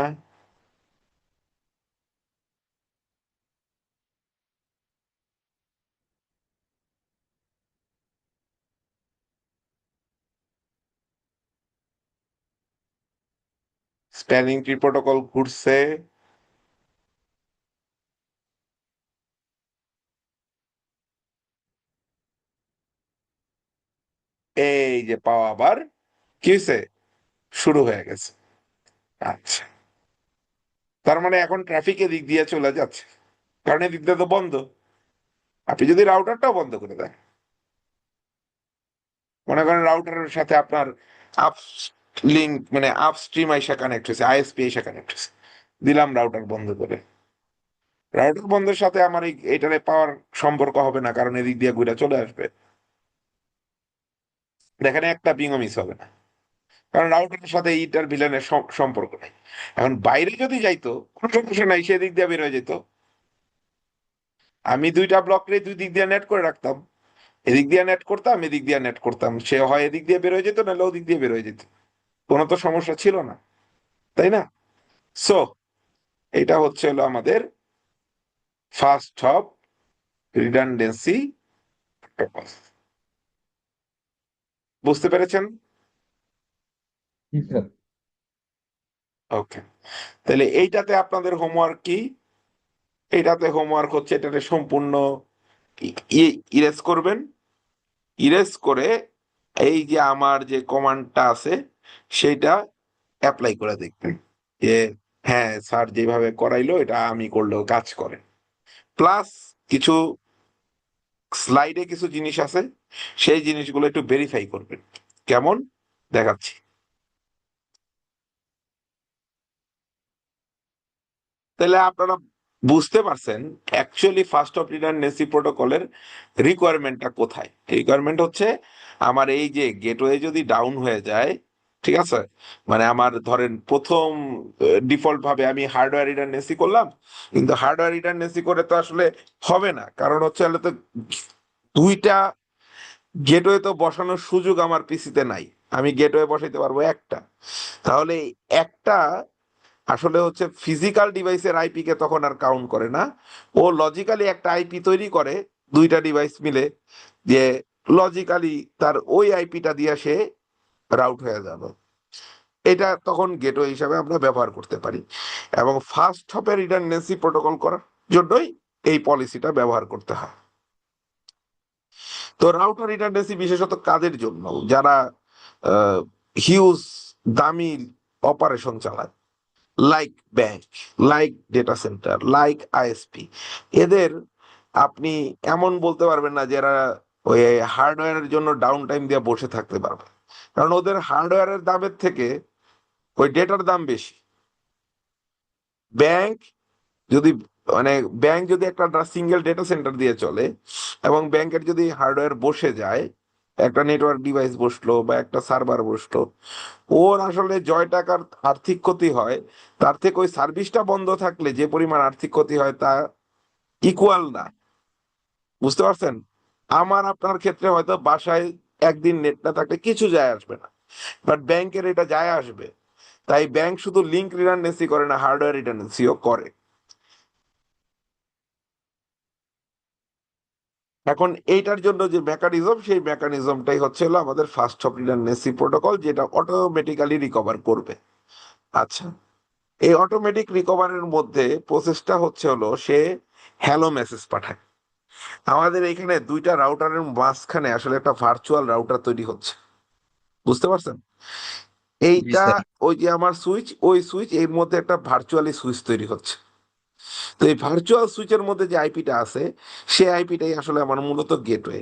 স্প্যানিং ট্রি প্রোটোকল ঘুরছে, এই যে পাওয়া আবার কি হয়েছে, শুরু হয়ে গেছে। আচ্ছা, তার মানে এখন ট্রাফিক এদিক দিয়ে চলে যাচ্ছে, কারণ এদিক দিয়ে তো বন্ধ। আপনি যদি রাউটারটাও বন্ধ করে দেন, মনে করেন রাউটারের সাথে আপনার আপ লিঙ্ক মানে আপস্ট্রিম আইসা কানেক্ট হয়েছে, আইএসপি আইসা কানেক্ট হয়েছে, দিলাম রাউটার বন্ধ করে, রাউটার বন্ধের সাথে আমার এই এটারে পাওয়ার সম্পর্ক হবে না, কারণ এদিক দিয়ে ঘুরে চলে আসবে। দেখেন একটা পিংও মিস হবে না, কারণ রাউটারের সাথে ইটার ভিলেনের সম্পর্ক নেই। এখন বাইরে যদি যাইতো কোনো সমস্যা নাই, সেদিক দিয়ে বের হয়ে যেত। আমি দুইটা ব্লকরে দুই দিক দিয়ে নেট করে রাখতাম, এদিক দিয়ে নেট করতাম, এদিক দিয়ে নেট করতাম, সে হয় এদিক দিয়ে বের হয়ে যেত, নাহলে ওদিক দিয়ে বের হয়ে যেত, কোনো তো সমস্যা ছিল না, তাই না? সো এটা হচ্ছে হলো আমাদের ফার্স্ট হপ রিডান্ডেন্সি প্রটোকল। বুঝতে পেরেছেন? জি স্যার। ওকে, তাহলে এইটাতে আপনাদের হোমওয়ার্ক কি? এইটাতে হোমওয়ার্ক হচ্ছে এটাতে সম্পূর্ণ ইরেজ করবেন, ইরেজ করে এই যে আমার যে কমান্ডটা আছে সেইটা অ্যাপ্লাই করে দেখবেন, যে হ্যাঁ স্যার যেভাবে করাইলো এটা আমি করলেও কাজ করে। প্লাস কিছু স্লাইডে কিছু জিনিস আছে, সেই জিনিসগুলো একটু ভেরিফাই করবেন। কেমন? দেখাচ্ছি। তাহলে আপনারা বুঝতে পারছেন অ্যাকচুয়ালি ফার্স্ট অফ রিডান্ডেন্সি প্রোটোকলের রিকোয়ারমেন্টটা কোথায়। রিকোয়ারমেন্ট হচ্ছে আমার এই যে গেটওয়ে যদি ডাউন হয়ে যায়, ঠিক আছে, মানে আমার ধরেন প্রথম ডিফল্ট ভাবে আমি হার্ডওয়্যার রিডান্ডেন্সি করলাম, কিন্তু হার্ডওয়্যার রিডান্ডেন্সি করে তো আসলে হবে না, কারণ হচ্ছে হলে তো দুইটা গেটওয়ে তো বসানোর সুযোগ আমার পিসিতে নাই, আমি গেটওয়ে বসাইতে পারবো একটা। তাহলে এই একটা আসলে হচ্ছে ফিজিক্যাল ডিভাইসের আইপি কে তখন আর কাউন্ট করে না, ও লজিক্যালি একটা আইপি তৈরি করে দুইটা ডিভাইস মিলে, যে লজিক্যালি তার ওই আইপিটা দিয়ে সে রাউট হয়ে যাবে। এটা তখন গেটওয়ে হিসাবে আমরা ব্যবহার করতে পারি, এবং ফার্স্ট হপের রিডান্ডেন্সি প্রোটোকল করার জন্যই এই পলিসিটা ব্যবহার করতে হয়। তো রাউটার রিডান্ডেন্সি বিশেষত কাদের জন্য, যারা হিউজ দামি অপারেশন চালায়, like bank, like data centre, like ISP, এদের আপনি এমন বলতে পারবেন না যে এরা ওই হার্ডওয়্যারের জন্য ডাউন টাইম দিয়ে বসে থাকতে পারবে, কারণ ওদের হার্ডওয়্যারের দামের থেকে ওই ডেটার দাম বেশি। ব্যাংক যদি মানে ব্যাংক যদি একটা সিঙ্গেল ডেটা সেন্টার দিয়ে চলে, এবং ব্যাংকের যদি হার্ডওয়্যার বসে যায়, একটা নেটওয়ার্ক ডিভাইস বসলো বা একটা সার্ভার বসলো, ওর আসলে জয় টাকার আর্থিক ক্ষতি হয়, তার থেকে ওই সার্ভিসটা বন্ধ থাকলে যে পরিমাণ আর্থিক ক্ষতি হয় তা ইকুয়াল না। বুঝতে পারছেন? আমার আপনার ক্ষেত্রে হয়তো বাসায় একদিন নেট না থাকলে কিছু যায় আসবে না, বাট ব্যাংকের এটা যায় আসবে। তাই ব্যাংক শুধু লিঙ্ক রিডান্ডেন্সি করে না, হার্ডওয়্যার রিডান্ডেন্সিও করে। এখন এইটার জন্য যে মেকানিজম, সেই মেকানিজমটাই হচ্ছে হলো আমাদের ফার্স্ট অফ রিডান্ডেন্সি প্রোটোকল, যেটা অটোমেটিক্যালি রিকভার করবে। আচ্ছা, এই অটোমেটিক রিকভারের মধ্যে প্রসেসটা হচ্ছে হলো সে হ্যালো মেসেজ পাঠায়। আমাদের এখানে দুইটা রাউটারের মাঝখানে আসলে একটা ভার্চুয়াল রাউটার তৈরি হচ্ছে। বুঝতে পারছেন? জি এইটা স্যার। ওই যে আমার সুইচ, ওই সুইচ এর মধ্যে একটা ভার্চুয়ালি সুইচ তৈরি হচ্ছে। তো এই ভার্চুয়াল সুইচের মধ্যে যে আইপিটা আছে, সেই আইপিটাই আসলে আমার মূলত গেটওয়ে।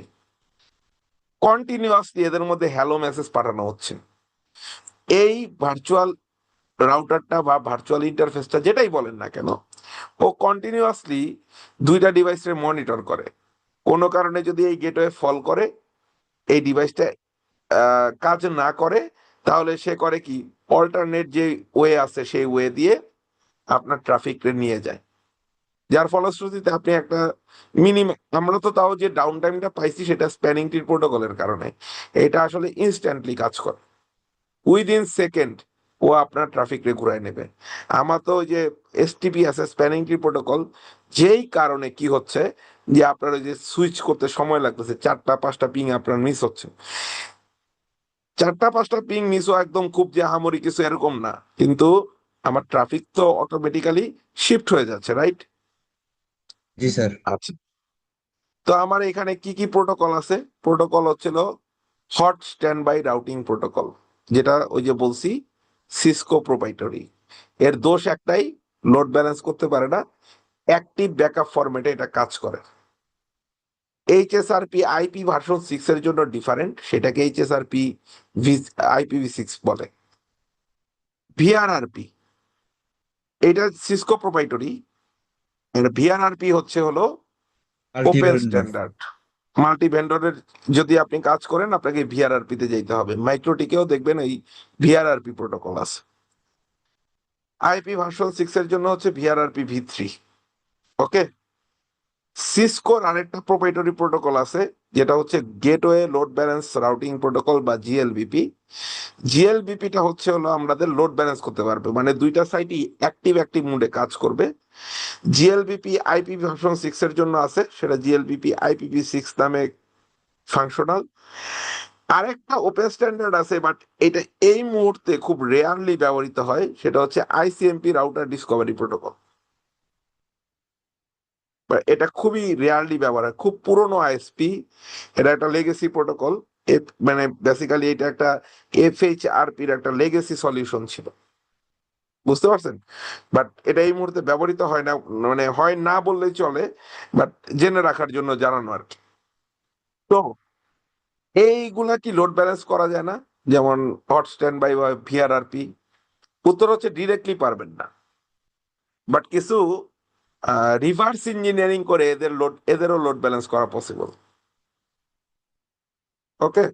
কন্টিনিউয়াসলি এদের মধ্যে হ্যালো মেসেজ পাঠানো হচ্ছে। এই ভার্চুয়াল রাউটারটা বা ভার্চুয়াল ইন্টারফেসটা যেটাই বলেন না কেন, ও কন্টিনিউয়াসলি দুইটা ডিভাইসের মনিটর করে। কোনো কারণে যদি এই গেটওয়ে ফল করে, এই ডিভাইসটা কাজ না করে, তাহলে সে করে কি, অল্টারনেট যে ওয়ে আছে সেই ওয়ে দিয়ে আপনার ট্রাফিক নিয়ে যায়। যার ফলশ্রুতিতে আপনি একটা মিনিমাম, আমরা তো তাও যে ডাউন টাইমটা পাইছি সেটা স্প্যানিং ট্রি প্রোটোকলের কারণে। এটা আসলে ইনস্ট্যান্টলি কাজ করে, উইদিন সেকেন্ড ও আপনার ট্রাফিক রে ঘুরায় নেবে। আমার তো ওই যে এসটিপি আছে, স্প্যানিং ট্রি প্রোটোকল, যেই কারণে কি হচ্ছে যে আপনার ওই যে সুইচ করতে সময় লাগতেছে, 4টা 5টা পিং আপনার মিস হচ্ছে। 4টা 5টা পিং মিস হওয়া একদম খুব যে আহামরি কিছু এরকম না, কিন্তু আমার ট্রাফিক তো অটোমেটিক্যালি শিফট হয়ে যাচ্ছে, রাইট? জি স্যার। আচ্ছা, তো আমার এখানে কি কি প্রোটোকল আছে? প্রোটোকল হচ্ছিল hot standby routing protocol, যেটা ওই যে বলছি সিসকো প্রোপাইটরি। এর দোষ একটাই, লোড ব্যালেন্স করতে পারে না, অ্যাক্টিভ ব্যাকআপ ফরম্যাটে এটা কাজ করে। এইচএসআরপি IP ভার্সন 6 এর জন্য ডিফারেন্ট, সেটাকে এইচএসআরপি IPv6 বলে। ভিআরআরপি, এটা সিসকো প্রোপাইটরি। ভিআরআরপি হচ্ছে হলো multi open vendor. Standard. Multi ভেন্ডরের যদি আপনি কাজ করেন, আপনাকে ভিআরআরপি তে যেতে হবে। মাইক্রোটিকেও দেখবেন এই ভিআরআরপি প্রোটোকল আছে। IP ভার্সন 6 এর জন্য হচ্ছে VRRP v3। ওকে। সিসকোর আরেকটা প্রোপ্রাইটারি প্রোটোকল আছে, যেটা হচ্ছে gateway load balance routing protocol বা জিএলবিপি। জিএলবিপিটা হচ্ছে হলো আমাদের লোড ব্যালেন্স করতে পারবে, মানে দুইটা সাইটই অ্যাক্টিভ অ্যাক্টিভ মোডে কাজ করবে। জিএলবিপি IP ভার্সন 6 এর জন্য আছে, সেটা জিএলবিপি IPv6 নামে ফাংশনাল। আরেকটা ওপেন স্ট্যান্ডার্ড আছে, বাট এটা এই মুহূর্তে খুব রেয়ারলি ব্যবহৃত হয়, সেটা হচ্ছে ICMP রাউটার ডিসকভারি প্রোটোকল। এটা খুবই রেয়ারলি ব্যবহার হয়, খুব পুরনো আইএসপি। এটা একটা লেগেসি প্রোটোকল। মানে বেসিক্যালি এটা একটা FHRP-র একটা লেগেসি সলিউশন ছিল। বুঝতে পারছেন? বাট এটা এই মুহূর্তে ব্যবহৃত হয় না, মানে হয় না বললেই চলে, বাট জেনে রাখার জন্য জানানো আর কি। তো এইগুলা কি লোড ব্যালেন্স করা যায় না, যেমন হট স্ট্যান্ড বাই বা ভিআরআরপি? উত্তর হচ্ছে ডিরেক্টলি পারবেন না, বাট কিছু রিভার্স ইঞ্জিনিয়ারিং করে এদেরও লোড ব্যালেন্স করা পসিবল। ওকে,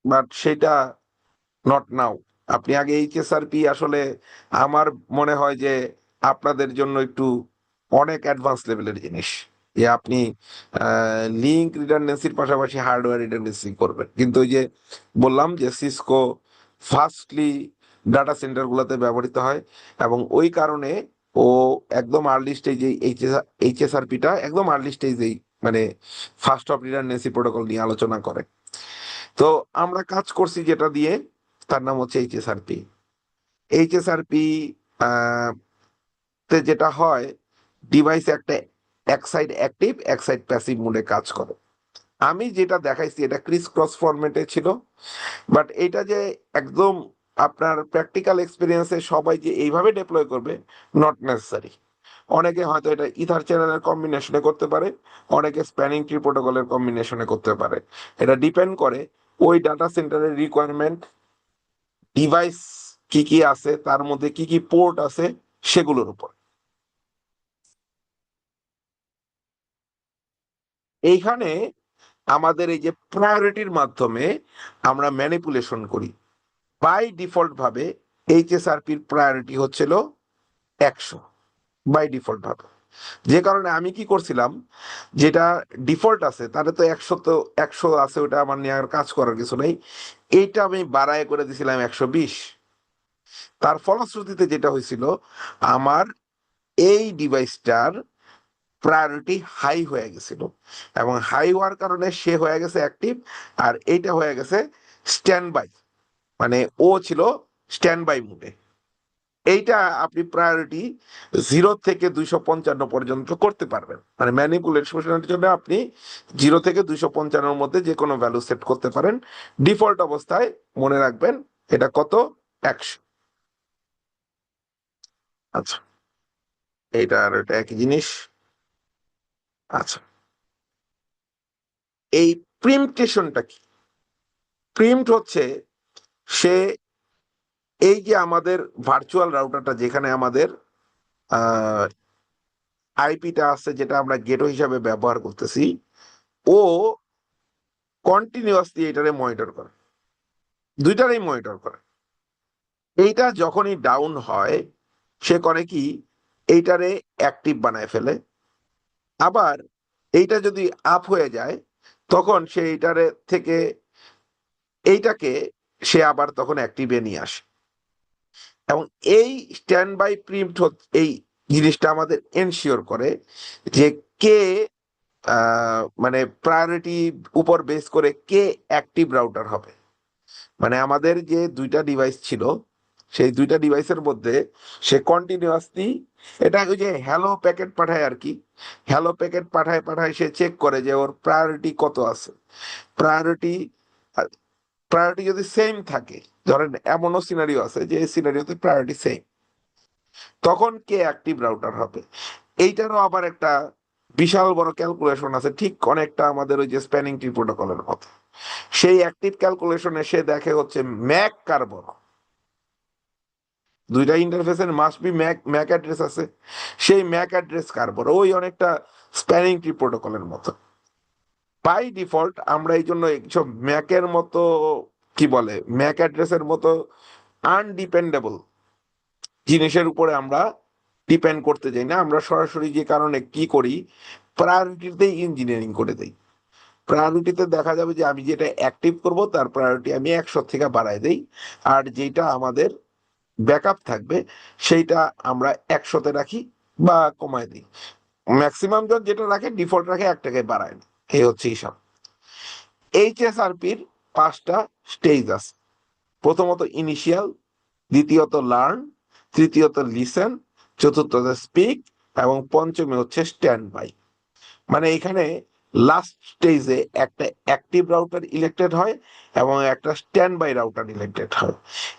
বাট সেটা নট নাও। আপনি আগে এইচএসআরপি আসলে আমার মনে হয় যে আপনাদের জন্য একটু অনেক অ্যাডভান্স লেভেলের জিনিস, যে আপনি লিঙ্ক রিডান্ডেন্সির পাশাপাশি হার্ডওয়্যার রিডান্ডেন্সি করবেন। কিন্তু ওই যে বললাম যে সিসকো ফার্স্টলি ডাটা সেন্টার গুলোতে ব্যবহৃত হয়, এবং ওই কারণে ও একদম আর্লি স্টেজে এইচএসআরপিটা একদম আর্লি স্টেজেই, মানে ফার্স্ট অফ রিডান্ডেন্সি প্রোটোকল নিয়ে আলোচনা করে। তো আমরা কাজ করছি যেটা দিয়ে, তার নাম হচ্ছে এইচএসআরপি। এইচএসআরপি তে যেটা হয়, ডিভাইস একটা এক সাইড অ্যাক্টিভ এক সাইড প্যাসিভ মোডে কাজ করে। আমি যেটা দেখাইছি এটা ক্রিস ক্রস ফরম্যাটে ছিল, বাট এটা যে একদম আপনার প্র্যাকটিক্যাল এক্সপিরিয়েন্সে সবাই যে এইভাবে ডেপ্লয় করবে, নট নেসেসারি। অনেকে হয়তো এটা ইথার চ্যানেলের কম্বিনেশনে করতে পারে, অনেকে স্প্যানিং ট্রি প্রোটোকলের কম্বিনেশনে করতে পারে। এটা ডিপেন্ড করে ওই ডাটা সেন্টারের রিকোয়ারমেন্ট, ডিভাইস কি কি আছে, তার মধ্যে কি কি পোর্ট আছে, সেগুলোর উপর। এইখানে আমাদের এই যে প্রায়োরিটির মাধ্যমে আমরা ম্যানিপুলেশন করি। বাই ডিফল্ট ভাবে এইচএসআরপির প্রায়োরিটি হচ্ছিল 100, বাই ডিফল্ট ভাবে। যে কারণে আমি কি করছিলাম, যেটা ডিফল্ট আছে তাহলে তো 100, তো 100 আছে, ওটা আমার নিয়ে আর কাজ করার কিছু নেই। এইটা আমি বাড়ায় করে দিছিলাম 120। তার ফলশ্রুতিতে যেটা হয়েছিল, আমার এই ডিভাইসটার প্রায়োরিটি হাই হয়ে গেছিল, এবং হাই হওয়ার কারণে সে হয়ে গেছে অ্যাক্টিভ, আর এইটা হয়ে গেছে স্ট্যান্ড বাই, মানে ও ছিল স্ট্যান্ড বাই মুডে। এইটা আপনি প্রায়োরিটি 0 থেকে 255 পর্যন্ত করতে পারবেন, মানে ম্যানিপুলেশনের জন্য আপনি 0 থেকে 255 মধ্যে যে কোনো ভ্যালু সেট করতে পারেন। ডিফল্ট অবস্থায় মনে রাখবেন এটা কত, 100। আচ্ছা, এইটা আর এটা একই জিনিস। আচ্ছা, এই প্রিমটেশনটা কি? প্রিম্পট হচ্ছে, সে এই যে আমাদের ভার্চুয়াল রাউটারটা যেখানে আমাদের আইপিটা আছে, যেটা আমরা গেটওয়ে হিসাবে ব্যবহার করতেছি, ও কন্টিনিউয়াসলি এটারে মনিটর করে, দুইটারই মনিটর করে। এইটা যখনই ডাউন হয়, সে করে কি, এইটারে অ্যাক্টিভ বানায় ফেলে। আবার এইটা যদি আপ হয়ে যায়, তখন সে এইটারে থেকে এইটাকে সে আবার তখন অ্যাক্টিভে নিয়ে আসে। এবং এই স্ট্যান্ড বাই প্রিম্পট এই জিনিসটা আমাদের এনশিওর করে যে কে মানে প্রায়োরিটি উপর বেস করে কে অ্যাক্টিভ রাউটার হবে। মানে আমাদের যে দুইটা ডিভাইস ছিল, সেই দুইটা ডিভাইসের মধ্যে সে কন্টিনিউয়াসলি, এটা ওই যে হ্যালো প্যাকেট পাঠায় আর কি, হ্যালো প্যাকেট পাঠায় পাঠায় সে চেক করে যে ওর প্রায়োরিটি কত আছে। প্রায়োরিটি প্রায়োরিটি যদি সেম থাকে, ধরেন এমনও সিনারিও আছে যে সিনারিওতে প্রায়োরিটি সেম, তখন কে অ্যাক্টিভ রাউটার হবে। এইটারও আবার একটা বিশাল বড় ক্যালকুলেশন আছে, ঠিক অনেকটা আমাদের ওই যে স্প্যানিং ট্রি প্রোটোকলের মতো। সেই অ্যাক্টিভ ক্যালকুলেশনে সে দেখে হচ্ছে ম্যাক কার বড়, দুইটা ইন্টারফেসের must be Mac Mac address আছে, সেই ম্যাক অ্যাড্রেস কার বড়, ওই অনেকটা স্প্যানিং ট্রি প্রোটোকলের মতো। বাই ডিফল্ট আমরা এই জন্য এইসব ম্যাকের মতো, কি বলে, ম্যাক অ্যাড্রেসের মতো আনডিপেন্ডেবল জিনিসের উপরে আমরা ডিপেন্ড করতে যাই না। আমরা সরাসরি যে কারণে কি করি, প্রায়োরিটিতেই ইঞ্জিনিয়ারিং করে দেই। প্রায়োরিটিতে দেখা যাবে যে আমি যেটা অ্যাক্টিভ করব তার প্রায়োরিটি আমি 100 থেকে বাড়াই দেই, আর যেটা আমাদের ব্যাকআপ থাকবে সেইটা আমরা 100-তে রাখি বা কমায় দিই। ম্যাক্সিমাম জন যেটা রাখে ডিফল্ট রাখে, 1টাকে বাড়ায় না। এই হচ্ছে হিসাব। এইচএসআরপির 5টা স্টেজ আছে। প্রথমত ইনিশিয়াল, দ্বিতীয়ত লার্ন, তৃতীয়ত লিসেন, চতুর্থত স্পিক, এবং পঞ্চমী হচ্ছে স্ট্যান্ড বাই। মানে এখানে লাস্ট স্টেজে একটা অ্যাক্টিভ রাউটার ইলেক্টেড হয় এবং একটা স্ট্যান্ড বাই রাউটার ইলেক্টেড হয়,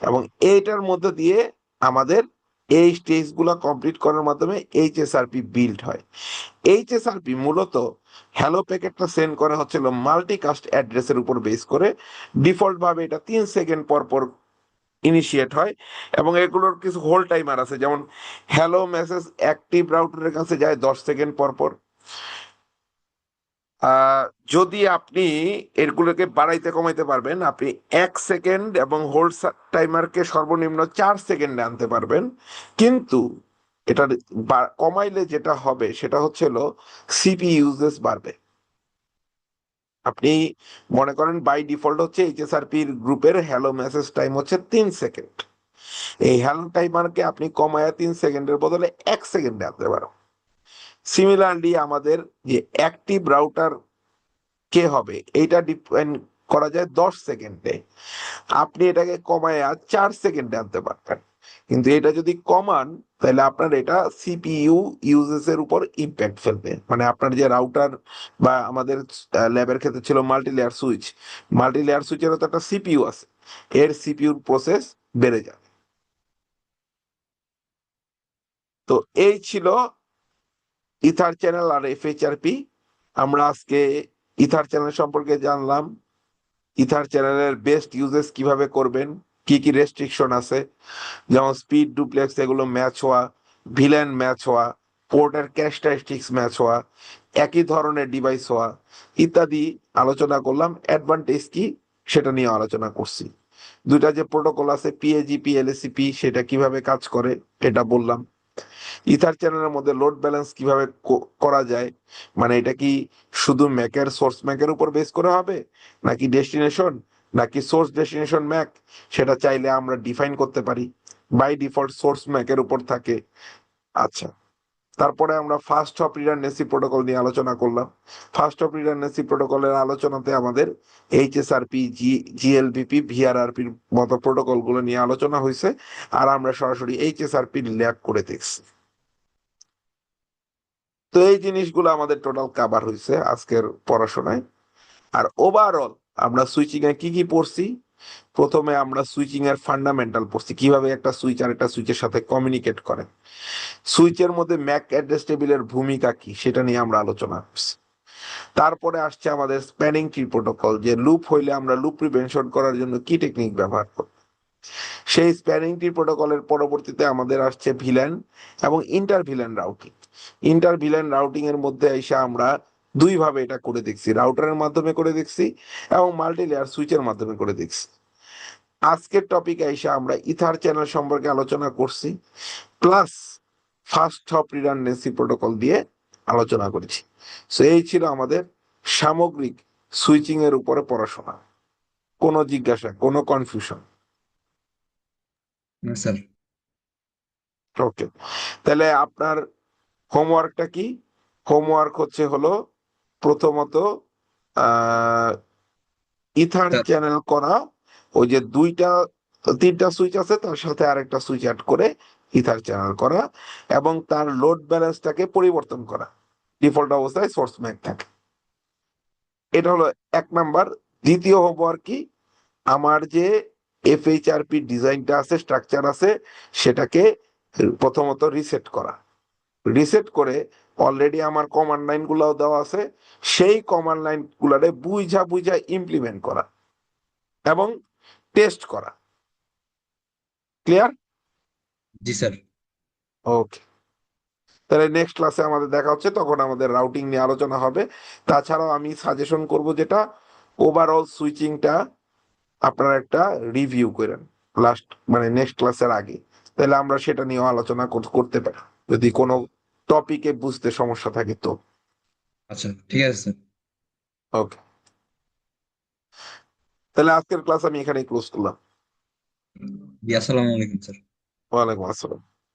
এবং এইটার মধ্যে দিয়ে আমাদের এই স্টেজগুলো কমপ্লিট করার মাধ্যমে এইচএসআরপি বিল্ড হয়। এইচএসআরপি মূলত হ্যালো প্যাকেটটা সেন্ড করা হচ্ছিল মাল্টিকাস্ট অ্যাড্রেসের উপর বেস করে। ডিফল্ট ভাবে এটা 3 সেকেন্ড পর পর ইনিশিয়েট হয়, এবং এগুলোর কিছু হোল্ড টাইমার আছে, যেমন হ্যালো মেসেজ অ্যাক্টিভ রাউটারের কাছে যায় 10 সেকেন্ড পর পর। আহ, যদি আপনি এগুলোকে বাড়াইতে কমাইতে পারবেন, আপনি 1 সেকেন্ড এবং হোল্ড টাইমারকে সর্বনিম্ন 4 সেকেন্ডে আনতে পারবেন। কিন্তু এটা কমাইলে যেটা হবে সেটা হচ্ছিল সিপি ইউজেস বাড়বে। আপনি মনে করেন বাই ডিফল্ট হচ্ছে এইচএসআরপির গ্রুপের হ্যালো মেসেজ টাইম হচ্ছে 3 সেকেন্ড, এই হ্যালো টাইমারকে আপনি কমায়া 3 সেকেন্ডের বদলে 1 সেকেন্ডে আনতে পারো। সিমিলারলি আমাদের যে অ্যাক্টিভ রাউটার কে হবে এইটা ডিপেন্ড করা যায় 10 সেকেন্ডে, আপনি এটাকে কমায়া 4 সেকেন্ডে আনতে পারবেন। কিন্তু এটা যদি কমান, তাহলে আপনার এটা সিপিইউ ইউজেস এর উপর ইম্প্যাক্ট ফেলবে। মানে আপনার যে রাউটার, বা আমাদের ল্যাবের ক্ষেত্রে ছিল multi layer switch, multi layer সুইচেরও তো একটা সিপিইউ আছে, এর সিপিইউর প্রসেস বেড়ে যাবে। তো এই ছিল ইথার চ্যানেল আর এফএইচআরপি। আমরা আজকে ইথার চ্যানেল সম্পর্কে জানলাম, ইথার চ্যানেলের বেস্ট ইউজেস কিভাবে করবেন, কি কি রেস্ট্রিকশন আছে, যেমন স্পিড, ডুপ্লেক্স, এগুলো ম্যাচ হওয়া, ভিলেন ম্যাচ হওয়া, পোর্টের ক্যারেক্টারিস্টিক্স ম্যাচ হওয়া, একই ধরনের ডিভাইস হওয়া ইত্যাদি আলোচনা করলাম। অ্যাডভান্টেজ কি সেটা নিয়ে আলোচনা করছি। দুইটা যে প্রোটোকল আছে পিএজিপি এলএসিপি সেটা কিভাবে কাজ করে এটা বললাম। ইথার চ্যানেলের মধ্যে লোড ব্যালেন্স কিভাবে করা যায়, মানে এটা কি শুধু ম্যাকের সোর্স ম্যাকের উপর বেস করে হবে নাকি ডেস্টিনেশন নাকি সোর্স ডেস্টিনেশন ম্যাক, সেটা চাইলে আমরা ডিফাইন করতে পারি। বাই ডিফল্ট সোর্স ম্যাকের উপর থাকে। আচ্ছা, তারপরে আমরা ফার্স্ট হপ রিডান্ডেন্সি প্রোটোকল নিয়ে আলোচনা করলাম। ফার্স্ট হপ রিডান্ডেন্সি প্রোটোকলের আলোচনাতে আমাদের এইচএসআরপি জিএলপিপি ভিআরআরপির মতো প্রোটোকল গুলো নিয়ে আলোচনা হয়েছে, আর আমরা সরাসরি এইচএসআরপি ল্যাব করে দেখছি। তো এই জিনিসগুলো আমাদের টোটাল কাভার হয়েছে আজকের পড়াশোনায়। আর ওভারঅল আমরা সুইচিং এ কি কি পড়ছি, প্রথমে আমরা সুইচিং এর ফান্ডামেন্টাল পড়ছি, কিভাবে একটা সুইচ আর একটা সুইচের সাথে কমিউনিকেট করে। সুইচের মধ্যে ম্যাক অ্যাড্রেস টেবিলের ভূমিকা কি সেটা নিয়ে আমরা আলোচনা করছি। তারপরে আসছে আমাদের স্প্যানিং ট্রি প্রোটোকল, যে লুপ হইলে আমরা লুপ প্রিভেনশন করার জন্য কি টেকনিক ব্যবহার করব। সেই স্প্যানিং ট্রি প্রোটোকলের পরবর্তীতে আমাদের আসছে ভিলেন এবং inter villain routing. Inter villain routing এর মধ্যে এসে আমরা দুই ভাবে এটা করে দেখছি, রাউটারের মাধ্যমে করে দেখছি এবং মাল্টি লেয়ার সুইচের মাধ্যমে করে দেখছি। আজকের টপিকে এসে আমরা ইথার চ্যানেল সম্পর্কে আলোচনা করছি, plus first hop redundancy protocol দিয়ে আলোচনা করেছি। সো এই ছিল আমাদের সামগ্রিক সুইচিং এর উপরে পড়াশোনা। কোনো জিজ্ঞাসা, কোনো কনফিউশন? না স্যার। ওকে, তাহলে আপনার হোমওয়ার্কটা কি? হোমওয়ার্ক হলো প্রথমত আহ ইথার স্যার চ্যানেল করা, ওই যে তিনটা সুইচ আছে তার সাথে আরেকটা সুইচ অ্যাড করে ইথার চ্যানেল করা, এবং তার লোড ব্যালেন্সটাকে পরিবর্তন করা, ডিফল্ট অবস্থায় সোর্স ম্যাক থাকে। এটা হলো এক নাম্বার। দ্বিতীয় হোমওয়ার্ক কি, আমার যে এফএইচআরপি ডিজাইনটা আছে, স্ট্রাকচার আছে, সেটাকে প্রথমত রিসেট করা। রিসেট করে অলরেডি আমার কমান্ড লাইন গুলাও দেওয়া আছে, সেই কমান্ড লাইন গুলারে বুঝা বুঝা ইমপ্লিমেন্ট করা এবং টেস্ট করা। ক্লিয়ার? জি স্যার। ওকে, তাহলে নেক্সট ক্লাসে আমাদের দেখা হচ্ছে, তখন আমাদের রাউটিং নিয়ে আলোচনা হবে। তাছাড়াও আমি সাজেশন করব যেটা ওভারঅল সুইচিংটা আপনারা একটা রিভিউ করেন লাস্ট, মানে নেক্সট ক্লাসের আগে, তাহলে আমরা সেটা নিয়েও আলোচনা করতে পারি যদি কোনো টপিকে বুঝতে সমস্যা থাকে তো। আচ্ছা ঠিক আছে স্যার। ওকে, তাহলে আজকের ক্লাস আমি এখানেই ক্লোজ করলাম। জি আসসালামু আলাইকুম স্যার। ওয়ালাইকুম আসসালাম।